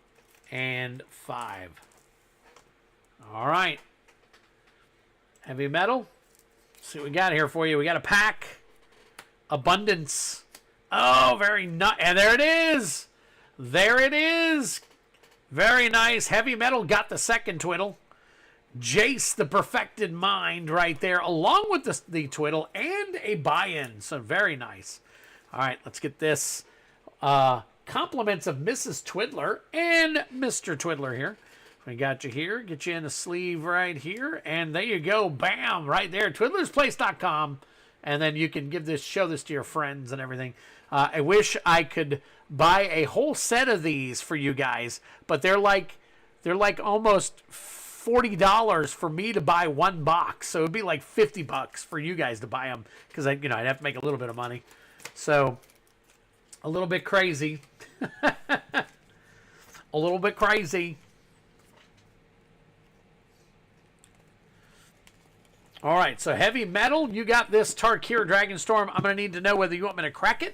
and 5. All right. Heavy Metal. Let's see what we got here for you. We got a pack. Abundance. Oh, very nice. And there it is. There it is. Very nice. Heavy Metal got the second Twiddle. Jace, the Perfected Mind, right there, along with the Twiddle and a buy-in. So very nice. All right, let's get this. Compliments of Mrs. Twiddler and Mr. Twiddler here. We got you here. Get you in a sleeve right here. And there you go. Bam, right there. Twiddlersplace.com. And then you can show this to your friends and everything. I wish I could buy a whole set of these for you guys, but they're like almost $40 for me to buy one box. So it'd be like $50 for you guys to buy them, because I'd have to make a little bit of money. So a little bit crazy. A little bit crazy. All right, so Heavy Metal, you got this Tarkir Dragonstorm. I'm going to need to know whether you want me to crack it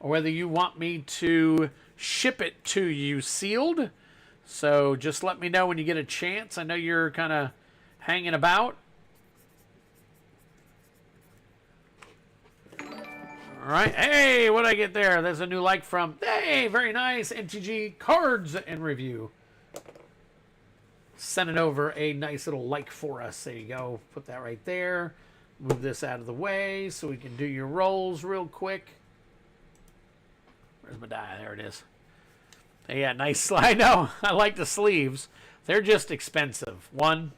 or whether you want me to ship it to you sealed. So just let me know when you get a chance. I know you're kind of hanging about. All right. Hey, what did I get there? There's a new like from, hey, very nice, NTG Cards and Review. Sending over a nice little like for us. There you go. Put that right there. Move this out of the way so we can do your rolls real quick. Where's my die? There it is. Yeah, nice slide. No, I like the sleeves. They're just expensive. 1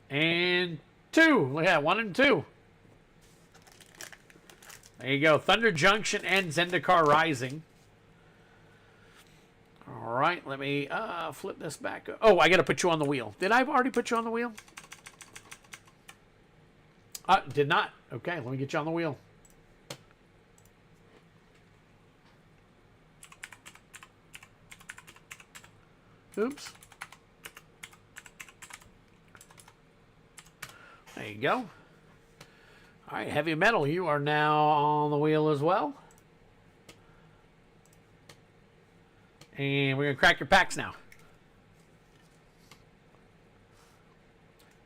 and 2. Look at that. 1 and 2. There you go. Thunder Junction and Zendikar Rising. All right, let me flip this back. Oh, I got to put you on the wheel. Did I already put you on the wheel? Did not. Okay, let me get you on the wheel. Oops. There you go. All right, Heavy Metal, you are now on the wheel as well. And we're going to crack your packs now.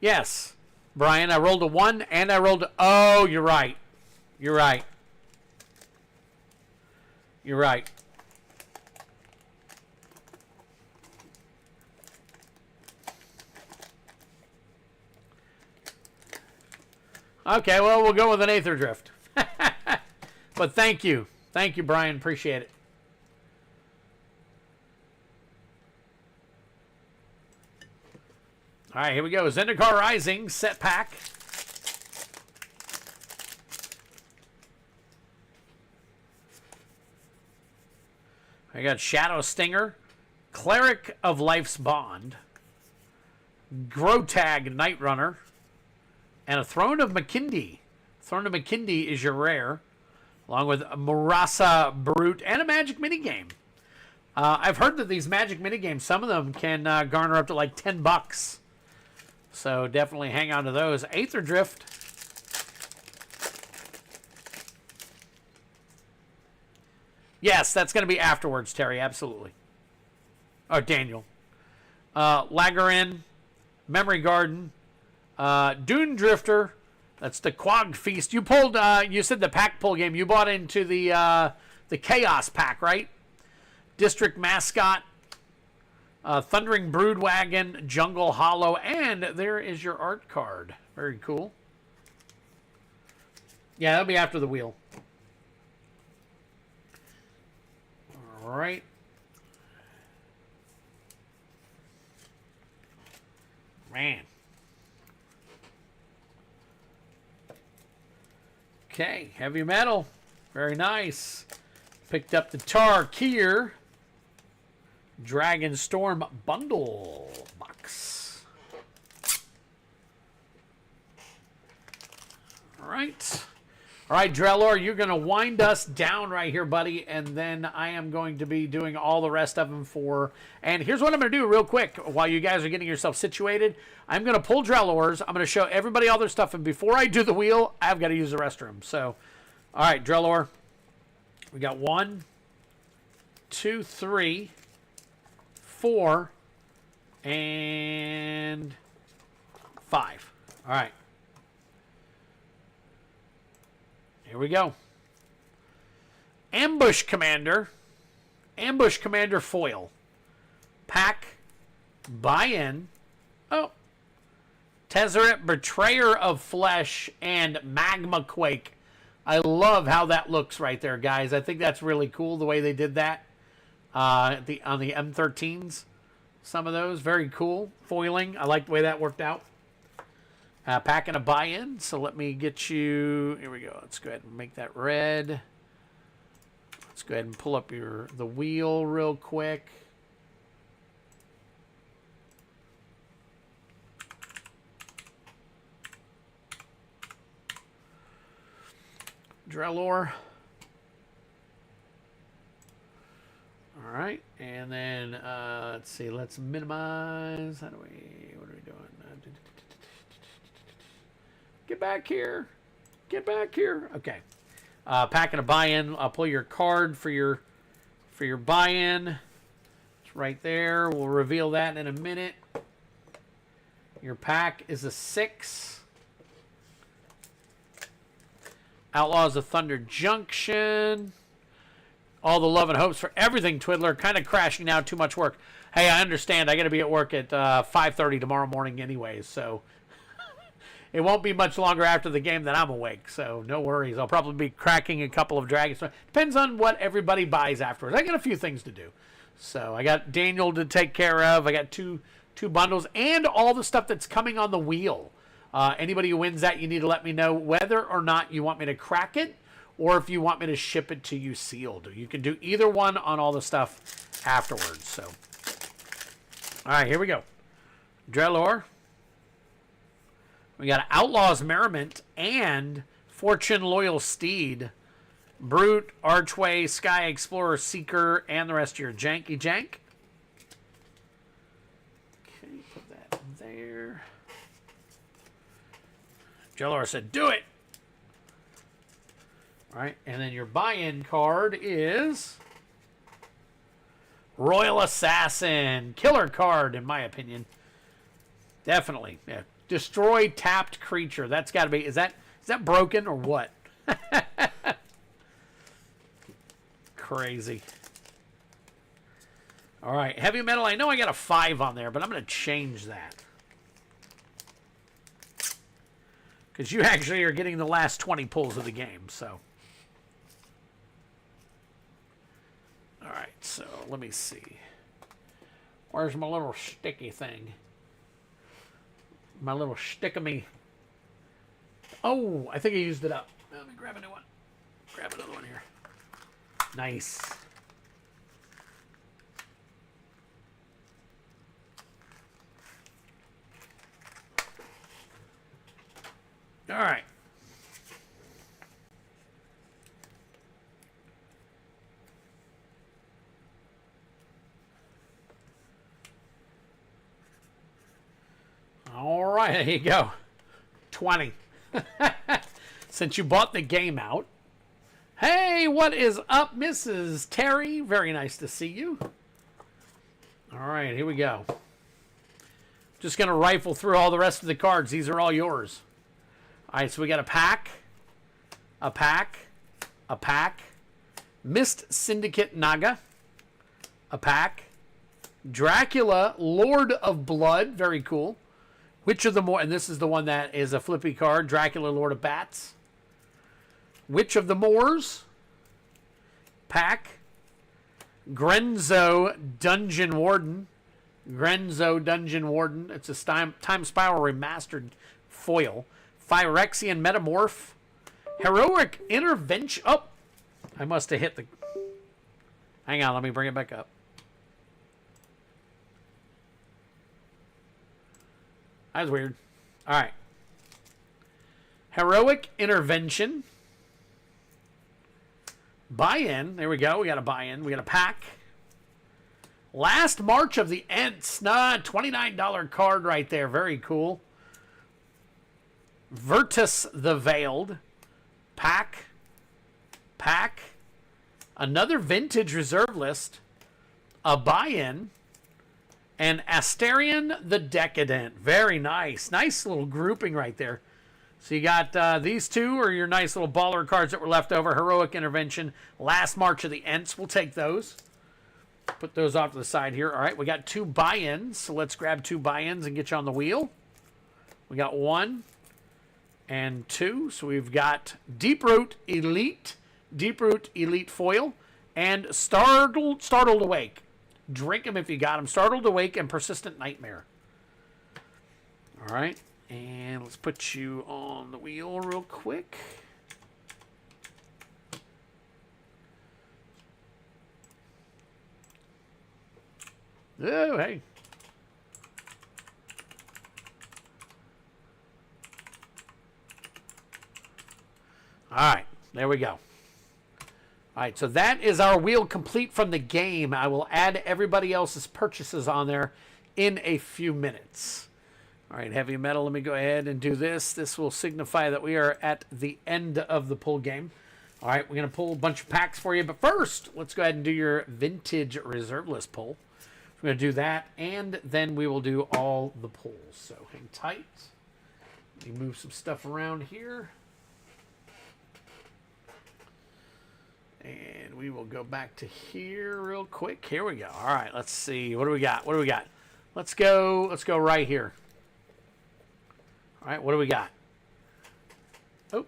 Yes, Brian, I rolled a 1 and I rolled a... Oh, you're right. You're right. You're right. Okay, well, we'll go with an Aether Drift. But thank you. Thank you, Brian. Appreciate it. All right, here we go. Zendikar Rising set pack. I got Shadow Stinger, Cleric of Life's Bond, Grotag Night Runner, and a Throne of Makindi. Throne of Makindi is your rare, along with a Murasa Brute and a Magic minigame. I've heard that these Magic minigames, some of them can garner up to like $10. So definitely hang on to those. Aether Drift. Yes, that's going to be afterwards, Terry. Absolutely. Oh, Daniel. Lagarin, Memory Garden, Dune Drifter. That's the Quag Feast. You pulled. You said the pack pull game. You bought into the Chaos pack, right? District Mascot, Thundering Broodwagon, Jungle Hollow, and there is your art card. Very cool. Yeah, that'll be after the wheel. All right. Man. Okay, Heavy Metal. Very nice. Picked up the Tarkir Dragon Storm bundle box. All right. All right, Drellor, you're going to wind us down right here, buddy, and then I am going to be doing all the rest of them for... And here's what I'm going to do real quick while you guys are getting yourself situated. I'm going to pull Drellors. I'm going to show everybody all their stuff, and before I do the wheel, I've got to use the restroom. So, all right, Drellor. We got 1, 2, 3, 4, and 5. All right. Here we go. Ambush Commander. Ambush Commander foil. Pack. Buy-in. Oh. Tezzeret, Betrayer of Flesh, and Magma Quake. I love how that looks right there, guys. I think that's really cool, the way they did that on the M13s. Some of those, very cool. Foiling, I like the way that worked out. Pack and a buy-in, so let me get you... Here we go. Let's go ahead and make that red. Let's go ahead and pull up the wheel real quick. Drellor. All right, and then let's see. Let's minimize. What are we doing? Get back here. Get back here. Okay. Pack and a buy-in. I'll pull your card for your buy-in. It's right there. We'll reveal that in a minute. Your pack is a 6. Outlaws of Thunder Junction. All the love and hopes for everything, Twiddler. Kind of crashing now. Too much work. Hey, I understand. I got to be at work at 5:30 tomorrow morning anyways, so... It won't be much longer after the game that I'm awake, so no worries. I'll probably be cracking a couple of Dragons. Depends on what everybody buys afterwards. I got a few things to do. So I got Daniel to take care of. I got two bundles and all the stuff that's coming on the wheel. Anybody who wins that, you need to let me know whether or not you want me to crack it or if you want me to ship it to you sealed. You can do either one on all the stuff afterwards. So, all right, here we go. Drellor. We got Outlaw's Merriment and Fortune Loyal Steed. Brute, Archway, Sky Explorer, Seeker, and the rest of your janky jank. Okay, put that there. Drellor said, do it! All right, and then your buy-in card is Royal Assassin. Killer card, in my opinion. Definitely, yeah. Destroy tapped creature. That's got to be... Is that broken or what? Crazy. All right, heavy metal. I know I got a 5 on there, but I'm going to change that. Because you actually are getting the last 20 pulls of the game, so. All right, so let me see. Where's my little sticky thing? My little stick-a-me. Oh, I think I used it up. Let me grab a new one. Grab another one here. Nice. All right. All right, there you go. 20. Since you bought the game out. Hey, what is up, Mrs. Terry? Very nice to see you. All right, here we go. Just going to rifle through all the rest of the cards. These are all yours. All right, so we got a pack, a pack, a pack, Mist Syndicate Naga, a pack, Dracula, Lord of Blood, very cool. Which of the more, and this is the one that is a flippy card, Dracula, Lord of Bats. Witch of the Moors, pack, Grenzo, Dungeon Warden, Grenzo, Dungeon Warden. It's a Time Spiral Remastered foil. Phyrexian Metamorph, Heroic Intervention. Oh, I must have hit the... Hang on, let me bring it back up. That was weird. All right. Heroic Intervention. Buy-in. There we go. We got a buy-in. We got a pack. Last March of the Ents. Nah, $29 card right there. Very cool. Virtus the Veiled. Pack. Pack. Another vintage reserve list. A buy-in. And Astarion the Decadent. Very nice. Nice little grouping right there. So you got these two are your nice little baller cards that were left over. Heroic Intervention. Last March of the Ents. We'll take those. Put those off to the side here. All right, we got 2 buy-ins. So let's grab 2 buy-ins and get you on the wheel. We got 1 and 2. So we've got Deeproot Elite. Deeproot Elite Foil. And Startled Awake. Drink them if you got them. Startled Awake and Persistent Nightmare. All right. And let's put you on the wheel real quick. Oh, hey. All right. There we go. All right, so that is our wheel complete from the game. I will add everybody else's purchases on there in a few minutes. All right, heavy metal, let me go ahead and do this. This will signify that we are at the end of the pull game. All right, we're going to pull a bunch of packs for you. But first, let's go ahead and do your vintage reserve list pull. We're going to do that, and then we will do all the pulls. So hang tight. Let me move some stuff around here. And we will go back to here real quick. Here we go. All right, let's see. What do we got? What do we got? Let's go right here. All right, what do we got? Oh.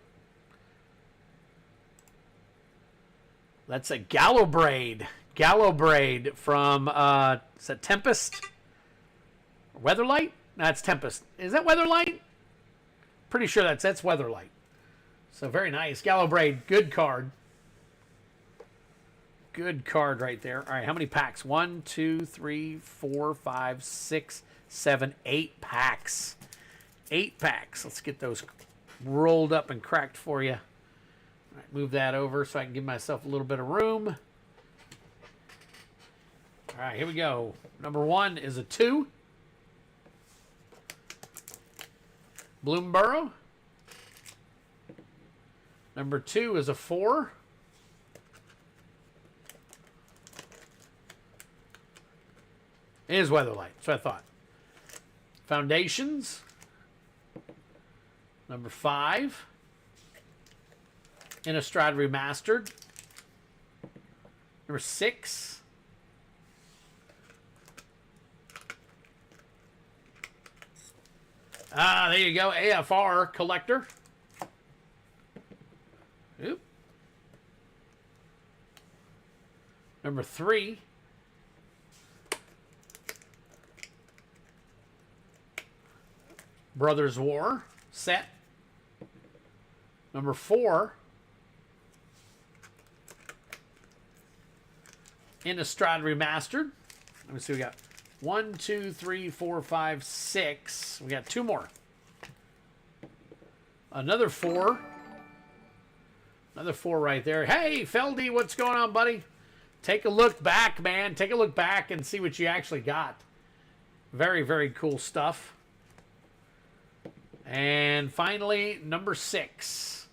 That's a Gallowbraid. Gallowbraid from, is that Tempest? Weatherlight? No, it's Tempest. Is that Weatherlight? Pretty sure that's Weatherlight. So very nice. Gallowbraid, good card. Good card right there. All right, how many packs? 1, 2, 3, 4, 5, 6, 7, 8 packs. 8 packs. Let's get those rolled up and cracked for you. All right, move that over so I can give myself a little bit of room. All right, here we go. Number 1 is a 2. Bloomborough. Number 2 is a 4. It is Weatherlight. That's what I thought. Foundations. Number 5. Innistrad Remastered. Number 6. Ah, there you go. AFR Collector. Oop. Number 3. Brothers War set. Number 4. Innistrad Remastered. Let me see, we got 1, 2, 3, 4, 5, 6. We got 2 more. Another 4. Another 4 right there. Hey, Feldy, what's going on, buddy? Take a look back, man. Take a look back and see what you actually got. Very, very cool stuff. And finally, number 6.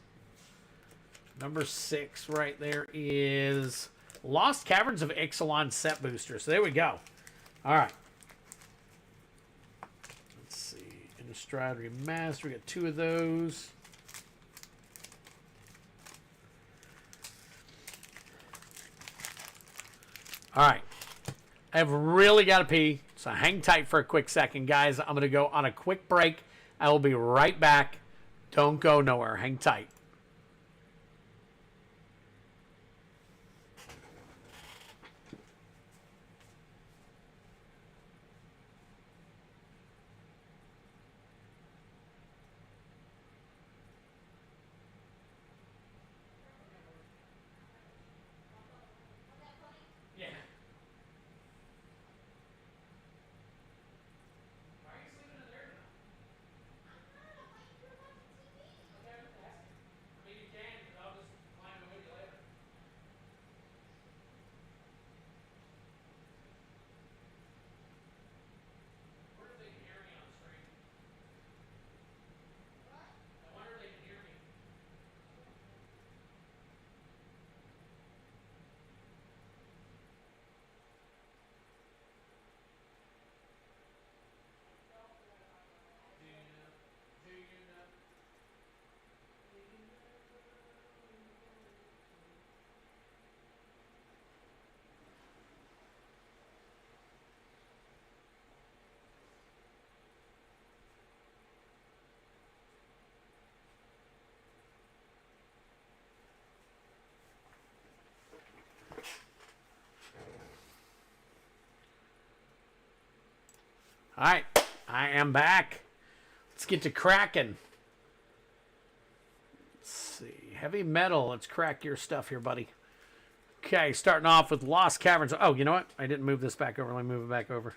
Number 6 right there is Lost Caverns of Ixalan set booster. So there we go. All right. Let's see. Innistrad Remastered. We got 2 of those. All right. I've really got to pee, so hang tight for a quick second, guys. I'm going to go on a quick break. I will be right back. Don't go nowhere. Hang tight. All right, I am back. Let's get to cracking. Let's see. Heavy metal. Let's crack your stuff here, buddy. Okay, starting off with Lost Caverns. Oh, you know what? I didn't move this back over. Let me move it back over.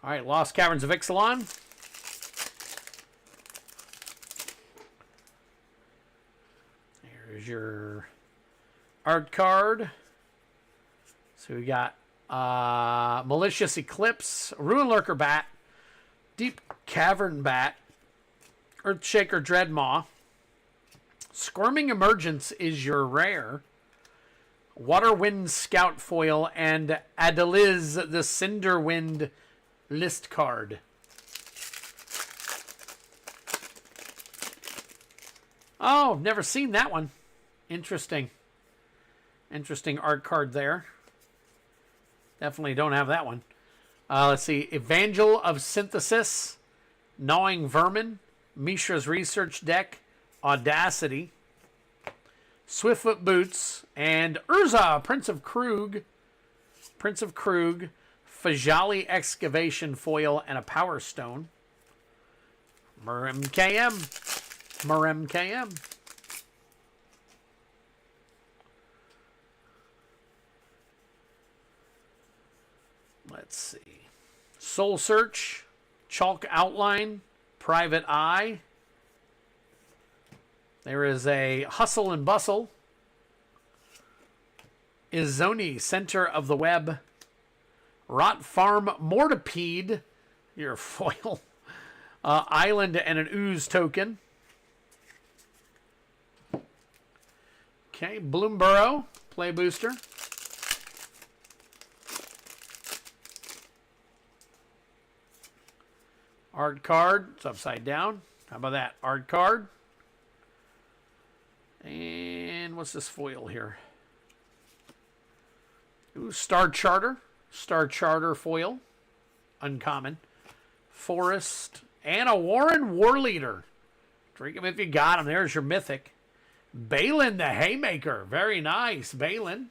All right, Lost Caverns of Ixalan. Here's your art card. So we got Malicious Eclipse, Ruin Lurker Bat, Deep Cavern Bat, Earthshaker Dreadmaw, Squirming Emergence is your rare, Waterwind Scout Foil, and Adeliz the Cinderwind list card. Oh, never seen that one. Interesting. Interesting art card there. Definitely don't have that one. Let's see. Evangel of Synthesis, Gnawing Vermin, Mishra's Research Deck, Audacity, Swiftfoot Boots, and Urza, Prince of Krug, Fajali Excavation Foil, and a Power Stone. Murem KM. Let's see. Soul Search, Chalk Outline, Private Eye. There is a Hustle and Bustle. Izoni, Center of the Web. Rot Farm Mortipede, your foil. Island and an Ooze token. Okay, Bloomborough, Play Booster. Art card, it's upside down. How about that? Art card. And what's this foil here? Ooh, Star Charter. Star Charter foil. Uncommon. Forest. And a Warren Warleader. Drink him if you got him. There's your Mythic. Balin the Haymaker. Very nice. Balin.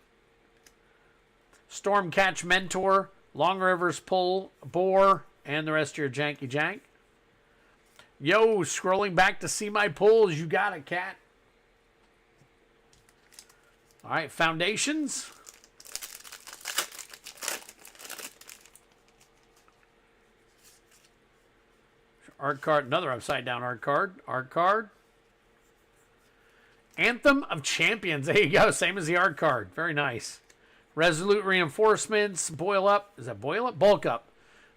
Stormcatch Mentor. Long Rivers Pull. Boar. And the rest of your janky jank. Yo, scrolling back to see my pulls. You got it, cat. All right, Foundations. Art card, another upside down art card. Art card. Anthem of Champions. There you go, same as the art card. Very nice. Resolute Reinforcements. Boil Up. Is that Boil Up? Bulk Up.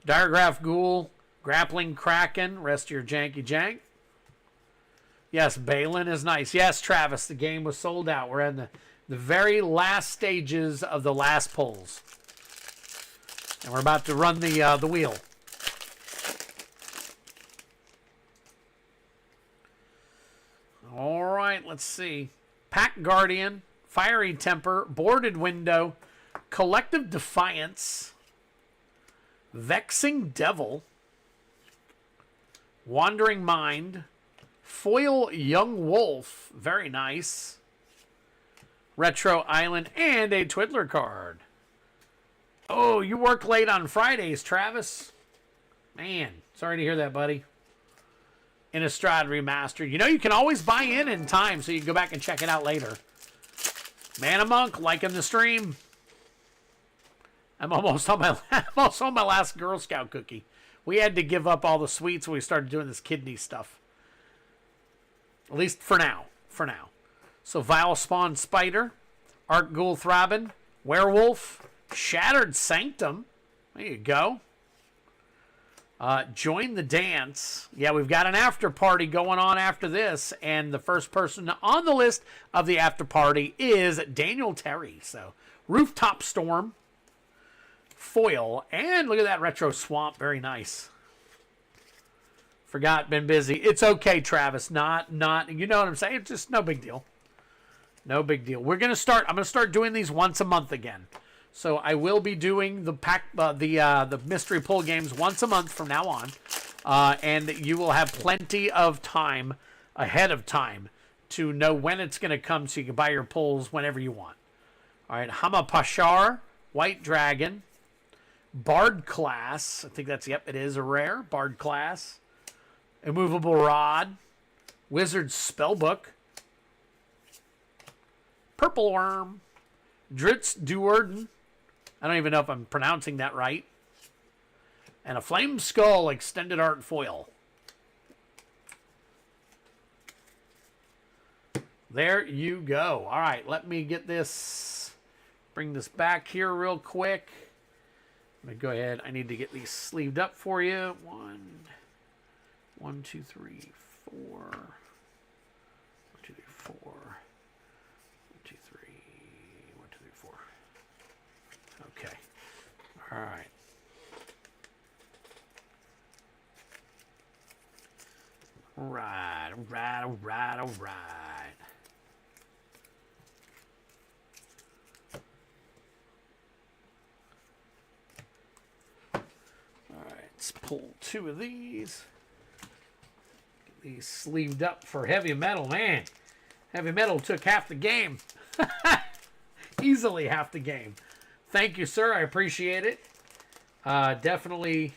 Diregraph Ghoul. Grappling Kraken. Rest of your janky jank. Yes, Balin is nice. Yes, Travis, the game was sold out. We're in the very last stages of the last pulls. And we're about to run the wheel. All right, let's see. Pack Guardian, Fiery Temper, Boarded Window, Collective Defiance, Vexing Devil, Wandering Mind, Foil Young Wolf, very nice, Retro Island, and a Twiddler card. Oh, you work late on Fridays, Travis. Man, sorry to hear that, buddy. Innistrad Remastered. You know, you can always buy in time, so you can go back and check it out later. Mana Monk, liking the stream. I'm almost on my last Girl Scout cookie. We had to give up all the sweets when we started doing this kidney stuff. At least for now. So Vile Spawn Spider, Arc Ghoul Throbbin, Werewolf, Shattered Sanctum. There you go. Join the dance. Yeah, we've got an after party going on after this, and the first person on the list of the after party is Daniel Terry. So, Rooftop Storm, foil, and look at that Retro Swamp. Very nice. Forgot, been busy. It's okay, Travis. Not, you know what I'm saying? It's just no big deal. No big deal. I'm going to start doing these once a month again. So I will be doing the mystery pull games once a month from now on, and you will have plenty of time ahead of time to know when it's going to come, so you can buy your pulls whenever you want. All right, Hama Pashar, White Dragon, Bard Class. I think that's, yep, it is a rare Bard Class. Immovable Rod, Wizard Spellbook, Purple Worm, Dritz Duerden. I don't even know if I'm pronouncing that right. And a Flame Skull Extended Art Foil. There you go. All right, let me get this, bring this back here real quick. Let me go ahead. I need to get these sleeved up for you. 1, 2, 3, 4. 1, 2, 3, 4. 1, 2, 3. 1, 2, 3, 4. Okay. All right. All right. Let's pull two of these. Get these sleeved up for heavy metal. Man, heavy metal took half the game. Easily half the game. Thank you, sir. I appreciate it. Definitely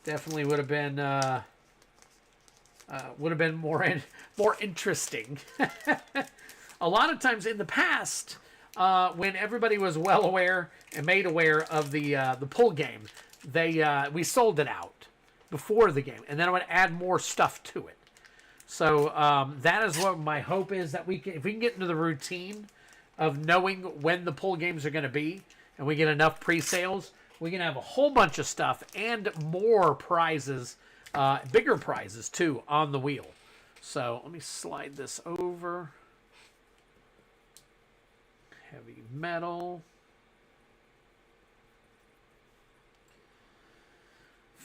would have been more interesting. A lot of times in the past, when everybody was well aware and made aware of the pull game, we sold it out before the game, and then I would add more stuff to it. So that is what my hope is, that if we can get into the routine of knowing when the pull games are going to be, and we get enough pre-sales, we can have a whole bunch of stuff and more prizes, bigger prizes too, on the wheel. So let me slide this over. Heavy metal.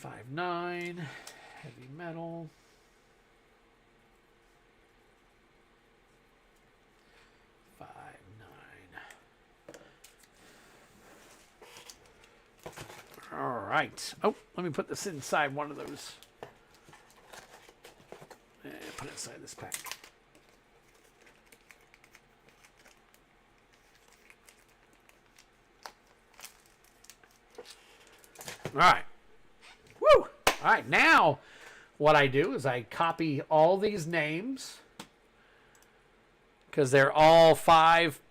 5.9. Heavy metal. 5.9. All right. Oh, let me put this inside one of those. Put it inside this pack. All right. Woo! All right, now what I do is I copy all these names because they're all 5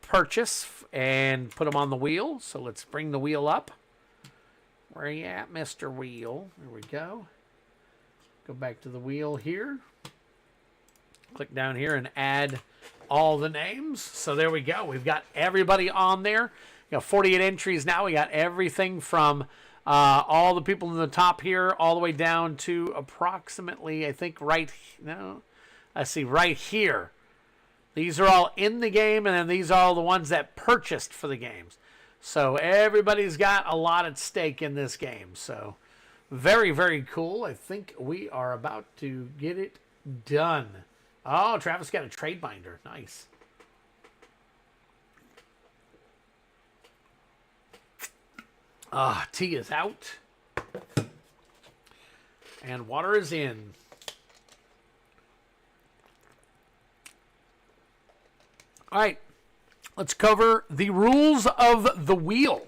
purchase and put them on the wheel. So let's bring the wheel up. Where are you at, Mr. Wheel? There we go. Go back to the wheel here. Click down here and add all the names. So there we go. We've got everybody on there. We got 48 entries now. We got everything from all the people in the top here all the way down to approximately, I think, right here. These are all in the game, and then these are all the ones that purchased for the games. So everybody's got a lot at stake in this game. So very, very cool. I think we are about to get it done. Oh, Travis got a trade binder. Nice. Tea is out. And water is in. All right. Let's cover the rules of the wheel.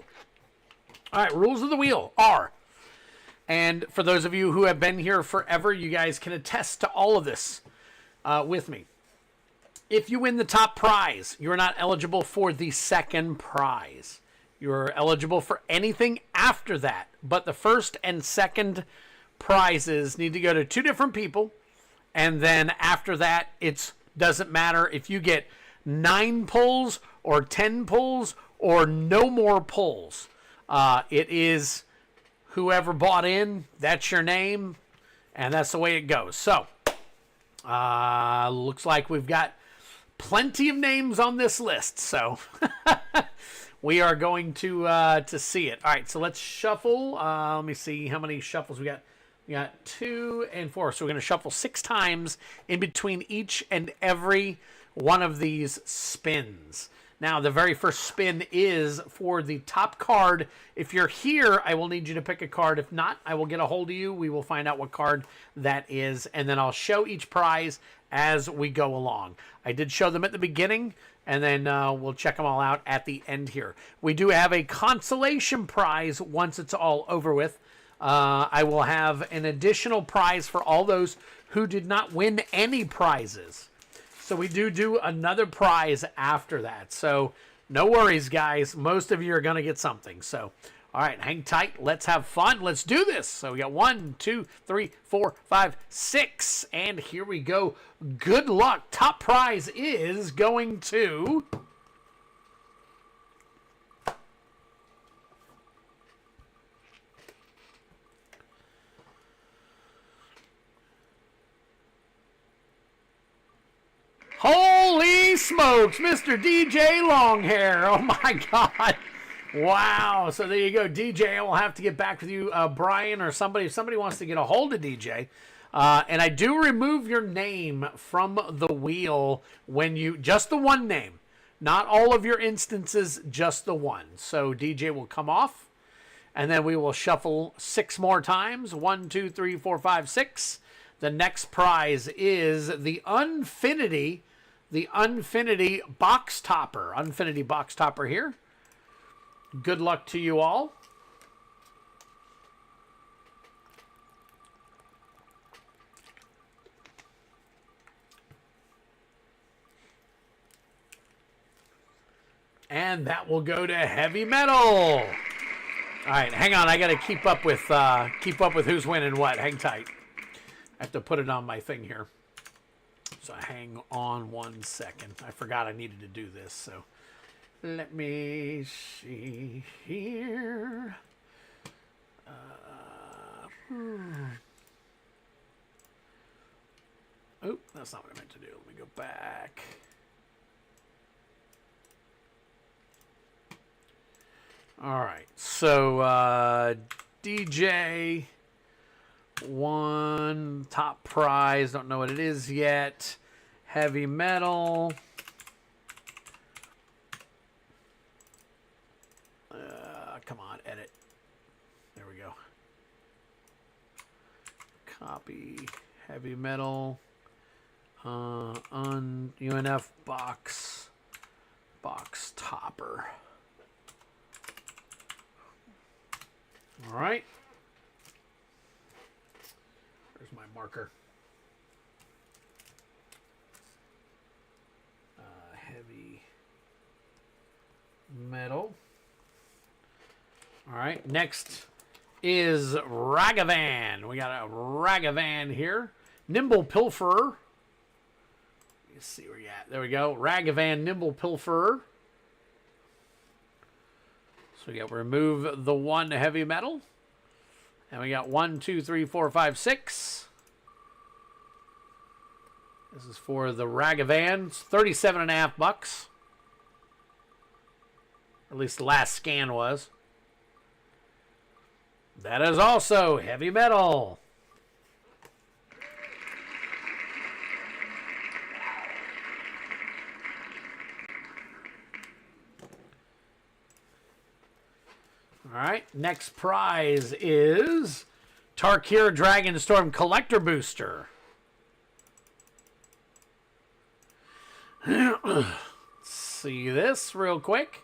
All right. Rules of the wheel are, and for those of you who have been here forever, you guys can attest to all of this with me. If you win the top prize, you're not eligible for the second prize. You're eligible for anything after that, but the first and second prizes need to go to 2 different people, and then after that, it doesn't matter if you get 9 pulls or 10 pulls or no more pulls. It is whoever bought in, that's your name, and that's the way it goes. So, looks like we've got plenty of names on this list, so we are going to see it. All right, so let's shuffle. Let me see how many shuffles we got. We got 2 and 4, so we're going to shuffle 6 times in between each and every one of these spins. Now, the very first spin is for the top card. If you're here, I will need you to pick a card. If not, I will get a hold of you. We will find out what card that is, and then I'll show each prize as we go along. I did show them at the beginning, and then we'll check them all out at the end here. We do have a consolation prize once it's all over with. I will have an additional prize for all those who did not win any prizes. So we do another prize after that. So no worries, guys. Most of you are going to get something. So, all right, hang tight. Let's have fun. Let's do this. So we got 1, 2, 3, 4, 5, 6. And here we go. Good luck. Top prize is going to... Holy smokes, Mr. DJ Longhair. Oh, my God. Wow. So there you go. DJ, I will have to get back with you, Brian, or somebody. If somebody wants to get a hold of DJ. And I do remove your name from the wheel when you... Just the one name. Not all of your instances, just the one. So DJ will come off. And then we will shuffle 6 more times. 1, 2, 3, 4, 5, 6. The next prize is the Unfinity... The Unfinity box topper. Unfinity box topper here. Good luck to you all. And that will go to heavy metal. All right, hang on. I got to keep up with who's winning what. Hang tight. I have to put it on my thing here. So hang on 1 second. I forgot I needed to do this. So let me see here. Oh, that's not what I meant to do. Let me go back. All right. So DJ won top prize. Don't know what it is yet. Heavy metal. Come on, edit. There we go. Copy heavy metal. UNF box topper. All right. There's my marker. Heavy metal. All right. Next is Ragavan. We got a Ragavan here. Nimble Pilferer. Let's see where you at. There we go. Ragavan Nimble Pilferer. So we got remove the 1 heavy metal. And we got 1, 2, 3, 4, 5, 6. This is for the Ragavan. It's $37.50. Or at least the last scan was. That is also heavy metal. All right, next prize is Tarkir Dragonstorm Collector Booster. Let's see this real quick.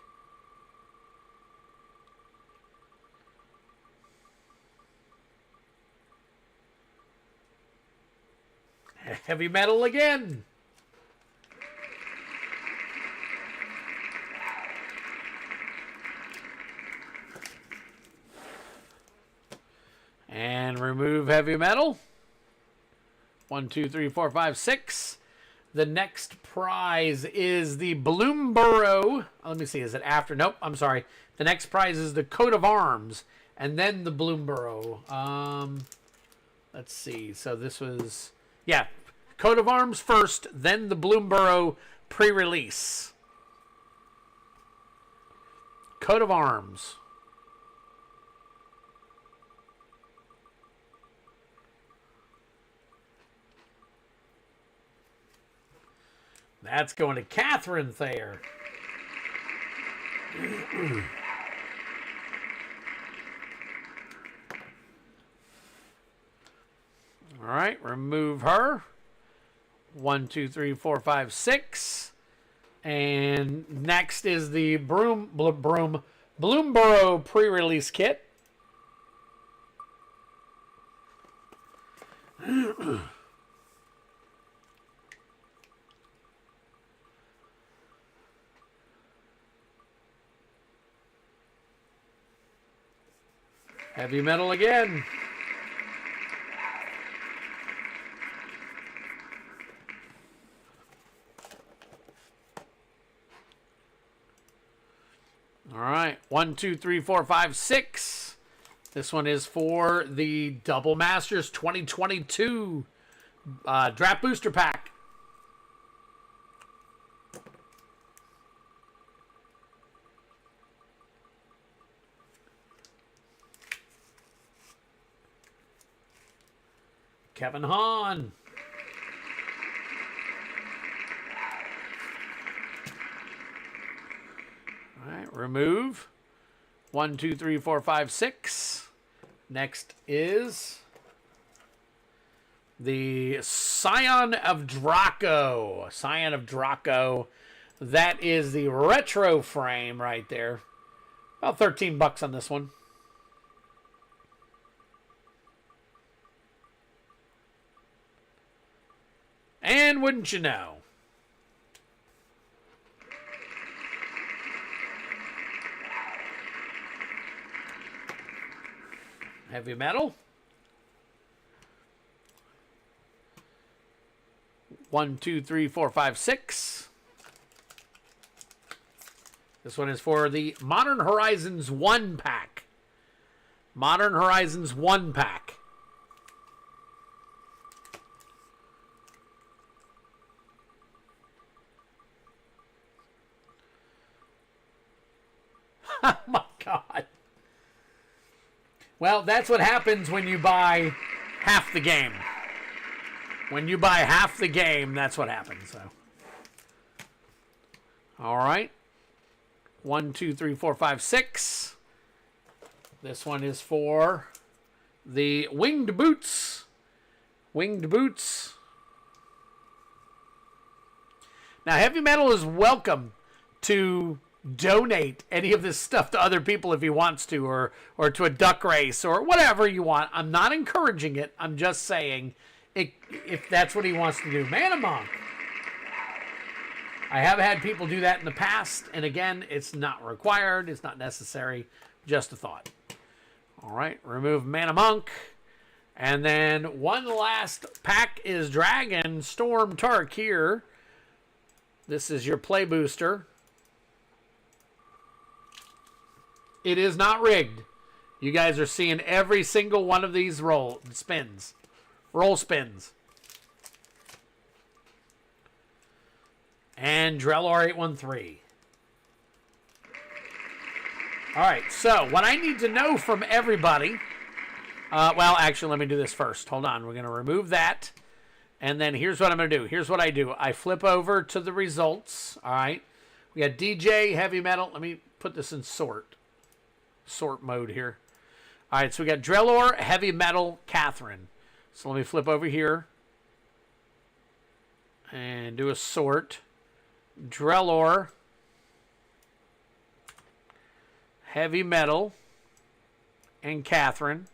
Heavy metal again. And remove heavy metal. 1, 2, 3, 4, 5, 6. The next prize is the Bloomborough. Let me see. Is it after? Nope. I'm sorry. The next prize is the coat of arms, and then the Bloomborough. Let's see. So this was, yeah, coat of arms first, then the Bloomborough pre-release. Coat of arms. That's going to Catherine Thayer. All right, remove her. 1, 2, 3, 4, 5, 6. And next is the Bloomborough pre-release kit. Heavy metal again. All right. 1, 2, 3, 4, 5, 6. This one is for the Double Masters 2022 Draft Booster Pack. Kevin Hahn. All right, remove. 1, 2, 3, 4, 5, 6. Next is the Scion of Draco. Scion of Draco. That is the retro frame right there. About $13 on this one. And wouldn't you know? Heavy metal. 1, 2, 3, 4, 5, 6. This one is for the Modern Horizons 1 pack. Modern Horizons 1 pack. Oh my God. Well, that's what happens when you buy half the game. When you buy half the game, that's what happens. So, all right. 1, 2, 3, 4, 5, 6. This one is for the Winged Boots. Winged Boots. Now, Heavy Metal is welcome to donate any of this stuff to other people if he wants to, or to a duck race, or whatever you want. I'm not encouraging it. I'm just saying if that's what he wants to do. Mana Monk. I have had people do that in the past, and again, it's not required. It's not necessary. Just a thought. All right, remove Mana Monk. And then one last pack is Dragon Storm Tark here. This is your play booster. It is not rigged. You guys are seeing every single one of these roll spins. And Drellor 813. All right, so what I need to know from everybody... well, actually, let me do this first. Hold on. We're going to remove that. And then here's what I'm going to do. Here's what I do. I flip over to the results. All right. We got DJ, Heavy Metal. Let me put this in sort mode here. All right, so we got Drellor, Heavy Metal, Catherine. So let me flip over here and do a sort. Drellor, Heavy Metal, and Catherine.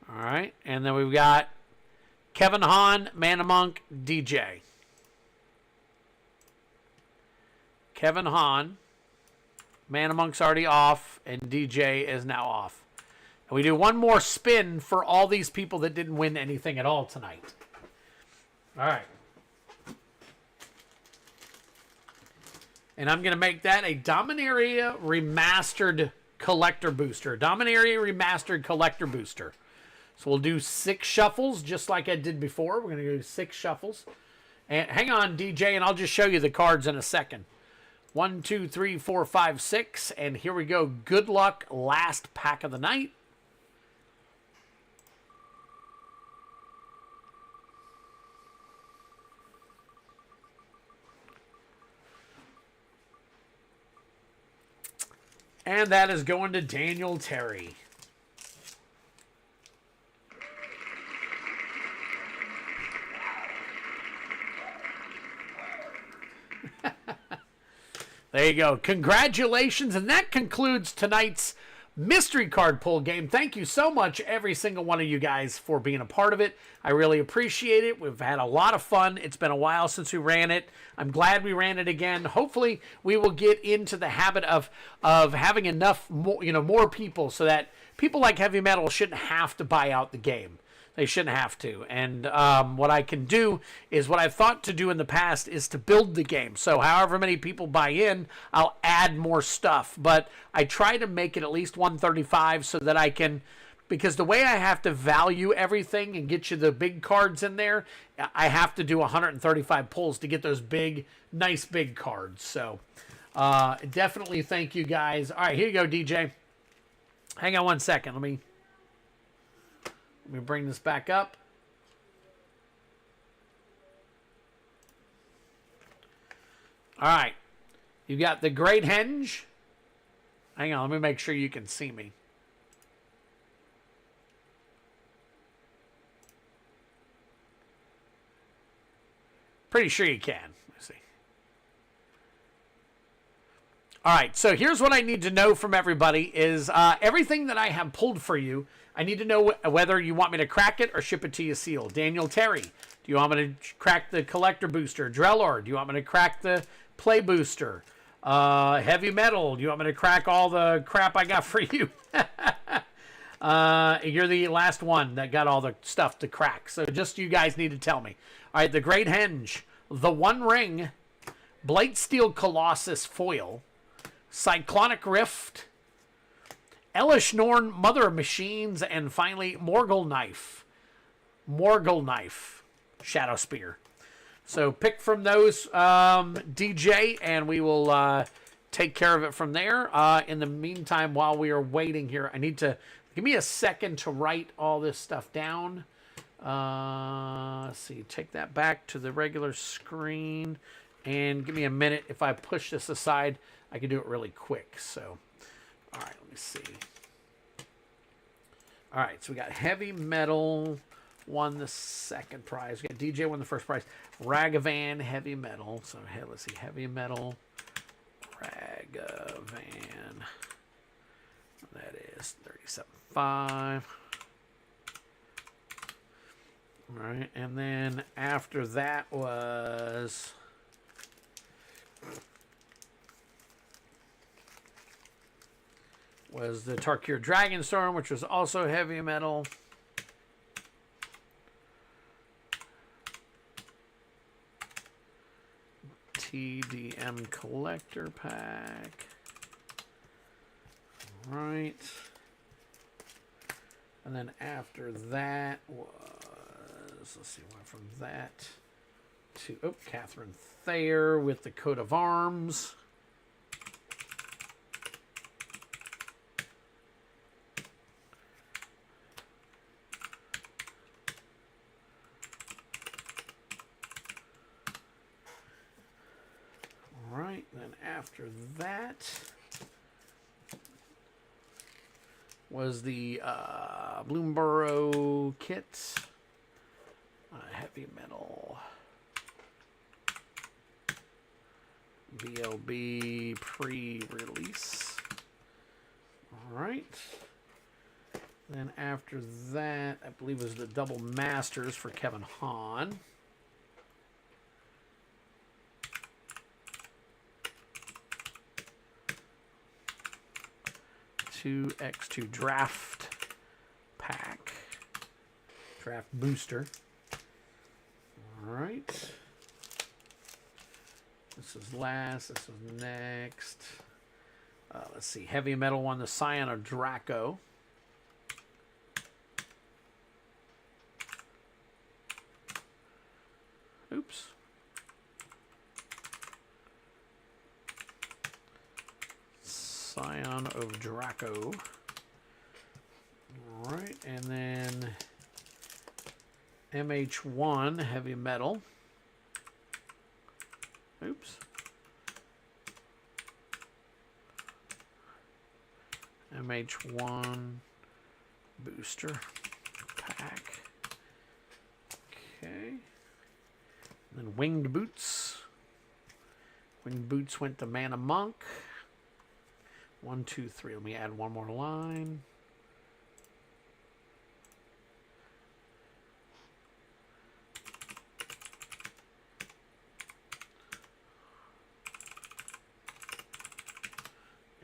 All right, and then we've got Kevin Hahn, Mana Monk, DJ. Kevin Hahn, Mana Monk's already off, and DJ is now off. And we do one more spin for all these people that didn't win anything at all tonight. All right. And I'm going to make that a Dominaria Remastered Collector Booster. Dominaria Remastered Collector Booster. So we'll do 6 shuffles, just like I did before. We're going to do 6 shuffles. And hang on, DJ, and I'll just show you the cards in a second. 1, 2, 3, 4, 5, 6. And here we go. Good luck. Last pack of the night. And that is going to Daniel Terry. There you go. Congratulations. And that concludes tonight's mystery card pull game. Thank you so much, every single one of you guys, for being a part of it. I really appreciate it. We've had a lot of fun. It's been a while since we ran it. I'm glad we ran it again. Hopefully, we will get into the habit of having enough more people, so that people like Heavy Metal shouldn't have to buy out the game. They shouldn't have to. And what I can do is, what I've thought to do in the past is to build the game. So however many people buy in, I'll add more stuff. But I try to make it at least 135 so that I can, because the way I have to value everything and get you the big cards in there, I have to do 135 pulls to get those big, nice big cards. So definitely thank you guys. All right, here you go, DJ. Hang on one second. Let me bring this back up. All right. You got the Great Henge. Hang on, let me make sure you can see me. Pretty sure you can. Let's see. All right, so here's what I need to know from everybody is everything that I have pulled for you. I need to know whether you want me to crack it or ship it to you sealed. Daniel Terry, do you want me to crack the collector booster? Drellor, do you want me to crack the play booster? Heavy metal. Do you want me to crack all the crap I got for you? You're the last one that got all the stuff to crack. So just you guys need to tell me. All right, the Great Henge, the One Ring, Blightsteel Colossus Foil, Cyclonic Rift, Elishnorn, Mother of Machines, and finally Morgul Knife. Morgul Knife, Shadow Spear. So pick from those, DJ, and we will take care of it from there. In the meantime, while we are waiting here, I need to give me a second to write all this stuff down. Let's see, take that back to the regular screen, and give me a minute. If I push this aside, I can do it really quick. So, all right, let me see. All right, so we got Heavy Metal won the second prize. We got DJ won the first prize. Ragavan Heavy Metal. So let's see, Heavy Metal, Ragavan. That is 37.5. All right, and then after that was the Tarkir Dragonstorm, which was also Heavy Metal. TDM Collector Pack. All right. And then after that was, let's see, went from that to, Catherine Thayer with the Coat of Arms. Then after that was the Bloomborough kit, Heavy Metal, BLB pre-release. All right. Then after that, I believe it was the Double Masters for Kevin Hahn. 2x2 draft pack, draft booster. All right. This is last. This is next. Let's see. Heavy Metal won the Scion of Draco. Oops. Scion of Draco. All right, and then MH1 Heavy Metal. Oops. MH1 booster pack. Okay. And then Winged Boots. Winged Boots went to Mana Monk. 1, 2, 3. Let me add one more line.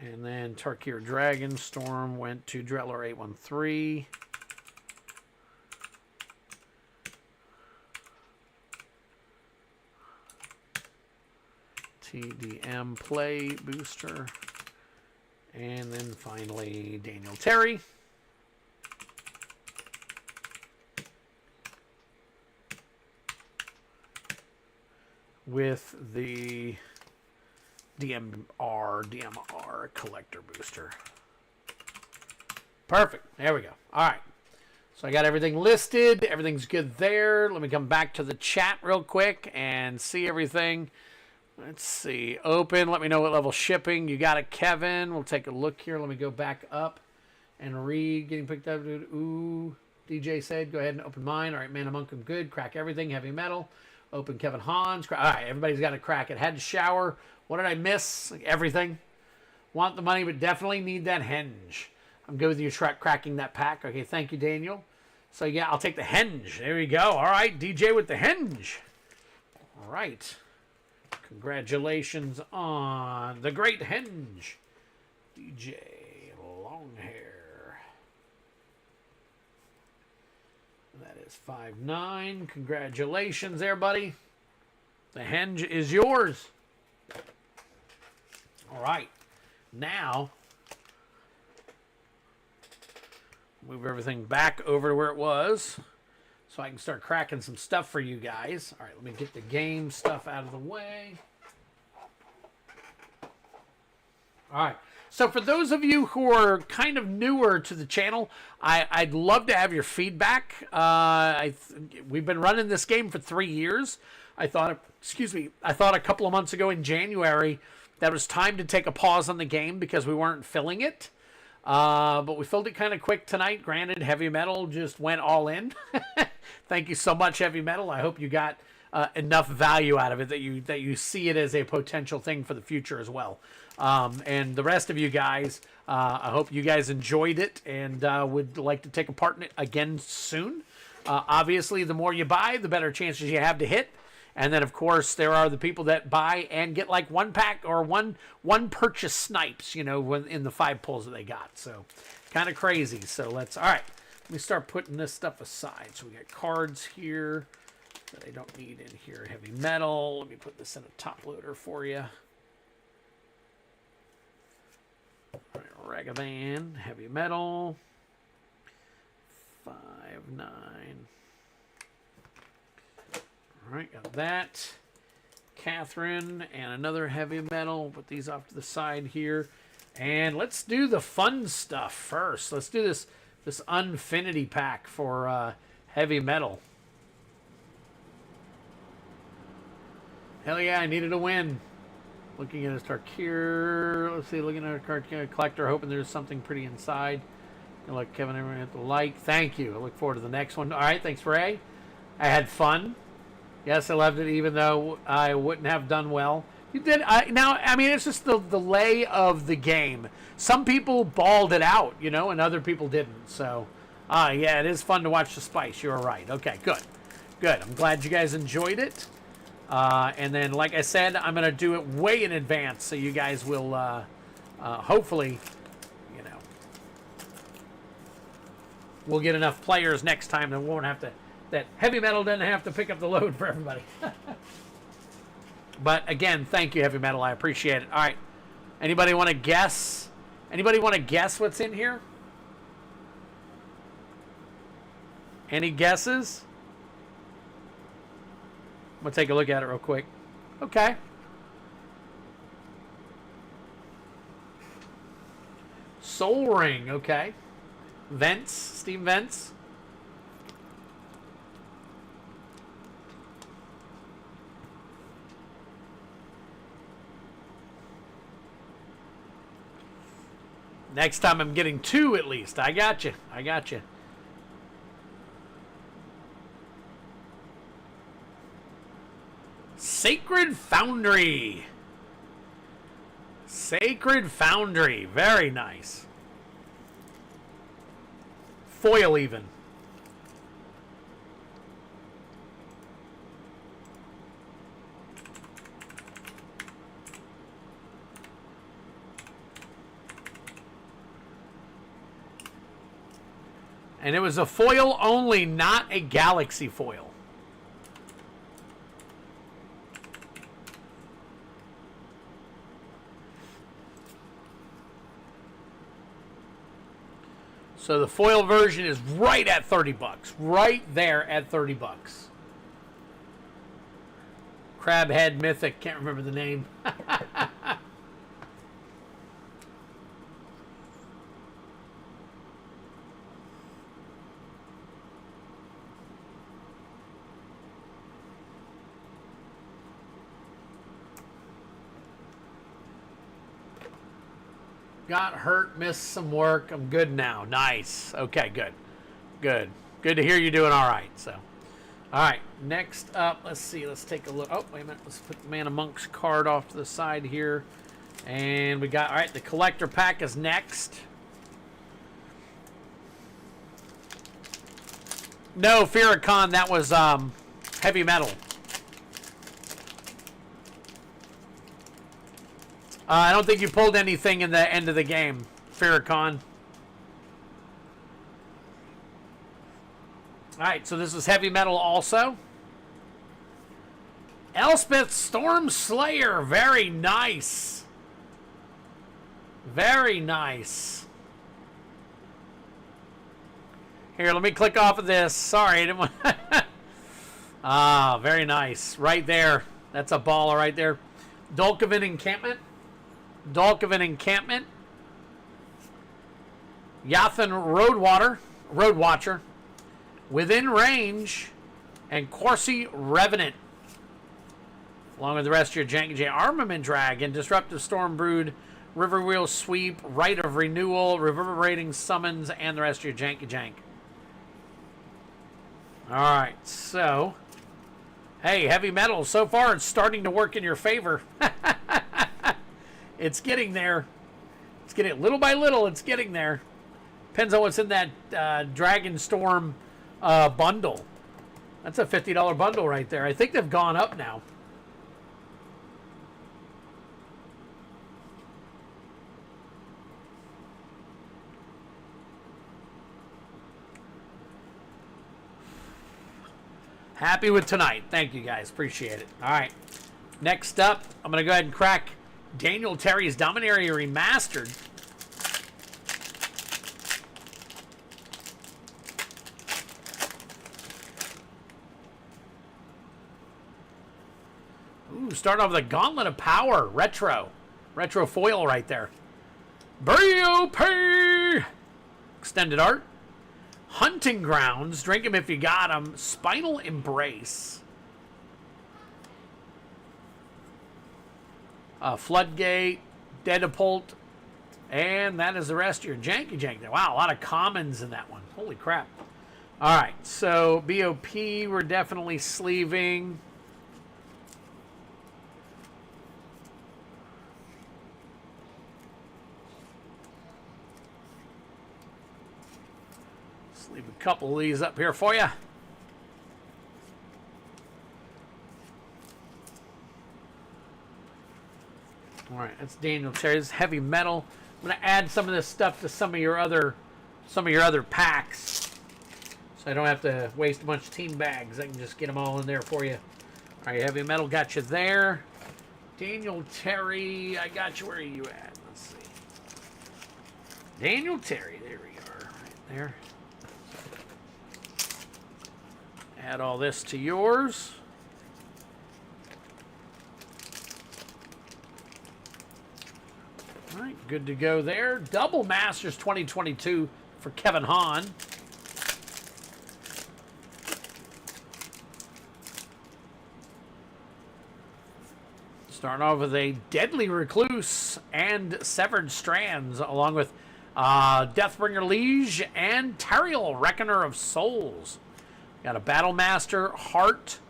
And then Tarkir Dragonstorm went to Drettler 813. TDM Play Booster. And then finally, Daniel Terry. With the DMR collector booster. Perfect. There we go. All right. So I got everything listed. Everything's good there. Let me come back to the chat real quick and see everything. Let's see. Open. Let me know what level shipping. You got it, Kevin. We'll take a look here. Let me go back up and read. Getting picked up. Ooh. DJ said, go ahead and open mine. All right, Mana Monk, I'm good. Crack everything. Heavy Metal. Open Kevin Hahn's. All right, everybody's got to crack it. Had to shower. What did I miss? Everything. Want the money, but definitely need that henge. I'm good with you cracking that pack. Okay, thank you, Daniel. So, yeah, I'll take the henge. There we go. All right, DJ with the henge. All right. Congratulations on the Great Henge, DJ Longhair. That is 5-9. Congratulations there, buddy. The Henge is yours. All right. Now, move everything back over to where it was so I can start cracking some stuff for you guys. All right, let me get the game stuff out of the way. All right. So for those of you who are kind of newer to the channel, I'd love to have your feedback. We've been running this game for 3 years. I thought a couple of months ago in January that it was time to take a pause on the game because we weren't filling it. But we filled it kind of quick tonight. Granted, Heavy Metal just went all in. Thank you so much, Heavy Metal. I hope you got enough value out of it that you see it as a potential thing for the future as well. And the rest of you guys, I hope you guys enjoyed it and would like to take a part in it again soon. Obviously, the more you buy, the better chances you have to hit. And then, of course, there are the people that buy and get like one pack or one purchase snipes, you know, in the 5 pulls that they got. So kind of crazy. So all right, let me start putting this stuff aside. So we got cards here that I don't need in here. Heavy Metal. Let me put this in a top loader for you. All right, Ragavan, Heavy Metal. 5-9. All right, got that. Catherine and another Heavy Metal. Put these off to the side here. And let's do the fun stuff first. Let's do this Unfinity pack for Heavy Metal. Hell yeah, I needed a win. Looking at his Tarkir. Let's see, looking at a card collector, hoping there's something pretty inside. Look, Kevin, everyone at the like. Thank you. I look forward to the next one. All right, thanks, Ray. I had fun. Yes, I loved it, even though I wouldn't have done well. You did. I mean, it's just the delay of the game. Some people balled it out, you know, and other people didn't. So, yeah, it is fun to watch the spice. You're right. Okay, good. Good. I'm glad you guys enjoyed it. And then, like I said, I'm going to do it way in advance, so you guys will hopefully, you know, we'll get enough players next time that won't have to. That Heavy Metal doesn't have to pick up the load for everybody. But again, thank you, Heavy Metal. I appreciate it. All right. Anybody want to guess? Anybody want to guess what's in here? Any guesses? I'm going to take a look at it real quick. Okay. Soul Ring. Okay. Vents. Steam Vents. Next time I'm getting 2 at least. I got you. I got you. Sacred Foundry. Sacred Foundry. Very nice. Foil even. And it was a foil only, not a galaxy foil. So the foil version is right at 30 bucks. Right there at 30 bucks. Crabhead Mythic, can't remember the name. Got hurt, missed some work. I'm good now. Nice. Okay, good. Good. Good to hear you doing all right. So, all right. Next up, let's see. Let's take a look. Oh, wait a minute. Let's put the Man Amongst card off to the side here. And we got, all right, the collector pack is next. No, Farrakhan, that was Heavy Metal. I don't think you pulled anything in the end of the game, Farrakhan. Alright, so this is heavy metal also. Elspeth Storm Slayer. Very nice. Very nice. Here, let me click off of this. Sorry, I didn't want... Ah, very nice. Right there. That's a baller right there. Dolkovan Encampment. Dolkovan Encampment. Yathan Road Watcher. Within Range. And Corsi Revenant. Along with the rest of your Janky J. Armament Dragon. Disruptive Storm Brood. Riverwheel Sweep. Rite of Renewal. Reverberating Summons. And the rest of your Janky Jank. Alright, so... Hey, heavy metal. So far, it's starting to work in your favor. It's getting there. It's getting little by little. It's getting there. Depends on what's in that Dragon Storm bundle. That's a $50 bundle right there. I think they've gone up now. Happy with tonight. Thank you, guys. Appreciate it. All right. Next up, I'm going to go ahead and crack Daniel Terry's Dominaria Remastered. Ooh, start off with a Gauntlet of Power. Retro. Retro foil right there. BOP! Extended art. Hunting Grounds, Drink 'em if you got 'em. Spinal Embrace. Floodgate, Dedapult, and that is the rest of your Janky Jank there. Wow, a lot of commons in that one. Holy crap. All right, so BOP, we're definitely sleeving. Leave a couple of these up here for you. All right, that's Daniel Terry's heavy metal. I'm going to add some of this stuff to some of your other packs, so I don't have to waste a bunch of team bags. I can just get them all in there for you. All right, heavy metal got you there. Daniel Terry, I got you. Where are you at? Let's see. Daniel Terry, there we are, right there. Add all this to yours. All right, good to go there. Double Masters 2022 for Kevin Hahn. Starting off with a Deadly Recluse and Severed Strands, along with Deathbringer Liege and Tariel, Reckoner of Souls. Got a Battle Master, Heart,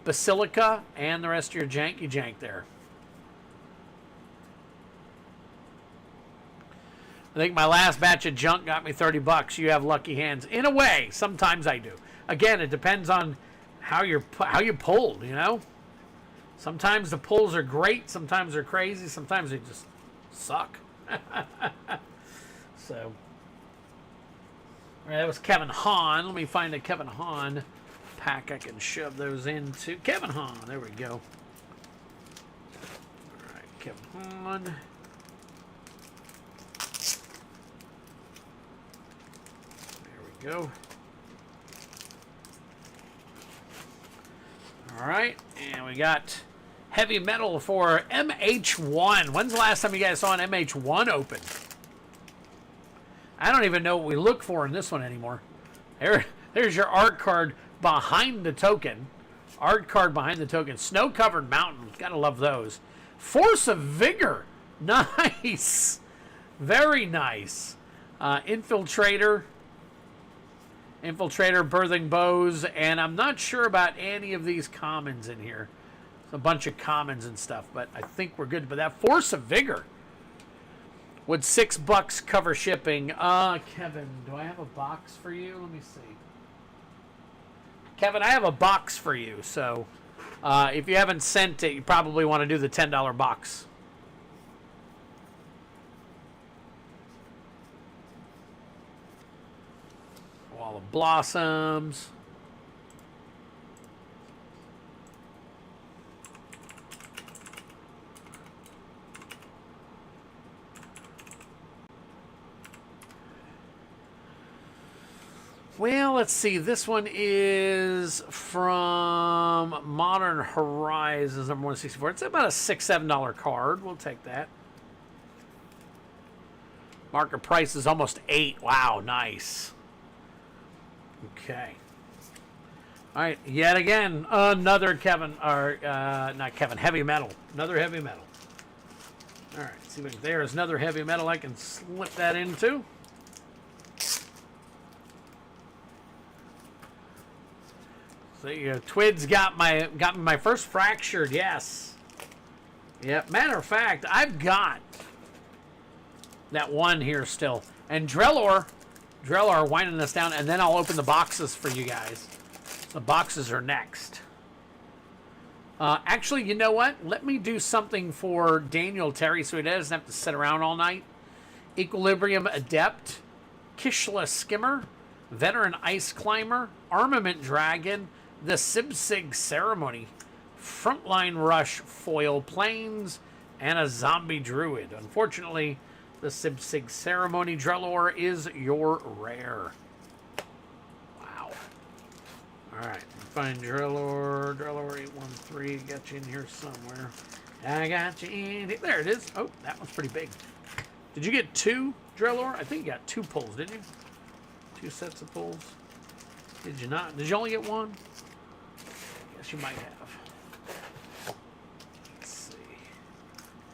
Basilica, and the rest of your Janky Jank there. I think my last batch of junk got me $30. You have lucky hands. In a way, sometimes I do. Again, it depends on how you pulled, you know? Sometimes the pulls are great, sometimes they're crazy, sometimes they just suck. So... All right, that was Kevin Hahn. Let me find a Kevin Hahn pack I can shove those into. Kevin Hahn, there we go. All right, Kevin Hahn. There we go. All right, and we got heavy metal for MH1. When's the last time you guys saw an MH1 open? I don't even know what we look for in this one anymore. There's your art card behind the token. Art card behind the token. Snow-covered mountain. Gotta love those. Force of Vigor. Nice. Very nice. Infiltrator. Birthing Bows. And I'm not sure about any of these commons in here. It's a bunch of commons and stuff, but I think we're good. But that Force of Vigor. Would $6 cover shipping? Kevin, do I have a box for you? Let me see. Kevin, I have a box for you. So if you haven't sent it, you probably want to do the $10 box. of blossoms. Well, let's see. This one is from Modern Horizons, number 164. It's about a $6, $7 card. We'll take that. Market price is almost $8. Wow, nice. Okay. All right, yet again, another Kevin, or not Kevin, heavy metal. Another heavy metal. All right, see if there's another heavy metal I can slip that into. So Twid's got my first fractured, yes. Yep. Matter of fact, I've got that one here still. And Drellor winding us down, and then I'll open the boxes for you guys. The boxes are next. Actually, you know what? Let me do something for Daniel Terry so he doesn't have to sit around all night. Equilibrium Adept, Kishla Skimmer, Veteran Ice Climber, Armament Dragon, the Sibsig Ceremony, Frontline Rush Foil Plains, and a Zombie Druid. Unfortunately, the Sibsig Ceremony Drellor is your rare. Wow. All right, find Drellor 813. Got you in here somewhere. I got you in here. There it is. Oh, that one's pretty big. Did you get 2 Drellor? I think you got 2 pulls, didn't you? 2 sets of pulls. Did you not? Did you only get 1? Yes, you might have. Let's see.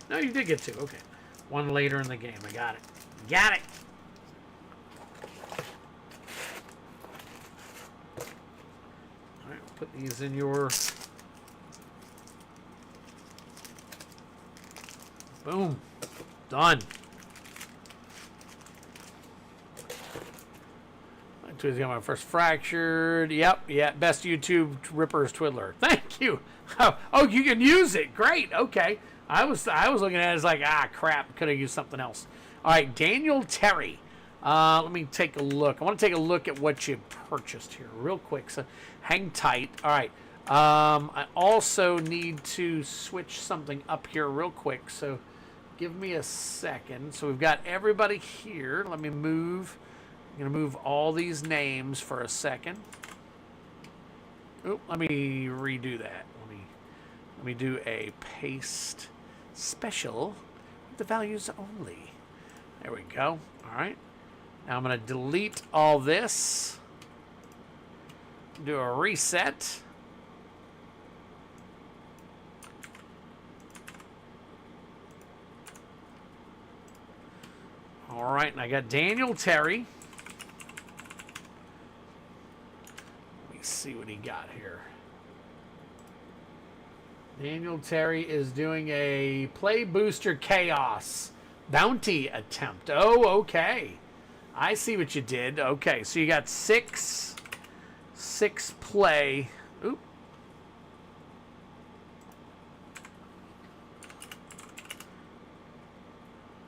No, you did get 2. Okay. 1 later in the game. I got it. Got it. All right, we'll put these in your... Boom. Done. He's got my first fractured. Yep, yeah. Best YouTube Rippers Twiddler. Thank you. Oh, you can use it. Great. Okay. I was looking at it as like, crap. Could have used something else. All right, Daniel Terry. Let me take a look. I want to take a look at what you purchased here real quick. So hang tight. All right. I also need to switch something up here real quick. So give me a second. So we've got everybody here. Let me move. I'm going to move all these names for a second. Oop, let me redo that. Let me do a paste special with the values only. There we go. All right. Now I'm going to delete all this. Do a reset. All right, and I got Daniel Terry. See what he got here. Daniel Terry is doing a Play Booster Chaos bounty attempt. Oh, okay. I see what you did. Okay, so you got 6 play. Oop.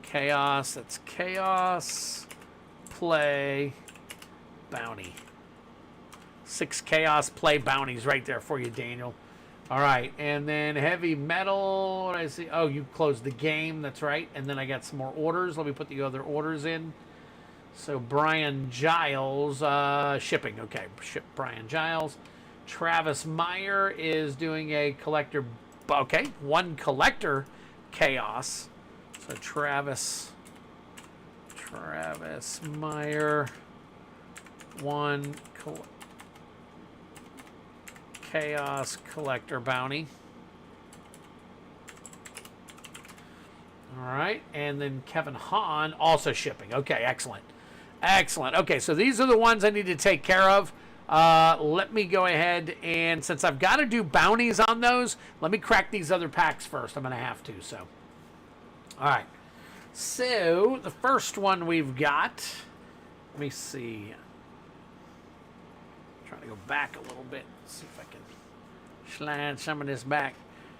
Chaos. That's Chaos. Play. Bounty. 6 Chaos Play bounties right there for you, Daniel. All right, and then Heavy Metal. What did I see? Oh, you closed the game. That's right. And then I got some more orders. Let me put the other orders in. So Brian Giles, shipping. Okay, ship Brian Giles. Travis Meyer is doing a collector. Okay, 1 collector Chaos. So Travis Meyer, 1 Chaos Collector Bounty. All right, and then Kevin Hahn also shipping. Okay, excellent. Excellent. Okay, so these are the ones I need to take care of. Let me go ahead and, since I've got to do bounties on those, let me crack these other packs first. I'm going to have to, so. All right. So, the first one we've got, let me see. Trying to go back a little bit. See if I can slide some of this back.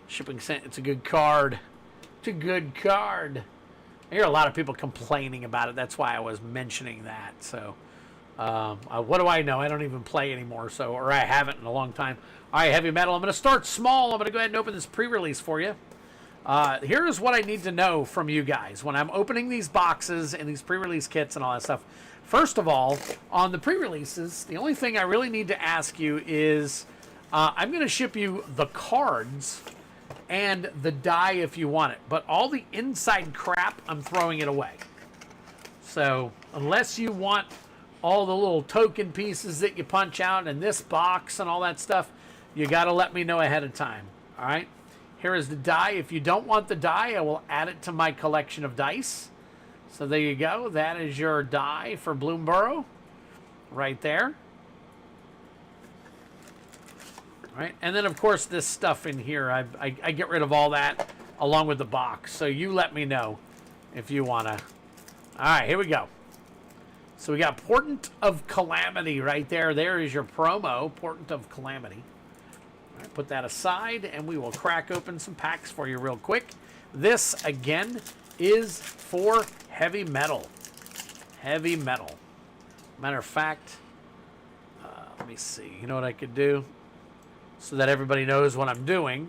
Shipping sent. It's a good card. It's a good card. I hear a lot of people complaining about it. That's why I was mentioning that. So, What do I know? I don't even play anymore, so, or I haven't in a long time. All right, Heavy Metal. I'm going to start small. I'm going to go ahead and open this pre-release for you. Here's what I need to know from you guys when I'm opening these boxes and these pre-release kits and all that stuff. First of all, on the pre-releases, the only thing I really need to ask you is I'm going to ship you the cards and the die if you want it. But all the inside crap, I'm throwing it away. So unless you want all the little token pieces that you punch out in this box and all that stuff, you got to let me know ahead of time. All right? Here is the die. If you don't want the die, I will add it to my collection of dice. So there you go. That is your die for Bloomborough right there. All right. And then, of course, this stuff in here, I get rid of all that along with the box. So you let me know if you want to. All right, here we go. So we got Portent of Calamity right there. There is your promo, Portent of Calamity. All right, put that aside, and we will crack open some packs for you real quick. This, again, is for Heavy Metal. Heavy Metal. Matter of fact, let me see. You know what I could do? So that everybody knows what I'm doing.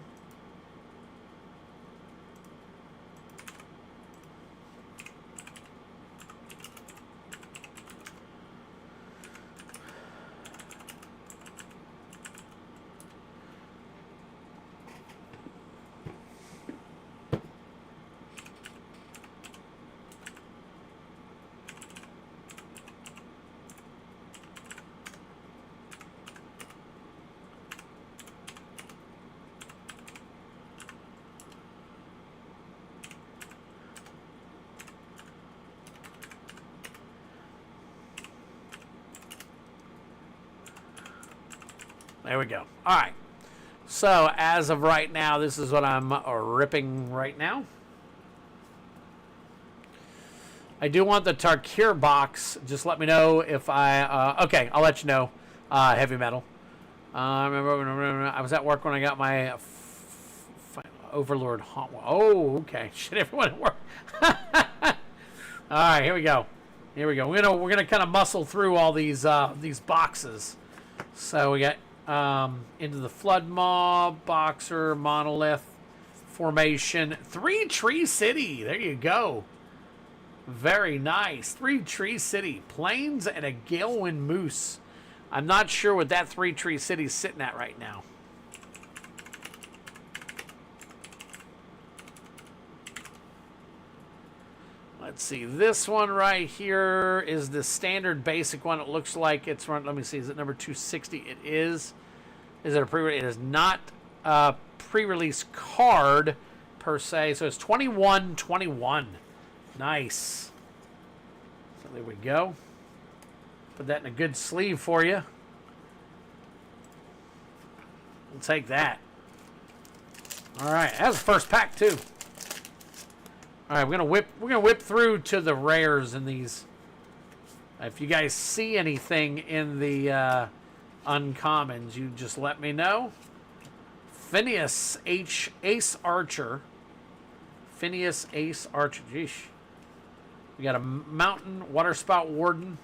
There we go. All right. So as of right now, this is what I'm ripping right now. I do want the Tarkir box. Just let me know if I... okay, I'll let you know. Heavy Metal. Remember, I was at work when I got my Overlord Haunt. Oh, okay. Shit, everyone at work. All right, here we go. Here we go. We're gonna kind of muscle through all these boxes. So we got Into the Flood Maw, Boxer, Monolith, Formation, 3 Tree City. There you go. Very nice. 3 Tree City, Plains, and a Galewind Moose. I'm not sure what that 3 Tree City's sitting at right now. Let's see. This one right here is the standard basic one. It looks like it's run. Let me see. Is it number 260? It is. Is it a pre-release? It is not a pre-release card per se. So it's 2121. Nice. So there we go. Put that in a good sleeve for you. We'll take that. All right. That's the first pack too. All right, we're gonna whip through to the rares in these. If you guys see anything in the uncommons, you just let me know. Phineas Ace Archer. Phineas Ace Archer. Jeesh. We got a Mountain Waterspout Warden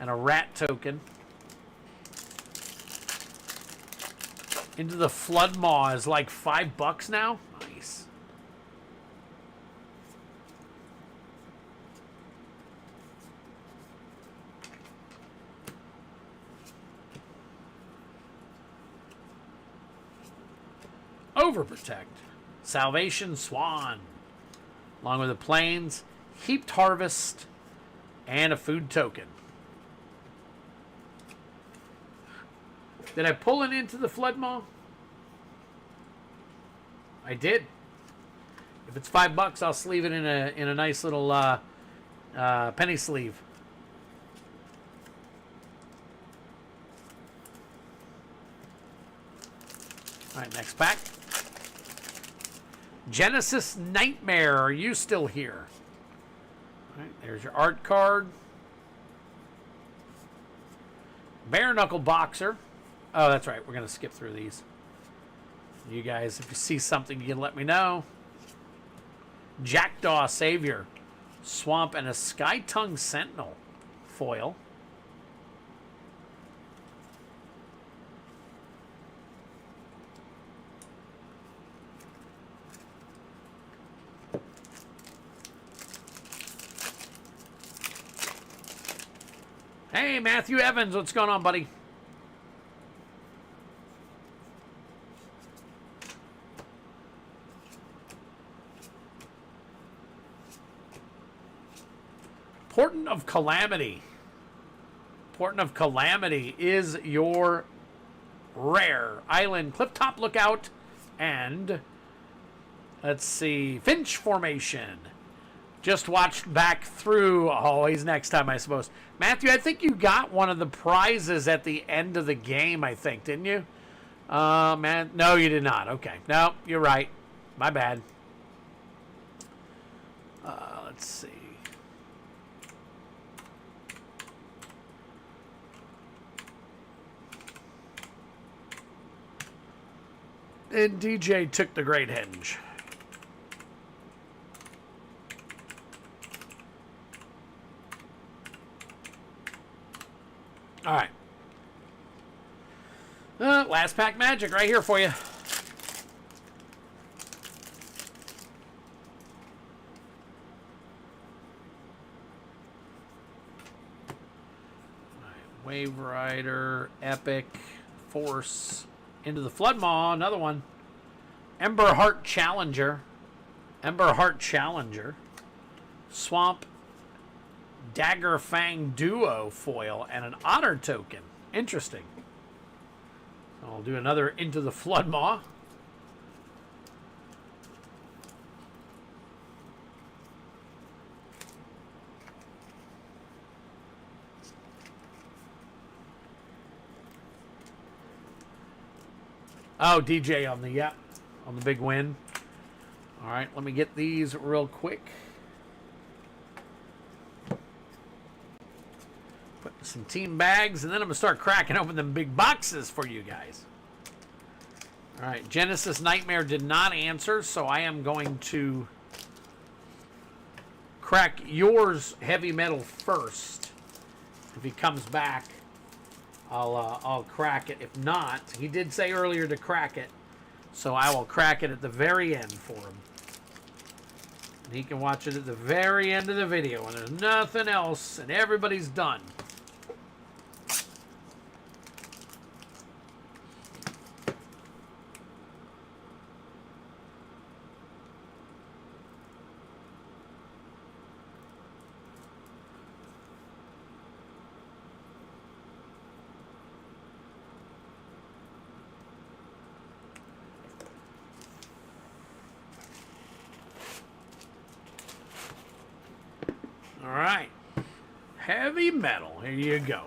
and a Rat token. Into the Flood Maw is like $5 now. Nice. Overprotect, Salvation Swan, along with the Plains, Heaped Harvest, and a food token. Did I pull it into the Flood Maw? I did. If it's $5, I'll sleeve it in a nice little penny sleeve. All right, next pack. Genesis Nightmare, are you still here? All right, there's your art card. Bare Knuckle Boxer. Oh, that's right. We're going to skip through these. You guys, if you see something, you can let me know. Jackdaw Savior. Swamp and a Sky Tongue Sentinel. Foil. Hey, Matthew Evans, what's going on, buddy? Portent of Calamity. Portent of Calamity is your rare. Island, Clifftop Lookout, and let's see, Finch Formation. Just watched back through. Oh, he's next time, I suppose. Matthew, I think you got one of the prizes at the end of the game, I think, didn't you? Man, no, you did not. Okay. No, you're right. My bad. Let's see. And DJ took the Great Henge. All right. Last pack magic right here for you. Wave Rider, Epic, Force, Into the Floodmaw, another one. Ember Heart Challenger. Ember Heart Challenger. Swamp Dagger Fang Duo foil and an Honor token. Interesting. I'll do another Into the Floodmaw. Oh, DJ on the, on the big win. All right, let me get these real quick. Put some team bags, and then I'm going to start cracking open them big boxes for you guys. All right, Genesis Nightmare did not answer, so I am going to crack yours Heavy Metal first. If he comes back, I'll crack it. If not, he did say earlier to crack it, so I will crack it at the very end for him. And he can watch it at the very end of the video, and there's nothing else, and everybody's done. All right, Heavy Metal, here you go.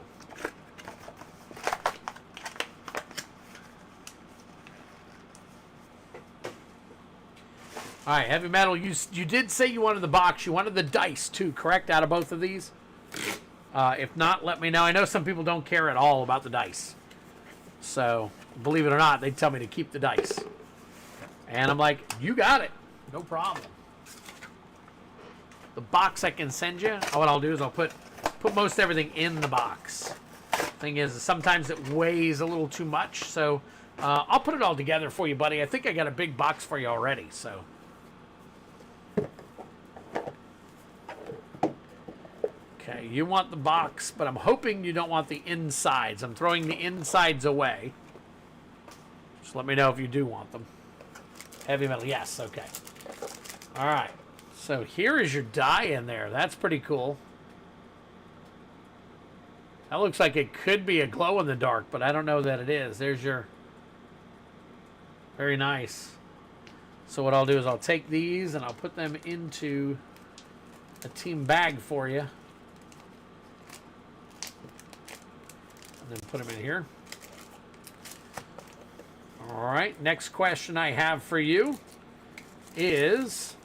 All right, Heavy Metal, you did say you wanted the box. You wanted the dice, too, correct, out of both of these? If not, let me know. I know some people don't care at all about the dice. So, believe it or not, they tell me to keep the dice. And I'm like, you got it. No problem. The box I can send you, what I'll do is I'll put most everything in the box. Thing is, sometimes it weighs a little too much, so I'll put it all together for you, buddy. I think I got a big box for you already, so. Okay, you want the box, but I'm hoping you don't want the insides. I'm throwing the insides away. Just let me know if you do want them. Heavy Metal, yes, okay. All right. So here is your die in there. That's pretty cool. That looks like it could be a glow in the dark, but I don't know that it is. There's your... Very nice. So what I'll do is I'll take these and I'll put them into a team bag for you. And then put them in here. All right, next question I have for you is...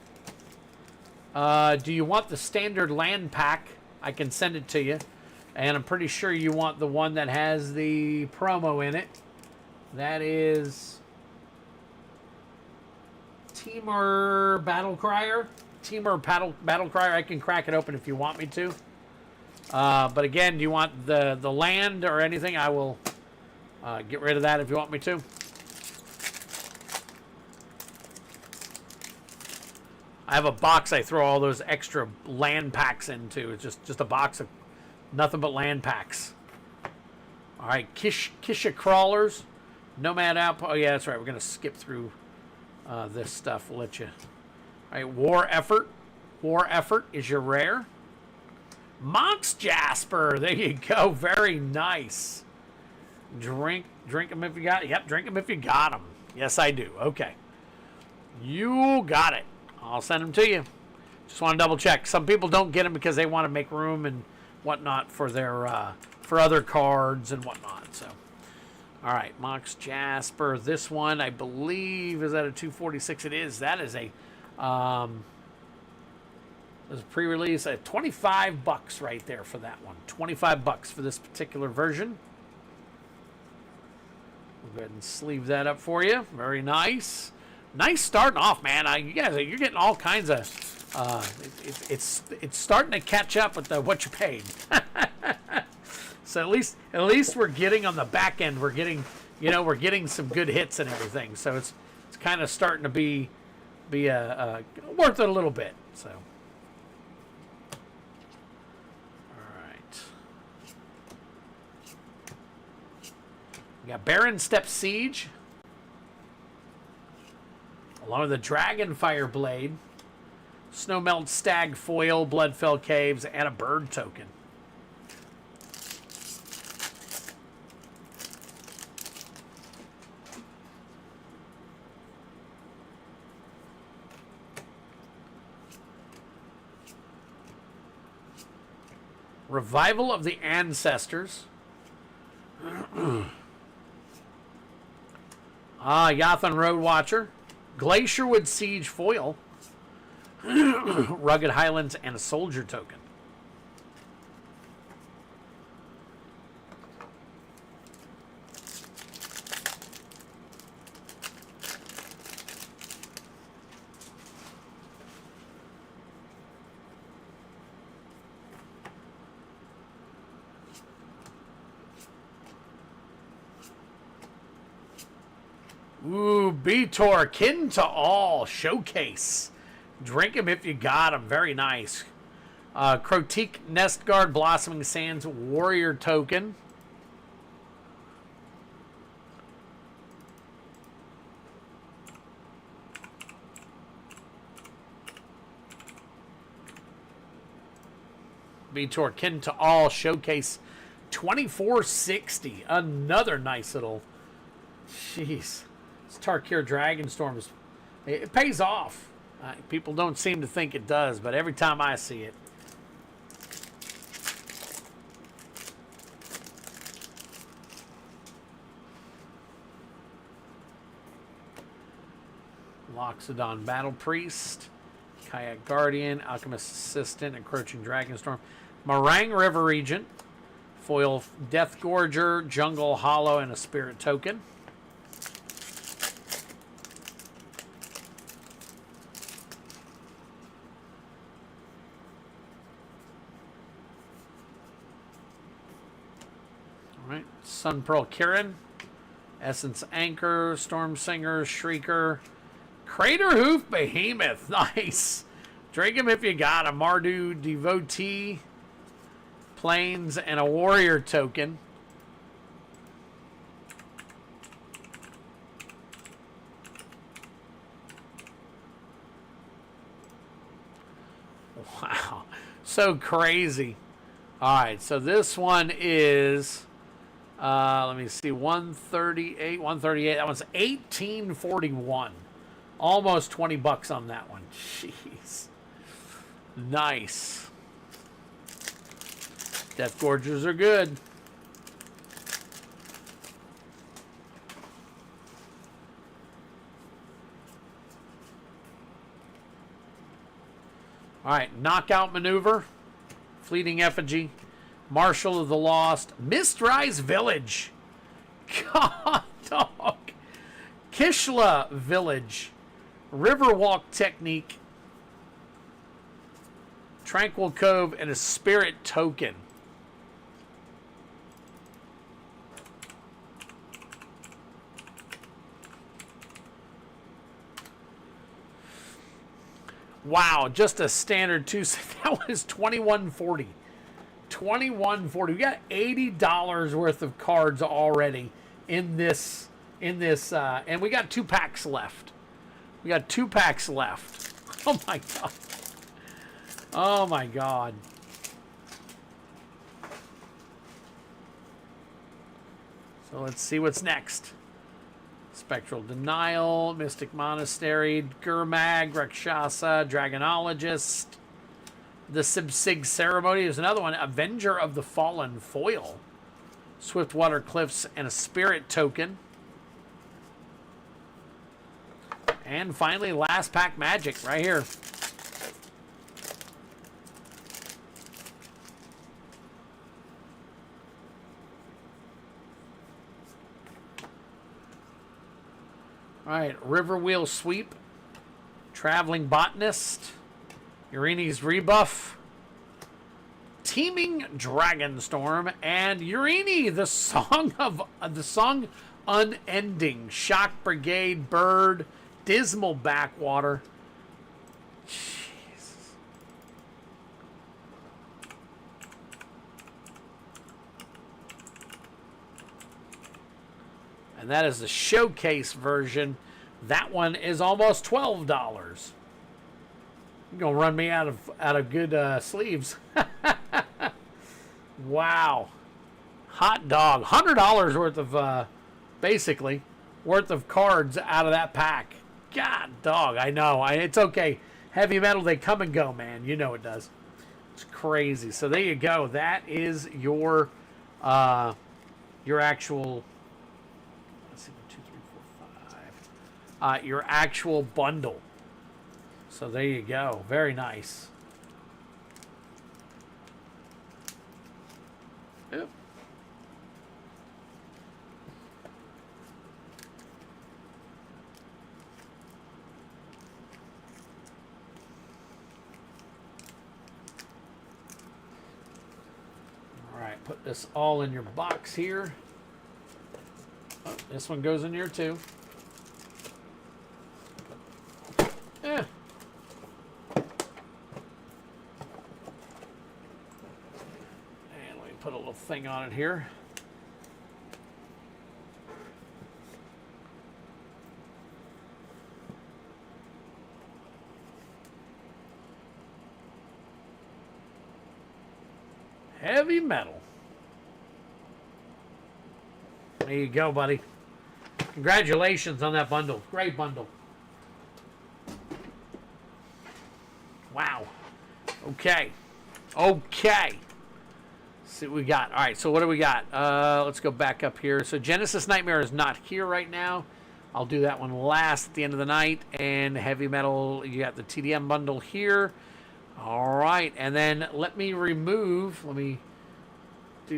do you want the standard land pack? I can send it to you. And I'm pretty sure you want the one that has the promo in it. That is Teamer Battle Crier. Teamer Battle Crier. I can crack it open if you want me to. But again, do you want the land or anything? I will get rid of that if you want me to. I have a box I throw all those extra land packs into. It's just a box of Nothing but land packs. All right, Kisha Crawlers. Nomad Outpost. Oh, yeah, that's right. We're going to skip through this stuff. We'll let you. All right, War Effort. War Effort is your rare. Mox Jasper. There you go. Very nice. Drink them if you got it. Yep, drink them if you got them. Yes, I do. Okay. You got it. I'll send them to you. Just want to double check. Some people don't get them because they want to make room and whatnot for their for other cards and whatnot. So, all right, Mox Jasper. This one, I believe, is that a 246? It is. That is a there's a pre-release at $25 right there for that one. $25 for this particular version. We'll go ahead and sleeve that up for you. Very nice. Nice starting off, man. You guys, you're getting all kinds of. It's starting to catch up with what you paid. So at least we're getting on the back end. We're getting some good hits and everything. So it's kind of starting to be worth it a little bit. So. We got Baron Step Siege, along with the Dragonfire Blade, Snowmelt Stag Foil, Bloodfell Caves, and a bird token. Revival of the Ancestors. Yathan Road Watcher, Glacierwood Siege Foil, Rugged Highlands, and a Soldier Token. Ooh, Beator, Kin to All, Showcase. Drink him if you got him. Very nice. Crotique Nestguard, Blossoming Sands, Warrior Token. Beator, Kin to All, Showcase, 2460. Another nice little. Jeez. Tarkir Dragonstorm, it pays off. People don't seem to think it does, but every time I see it. Loxodon Battle Priest, Kayak Guardian, Alchemist Assistant, Encroaching Dragonstorm, Meringue River Regent, Foil Death Gorger, Jungle Hollow, and a Spirit Token. Sun Pearl Kirin, Essence Anchor, Storm Singer, Shrieker, Crater Hoof Behemoth. Nice. Drink him if you got a Mardu Devotee, Plains, and a Warrior Token. Wow. So crazy. All right. So this one is. Let me see, 138. That one's 1841. Almost $20 on that one. Jeez. Nice. Death Gorgers are good. All right, Knockout Maneuver, Fleeting Effigy, Marshal of the Lost, Mistrise Village, God dog, Kishla Village, Riverwalk Technique, Tranquil Cove, and a Spirit Token. Wow, just a standard 2. That was 2140. $21.40. We got $80 worth of cards already in this and we got 2 packs left. We got 2 packs left. Oh my god. Oh my god. So let's see what's next. Spectral Denial, Mystic Monastery, Gurmag, Rakshasa, Dragonologist. The Sibsig Ceremony is another one. Avenger of the Fallen foil. Swiftwater Cliffs and a Spirit token. And finally, last pack magic right here. All right, Riverwheel Sweep, Traveling Botanist, Urini's Rebuff, Teeming Dragonstorm, and Urini, the song Unending, Shock Brigade, Bird, Dismal Backwater. Jesus. And that is the showcase version. That one is almost $12. You're gonna run me out of good sleeves. Wow, hot dog! $100 worth of basically worth of cards out of that pack. God dog, I know. It's okay. Heavy metal, they come and go, man. You know it does. It's crazy. So there you go. That is your actual. Let's see, 1, 2, 3, 4, 5. Your actual bundle. So there you go. Very nice. Yep. All right, put this all in your box here. Oh, this one goes in here too. Yeah. Put a little thing on it here. Heavy metal. There you go, buddy. Congratulations on that bundle. Great bundle. Wow. Okay. Okay. See what we got. All right, so what do we got? Let's go back up here. So Genesis Nightmare is not here right now. I'll do that one last at the end of the night. And Heavy Metal, you got the TDM bundle here. All right, and then let me do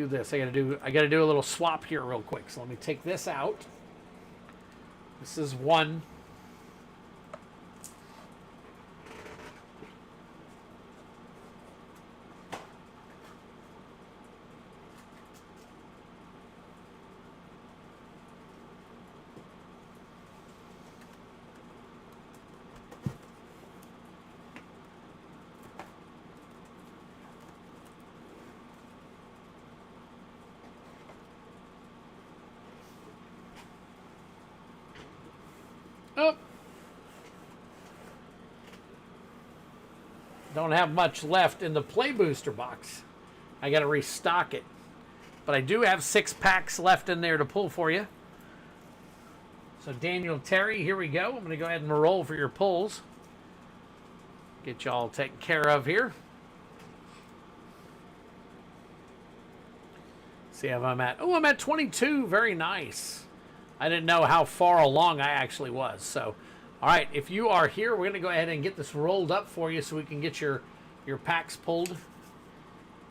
this. I gotta do a little swap here real quick. So let me take this out. This is one. Oh. Don't have much left in the Play Booster box. I got to restock it. But I do have 6 packs left in there to pull for you. So Daniel Terry, here we go. I'm going to go ahead and roll for your pulls. Get y'all taken care of here. See how I'm at. Oh, I'm at 22. Very nice. I didn't know how far along I actually was. So, all right, if you are here, we're going to go ahead and get this rolled up for you so we can get your packs pulled.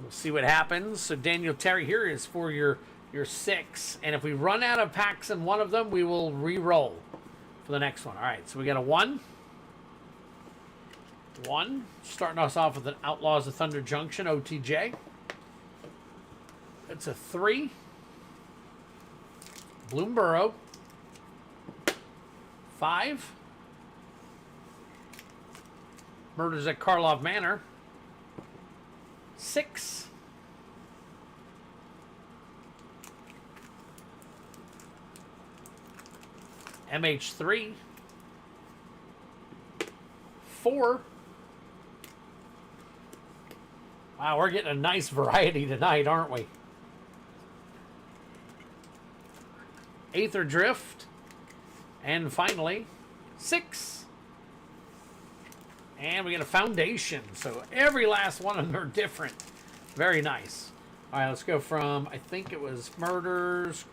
We'll see what happens. So Daniel Terry here is for your 6. And if we run out of packs in one of them, we will re-roll for the next one. All right, so we got a 1. 1. Starting us off with an Outlaws of Thunder Junction, OTJ. It's a 3. Bloomborough. 5. Murders at Karlov Manor. 6. MH3. 4. Wow, we're getting a nice variety tonight, aren't we? Aether Drift. And finally, 6. And we get a Foundation. So every last one of them are different. Very nice. All right, let's go from, I think it was Murders,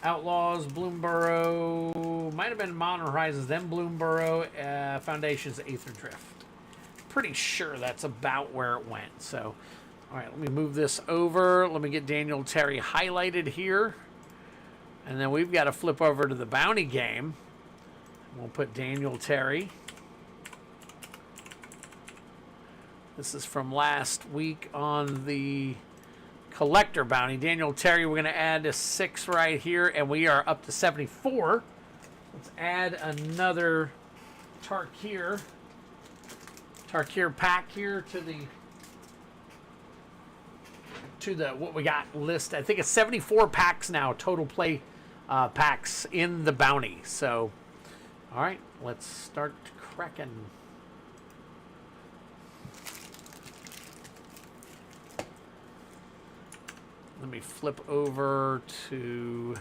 Outlaws, Bloomborough. Might have been Modern Horizons, then Bloomborough, Foundations, Aether Drift. Pretty sure that's about where it went. So, all right, let me move this over. Let me get Daniel Terry highlighted here. And then we've got to flip over to the bounty game. We'll put Daniel Terry. This is from last week on the collector bounty. Daniel Terry, we're going to add a 6 right here, and we are up to 74. Let's add another Tarkir pack here to the what we got list. I think it's 74 packs now, total play packs in the bounty. So, all right, let's start cracking. Let me flip over to,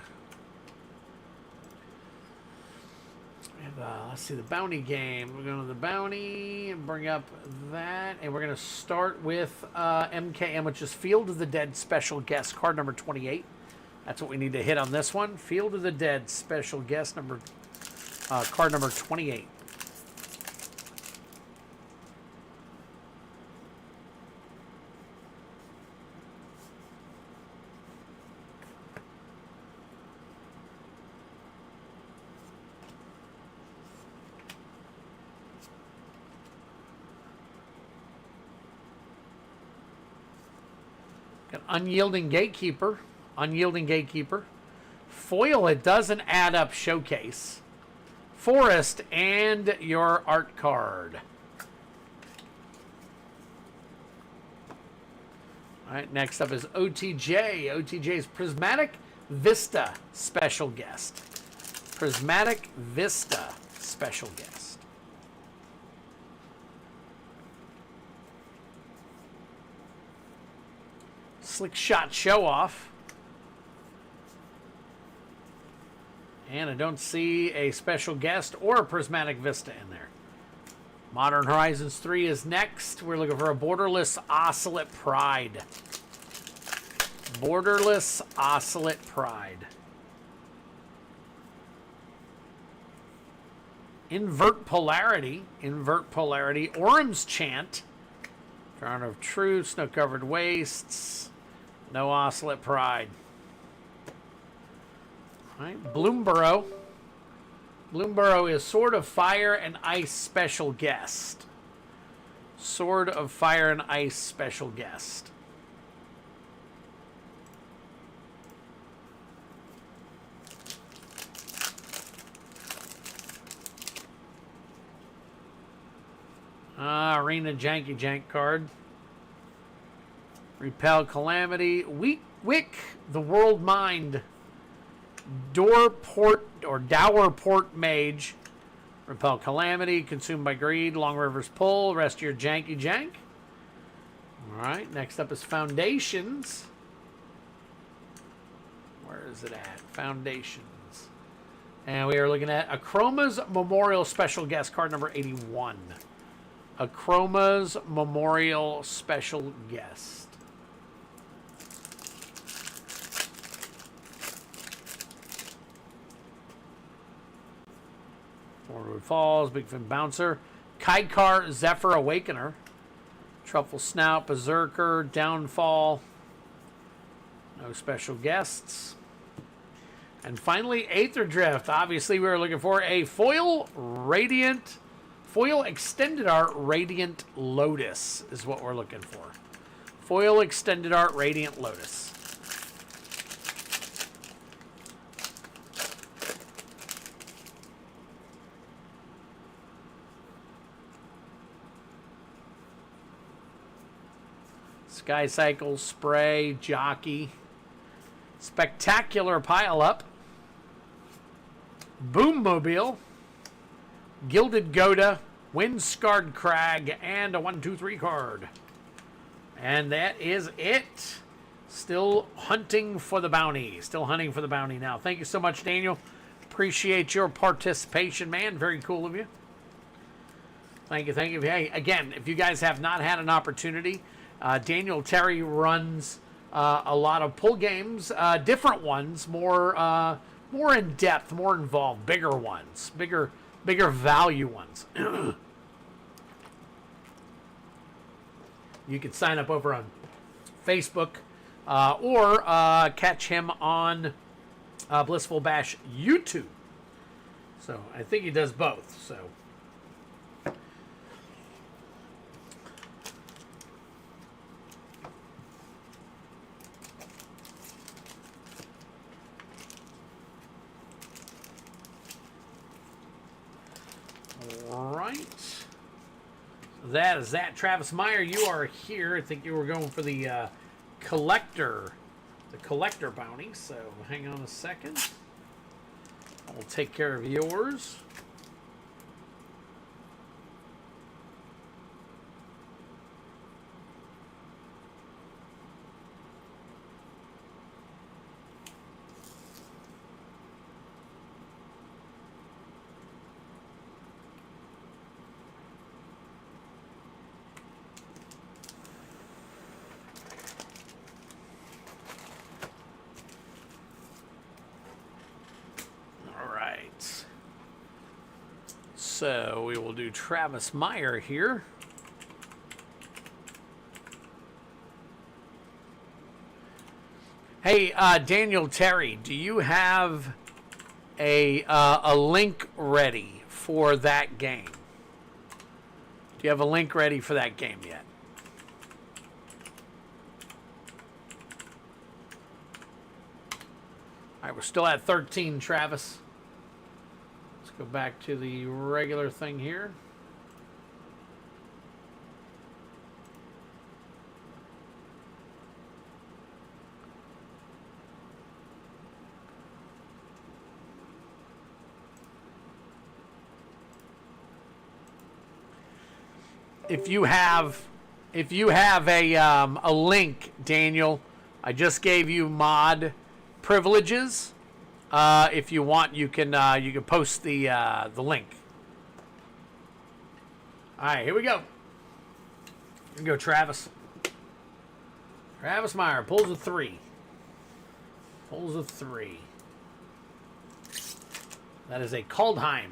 let's see, the bounty game. We're going to the bounty and bring up that. And we're going to start with MKM, which is Field of the Dead Special Guest, card number 28. That's what we need to hit on this one. Field of the Dead Special Guest, card number 28. Unyielding Gatekeeper. Foil, it doesn't add up Showcase. Forest, and your art card. All right, next up is OTJ. OTJ's Prismatic Vista Special Guest. Prismatic Vista Special Guest. Slick Shot Show Off. And I don't see a special guest or a Prismatic Vista in there. Modern Horizons 3 is next. We're looking for a Borderless Oscillate Pride. Borderless Oscillate Pride. Invert Polarity. Orm's Chant. Crown of Truth. Snow-Covered Wastes. No Oscillate Pride. All right, Bloomborough. Bloomborough is Sword of Fire and Ice Special Guest. Sword of Fire and Ice Special Guest. Arena Janky Jank card. Repel Calamity. Wick, the World Mind. Dower Port Mage. Repel Calamity. Consumed by Greed. Long River's Pull. Rest of your Janky Jank. Alright, next up is Foundations. Where is it at? Foundations. And we are looking at Achroma's Memorial Special Guest, card number 81. Achroma's Memorial Special Guest. Forward Falls, Big Fin Bouncer, Kaikar Zephyr Awakener, Truffle Snout, Berserker, Downfall, no special guests. And finally, Aether Drift. Obviously, we were looking for a foil extended art Radiant Lotus is what we're looking for. Foil extended art Radiant Lotus. Sky Cycle, Spray, Jockey. Spectacular Pile Up. Boommobile, Gilded Goda, Windscarred Crag, and a 1-2-3 card. And that is it. Still hunting for the bounty. Still hunting for the bounty now. Thank you so much, Daniel. Appreciate your participation, man. Very cool of you. Thank you, thank you. Hey, again, if you guys have not had an opportunity, Daniel Terry runs a lot of pull games, different ones, more in depth, more involved, bigger ones, bigger value ones. You can sign up over on Facebook or catch him on Blissful Bash YouTube. So I think he does both. So. All right. That is that. Travis Meyer, you are here. I think you were going for the collector bounty. So hang on a second. I'll take care of yours. So we will do Travis Meyer here. Hey, Daniel Terry, do you have a link ready for that game? Do you have a link ready for that game yet? All right, we're still at 13, Travis. Go back to the regular thing here. If you have a link, Daniel, I just gave you mod privileges. If you want, you can post the link. All right, here we go. Here we go, Travis. Travis Meyer pulls a 3. Pulls a 3. That is a Kaldheim.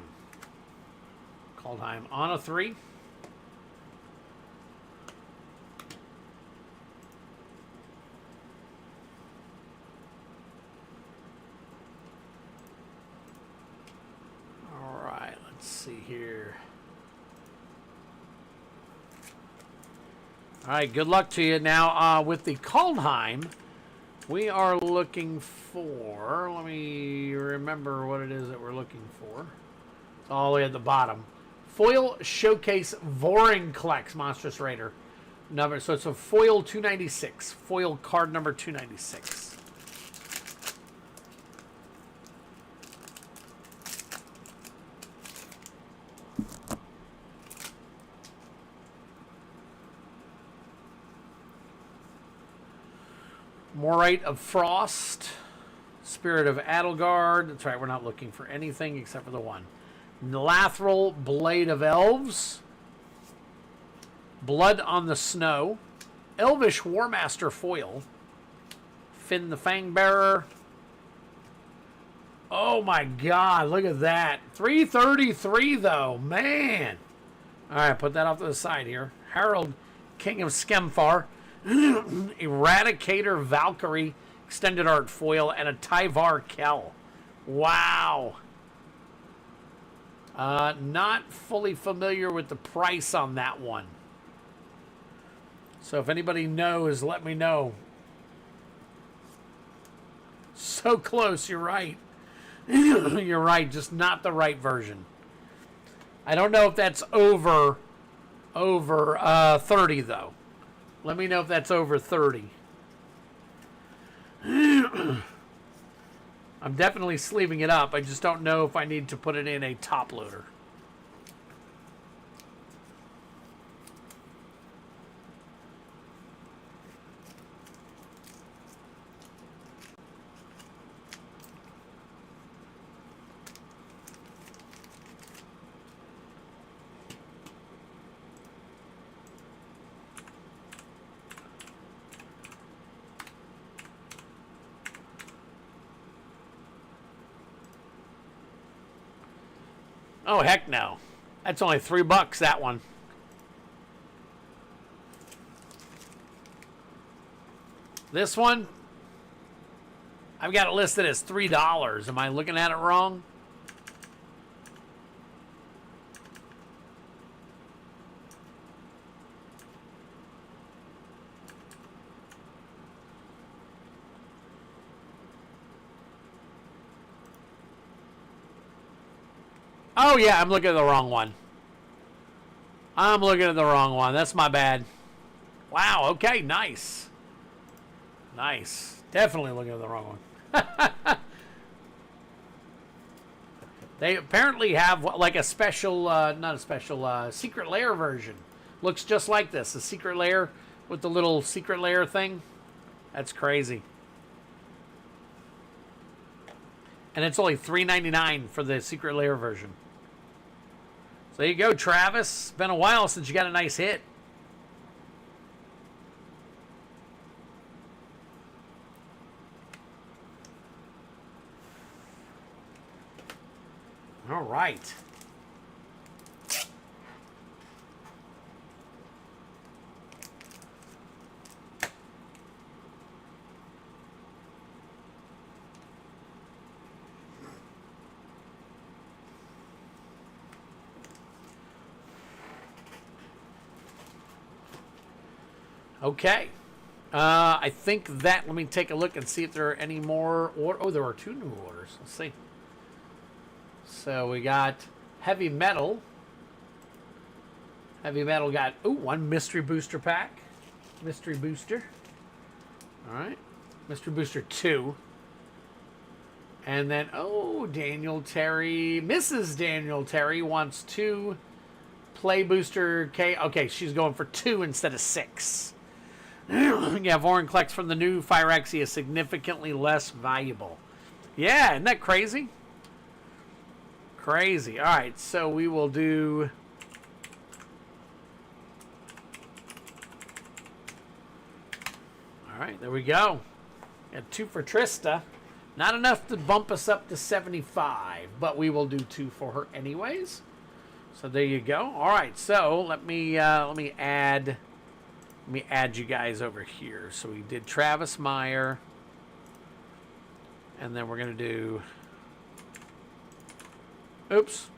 Kaldheim on a 3. See here. All right, good luck to you. Now, with the Kaldheim, we are looking for, let me remember what it is that we're looking for. It's all the way at the bottom. Foil Showcase Vorinclex Monstrous Raider. Number, so it's a foil 296. Foil card number 296. Morite of Frost, Spirit of Adelgard. That's right, we're not looking for anything except for the one. Lathril, Blade of Elves, Blood on the Snow, Elvish Warmaster Foil, Finn the Fangbearer. Oh my God, look at that. 333 though, man. All right, put that off to the side here. Harold, King of Skemfar. Eradicator Valkyrie Extended Art Foil and a Tyvar Kell. Wow. Not fully familiar with the price on that one. So if anybody knows, let me know. So close, you're right. You're right, just not the right version. I don't know if that's over 30 though. Let me know if that's over 30. All I'm definitely sleeving it up. I just don't know if I need to put it in a top loader. Oh, heck no. That's only $3, that one. This one, I've got it listed as $3. Am I looking at it wrong? Oh, yeah, I'm looking at the wrong one. I'm looking at the wrong one. That's my bad. Wow, okay, nice. Nice. Definitely looking at the wrong one. They apparently have like a special, not a special, secret lair version. Looks just like this. A secret lair with the little secret lair thing. That's crazy. And it's only $3.99 for the secret lair version. So there you go, Travis. It's been a while since you got a nice hit. All right. Okay. I think that, let me take a look and see if there are any more. Oh, there are 2 new orders. Let's see. So we got Heavy Metal. Heavy Metal got, 1 Mystery Booster pack. Mystery Booster. All right. Mystery Booster 2. And then, Daniel Terry. Mrs. Daniel Terry wants 2 Play Booster K. Okay, she's going for 2 instead of 6. Yeah, Vorinclex from the new Phyrexia is significantly less valuable. Yeah, isn't that crazy? Crazy. All right, so we will do... All right, there we go. Got 2 for Trista. Not enough to bump us up to 75, but we will do 2 for her anyways. So there you go. All right, so let me add you guys over here. So we did Travis Meyer, and then we're gonna do. Oops.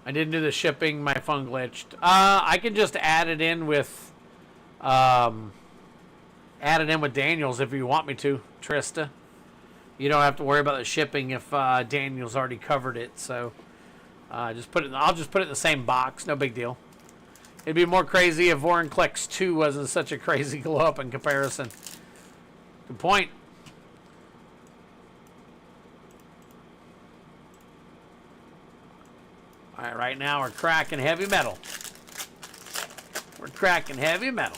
I didn't do the shipping. My phone glitched. I can just add it in with, Daniels if you want me to, Trista. You don't have to worry about the shipping if Daniels already covered it. So, I'll just put it in the same box. No big deal. It'd be more crazy if Vorinclex 2 wasn't such a crazy glow up in comparison. Good point. All right, right now we're cracking Heavy Metal. We're cracking Heavy Metal.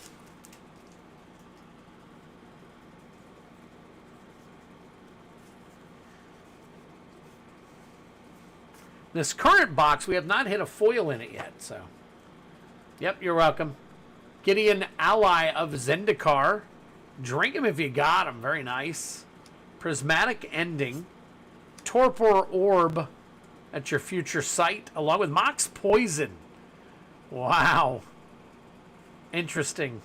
This current box, we have not hit a foil in it yet, so. Yep, you're welcome. Gideon Ally of Zendikar. Drink him if you got him. Very nice. Prismatic Ending. Torpor Orb at your future sight, along with Mox Poison. Wow. Interesting.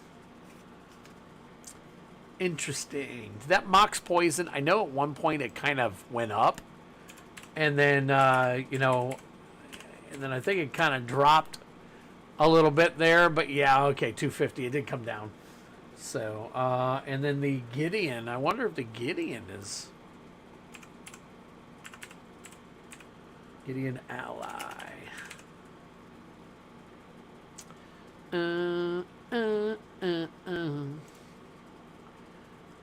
Interesting. That Mox Poison, I know at one point it kind of went up. And then, and then I think it kind of dropped a little bit there, but yeah, okay, 250. It did come down. So, and then the Gideon. I wonder if the Gideon is Gideon Ally. Let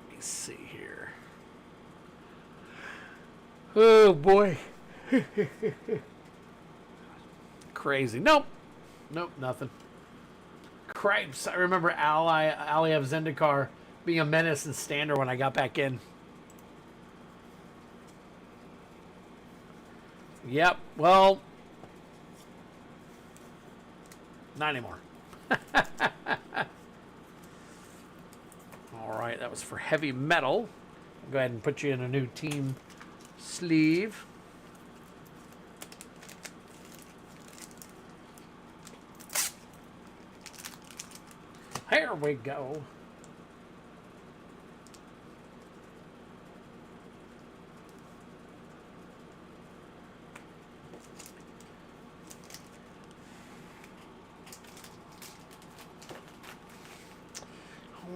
me see here. Oh boy. Crazy. Nope, nothing. Cripes. I remember Aliev Zendikar being a menace and standard when I got back in. Yep. Well, not anymore. All right. That was for heavy metal. I'll go ahead and put you in a new team sleeve. Here we go.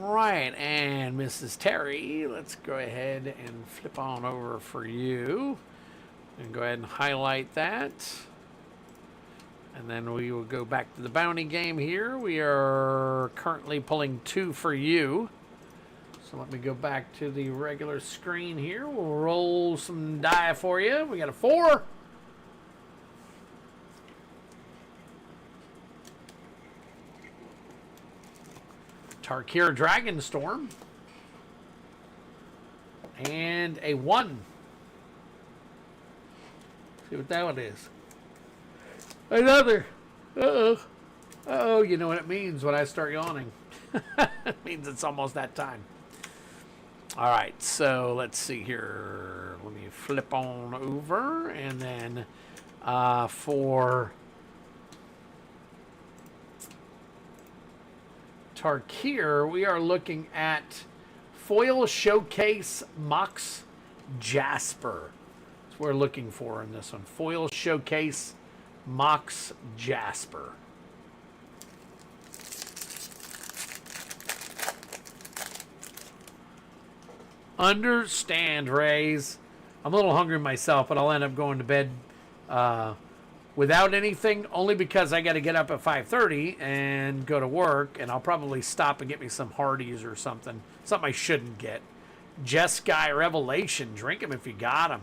All right, and Mrs. Terry, let's go ahead and flip on over for you. And go ahead and highlight that. And then we will go back to the bounty game here. We are currently pulling 2 for you. So let me go back to the regular screen here. We'll roll some die for you. We got a 4. Tarkir Dragonstorm. And a 1. See what that one is. Another. Uh-oh. Uh-oh, you know what it means when I start yawning. It means it's almost that time. All right, so let's see here. Let me flip on over. And then for Tarkir, we are looking at Foil Showcase Mox Jasper. That's what we're looking for in this one. Foil Showcase Mox Jasper. Understand, Rays. I'm a little hungry myself, but I'll end up going to bed without anything, only because I got to get up at 5:30 and go to work, and I'll probably stop and get me some Hardee's or something. Something I shouldn't get. Jeskai Revelation. Drink them if you got them.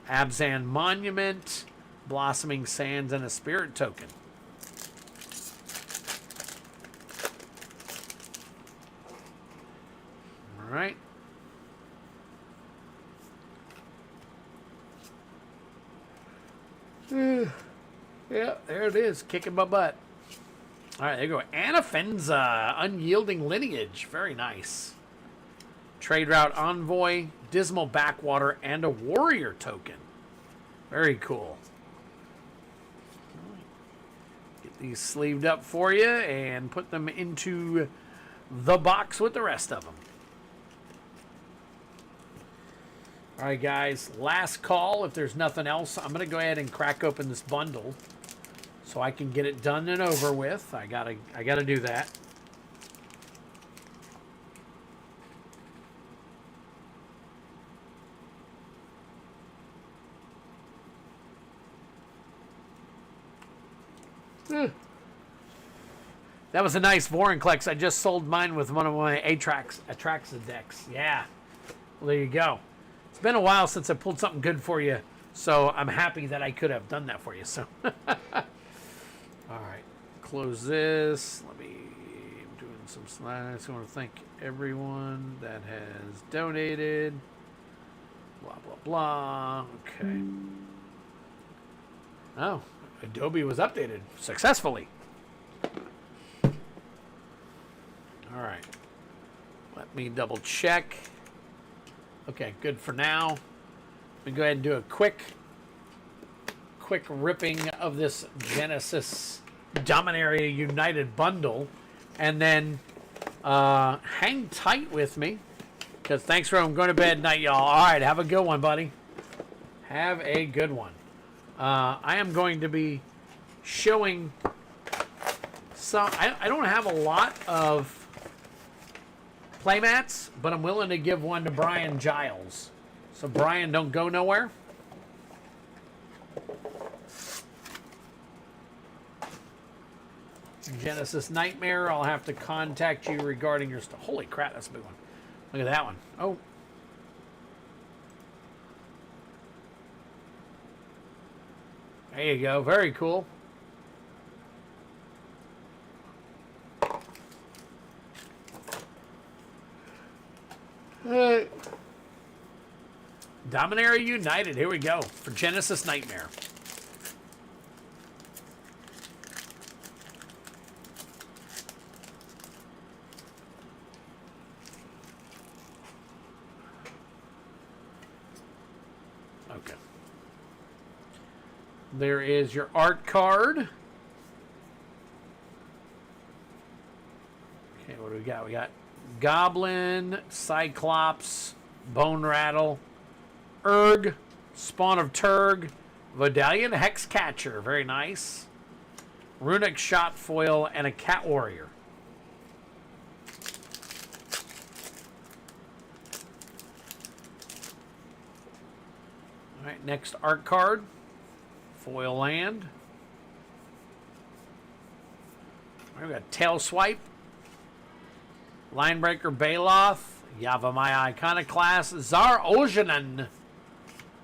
Abzan Monument. Blossoming Sands, and a Spirit Token. All right. Yeah, there it is. Kicking my butt. All right, there you go. Anafenza, Unyielding Lineage. Very nice. Trade Route Envoy, Dismal Backwater, and a Warrior Token. Very cool. These sleeved up for you and put them into the box with the rest of them. All right, guys, last call. If there's nothing else, I'm going to go ahead and crack open this bundle so I can get it done and over with. I gotta do that. That was a nice Vorinclex. I just sold mine with one of my Atraxa decks. Yeah. Well, there you go. It's been a while since I pulled something good for you, so I'm happy that I could have done that for you. So, all right. Close this. I'm doing some slides. I want to thank everyone that has donated. Blah, blah, blah. Okay. Oh. Adobe was updated successfully. All right. Let me double check. Okay, good for now. Let me go ahead and do a quick ripping of this Genesis Dominaria United bundle. And then hang tight with me. Because thanks for going to bed night, y'all. All right, have a good one, buddy. Have a good one. I am going to be showing So I don't have a lot of playmats, but I'm willing to give one to Brian Giles. So Brian, don't go nowhere. Genesis Nightmare, I'll have to contact you regarding your stuff. Holy crap, that's a big one. Look at that one. Oh. There you go. Very cool. Dominaria United. Here we go for Genesis Nightmare. Okay. There is your art card. Okay, what do we got? We got Goblin, Cyclops, Bone Rattle, Urg, Spawn of Turg, Vodalian Hexcatcher, very nice. Runic Shot Foil, and a Cat Warrior. All right, next art card, Foil Land. All right, we got Tail Swipe, Linebreaker Baloth, Yavimaya Iconoclast, Zar Ojanen,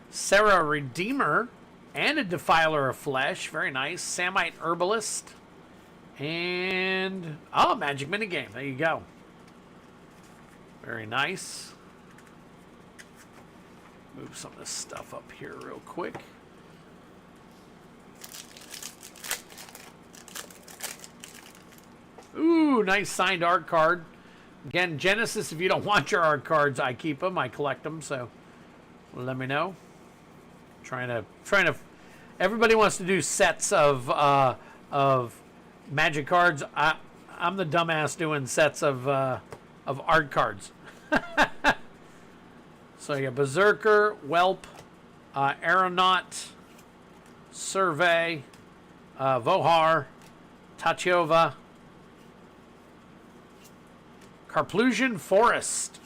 Sarah Redeemer, and a Defiler of Flesh. Very nice. Samite Herbalist. And, oh, Magic Minigame. There you go. Very nice. Move some of this stuff up here real quick. Ooh, nice signed art card. Again, Genesis, if you don't want your art cards, I keep them. I collect them, so let me know. Trying to. Everybody wants to do sets of Magic cards. I'm the dumbass doing sets of art cards. So you got Berserker, Whelp, Aeronaut, Survey, Vohar, Tachova, Carplusian Forest,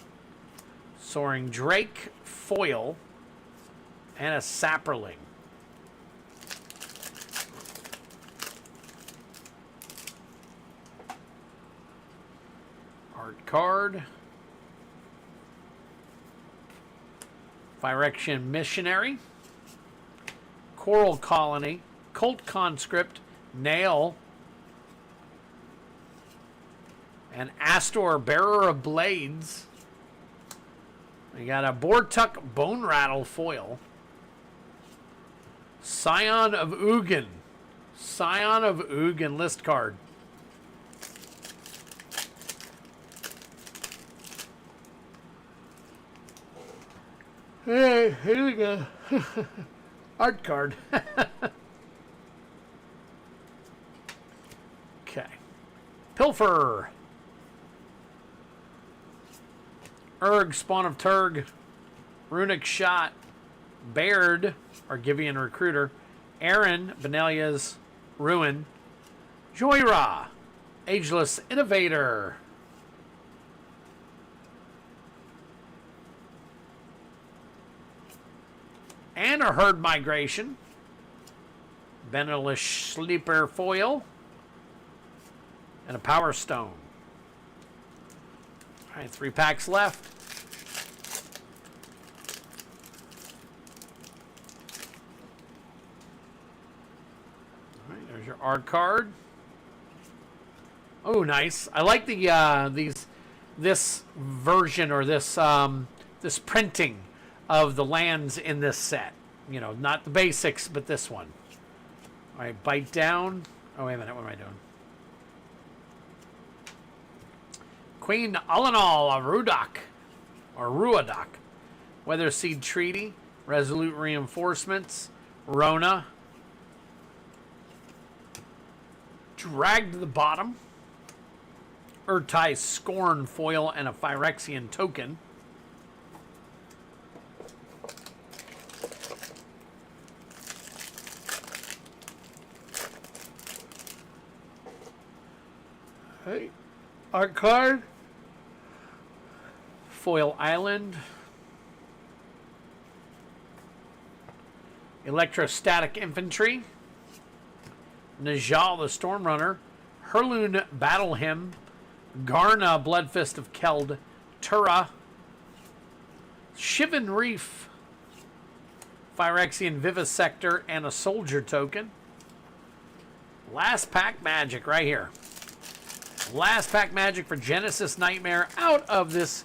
Soaring Drake, Foil, and a Sapperling. Art card. Phyrexian Missionary, Coral Colony, Cult Conscript, Nail, and Astor Bearer of Blades. We got a Bortuk Bone Rattle Foil, Scion of Ugin, Scion of Ugin list card. Hey, here we go. Art card. Okay. Pilfer. Urg, Spawn of Turg. Runic Shot. Baird, Argivian Recruiter. Aaron, Benelia's Ruin. Joyra, Ageless Innovator. And a Herd Migration. Benelish Sleeper Foil. And a Power Stone. All right, 3 packs left. All right, there's your art card. Oh, nice. I like the this version or this this printing of the lands in this set. You know, not the basics, but this one. All right, Bite Down. Oh, wait a minute. What am I doing? Queen Alanal of Rudak, or Ruadak. Weatherseed Treaty. Resolute Reinforcements. Rona. Drag to the Bottom. Urtai Scorn Foil and a Phyrexian Token. Hey, art card. Foil Island. Electrostatic Infantry. Najal the Stormrunner. Herloon Battle Hymn. Garna Bloodfist of Keld. Tura. Shivan Reef. Phyrexian Vivisector and a Soldier token. Last pack magic right here. Last pack magic for Genesis Nightmare out of this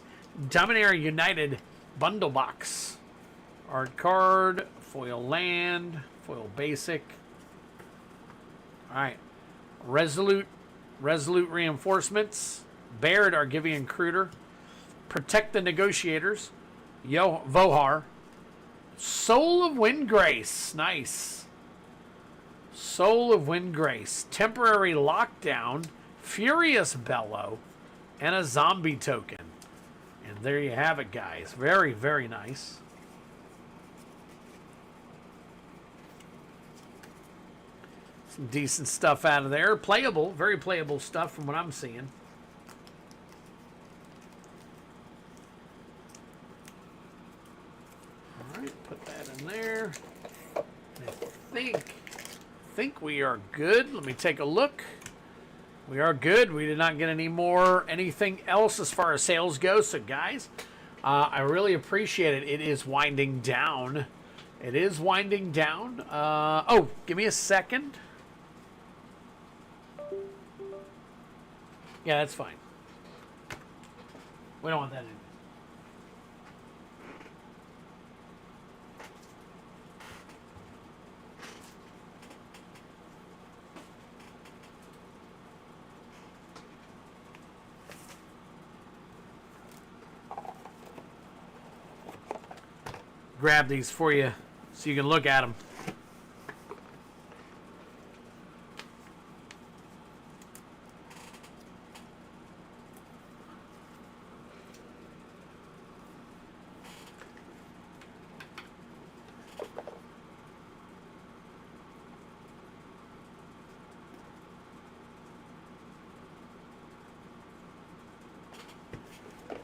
Dominaria United bundle box. Art card, foil land, foil basic. Alright. Resolute Reinforcements. Baird Argivian Cruder. Protect the Negotiators. Vohar. Soul of Windgrace. Nice. Soul of Windgrace. Temporary Lockdown. Furious Bellow. And a zombie token. And there you have it, guys. Very, very nice. Some decent stuff out of there. Playable. Very playable stuff from what I'm seeing. Put that in there. I think we are good. Let me take a look. We are good. We did not get anything else as far as sales go. So guys, I really appreciate it. It is winding down. It is winding down. Oh, give me a second. Yeah, that's fine. We don't want that in. Grab these for you so you can look at them.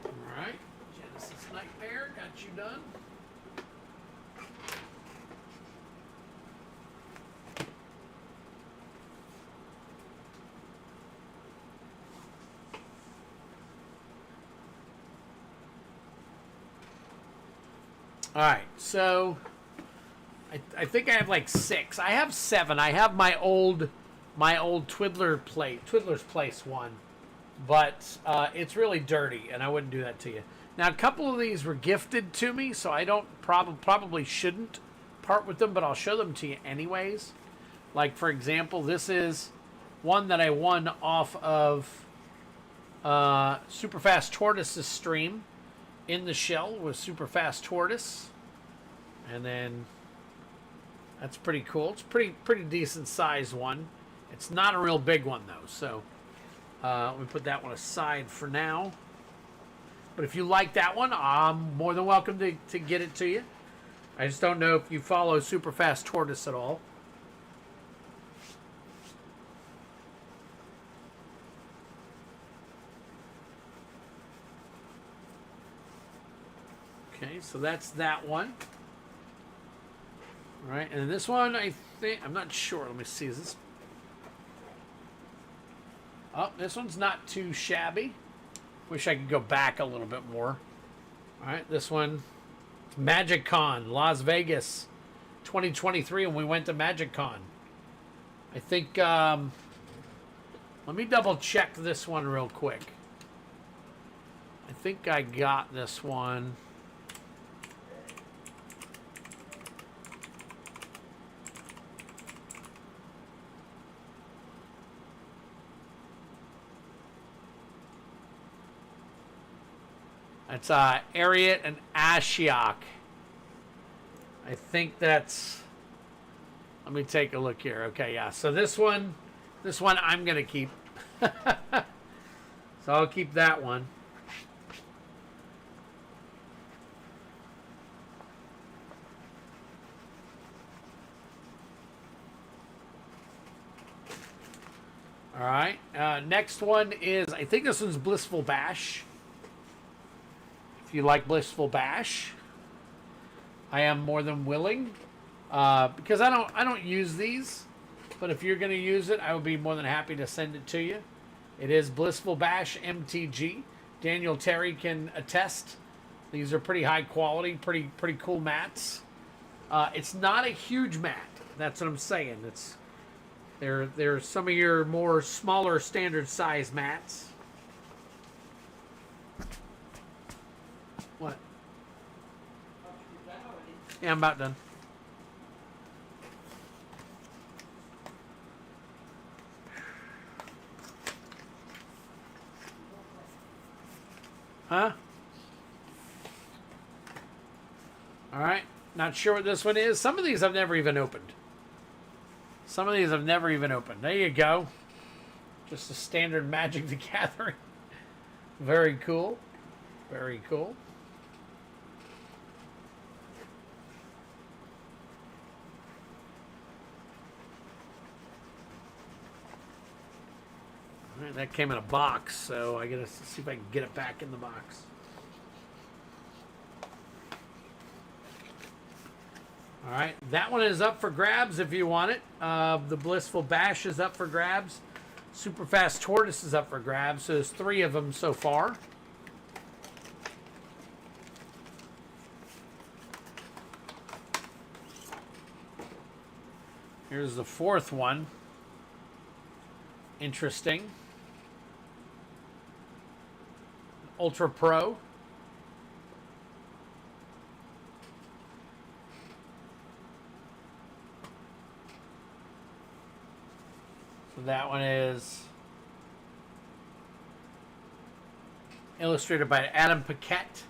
All right, Genesis Nightmare, got you done. All right, so I think I have like 6. I have 7. I have my old Twiddler's Place one, but it's really dirty, and I wouldn't do that to you. Now, a couple of these were gifted to me, so I don't probably shouldn't part with them, but I'll show them to you anyways. Like, for example, this is one that I won off of Superfast Tortoise's stream. In the shell with Superfast Tortoise. And then that's pretty cool. It's pretty decent size one. It's not a real big one though, so let me put that one aside for now. But if you like that one, I'm more than welcome to get it to you. I just don't know if you follow Superfast Tortoise at all. Okay, so that's that one. All right, and this one, I think, I'm not sure. Let me see. Is this? Oh, this one's not too shabby. Wish I could go back a little bit more. All right, this one, Magic Con, Las Vegas, 2023, and we went to Magic Con. I think, let me double check this one real quick. I think I got this one. It's Ariat and Ashiok. I think that's... Let me take a look here. Okay, yeah. So this one I'm going to keep. So I'll keep that one. All right. Next one is, I think this one's Blissful Bash. If you like Blissful Bash, I am more than willing. Because I don't use these, but if you're going to use it, I would be more than happy to send it to you. It is Blissful Bash MTG. Daniel Terry can attest. These are pretty high quality, pretty cool mats. It's not a huge mat. That's what I'm saying. They're some of your more smaller standard size mats. What? Yeah, I'm about done. Huh? All right. Not sure what this one is. Some of these I've never even opened. There you go. Just a standard Magic the Gathering. Very cool. Very cool. All right, that came in a box, so I gotta see if I can get it back in the box. All right, that one is up for grabs if you want it. The Blissful Bash is up for grabs. Super Fast Tortoise is up for grabs. So there's 3 of them so far. Here's the 4th one. Interesting. Ultra Pro. So that one is illustrated by Adam Paquette.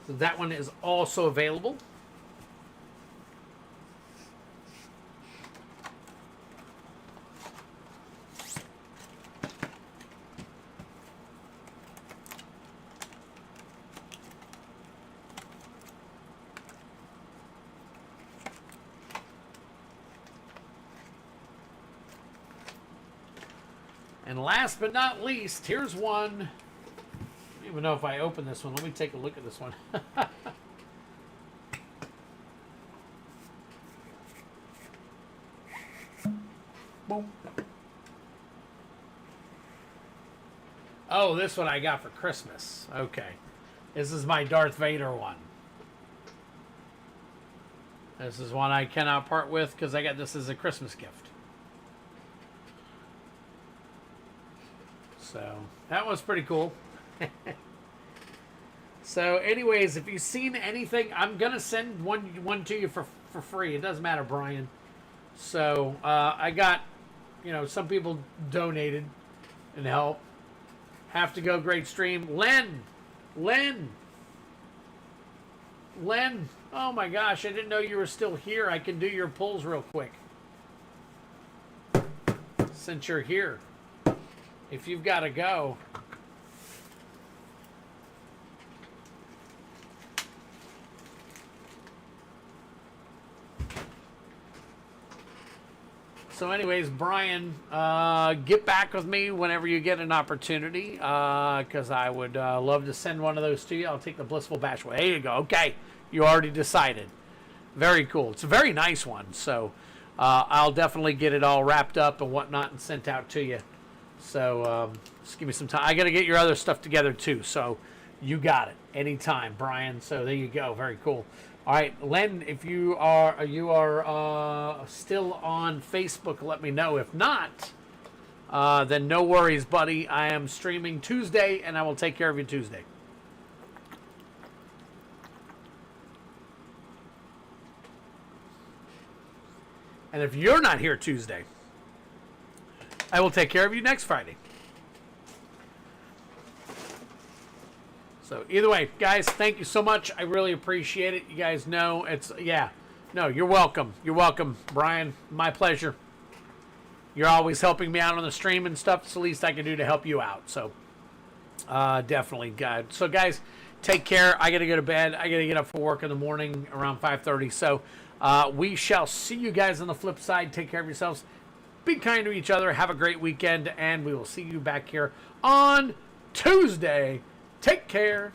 So that one is also available. And last but not least, here's one. I don't even know if I open this one. Let me take a look at this one. Boom. Oh, this one I got for Christmas. Okay. This is my Darth Vader one. This is one I cannot part with because I got this as a Christmas gift. So that was pretty cool. So anyways, if you've seen anything, I'm going to send one to you for free. It doesn't matter, Brian. So I got, some people donated and helped. Have to go, great stream. Len. Oh my gosh, I didn't know you were still here. I can do your pulls real quick. Since you're here. If you've got to go. So anyways, Brian, get back with me whenever you get an opportunity, because I would love to send one of those to you. I'll take the Blissful Bash one. There you go. Okay, you already decided. Very cool. It's a very nice one. So I'll definitely get it all wrapped up and whatnot and sent out to you. So just give me some time. I got to get your other stuff together too. So you got it anytime, Brian. So there you go. Very cool. All right, Len, if you are still on Facebook, let me know. If not, then no worries, buddy. I am streaming Tuesday, and I will take care of you Tuesday. And if you're not here Tuesday, I will take care of you next Friday. So either way, guys, thank you so much. I really appreciate it. You guys know no, you're welcome. You're welcome, Brian. My pleasure. You're always helping me out on the stream and stuff. It's the least I can do to help you out. So definitely, God. So guys, Take care. I got to go to bed. I got to get up for work in the morning around 5:30. So we shall see you guys on the flip side. Take care of yourselves. Be kind to each other. Have a great weekend. And we will see you back here on Tuesday. Take care.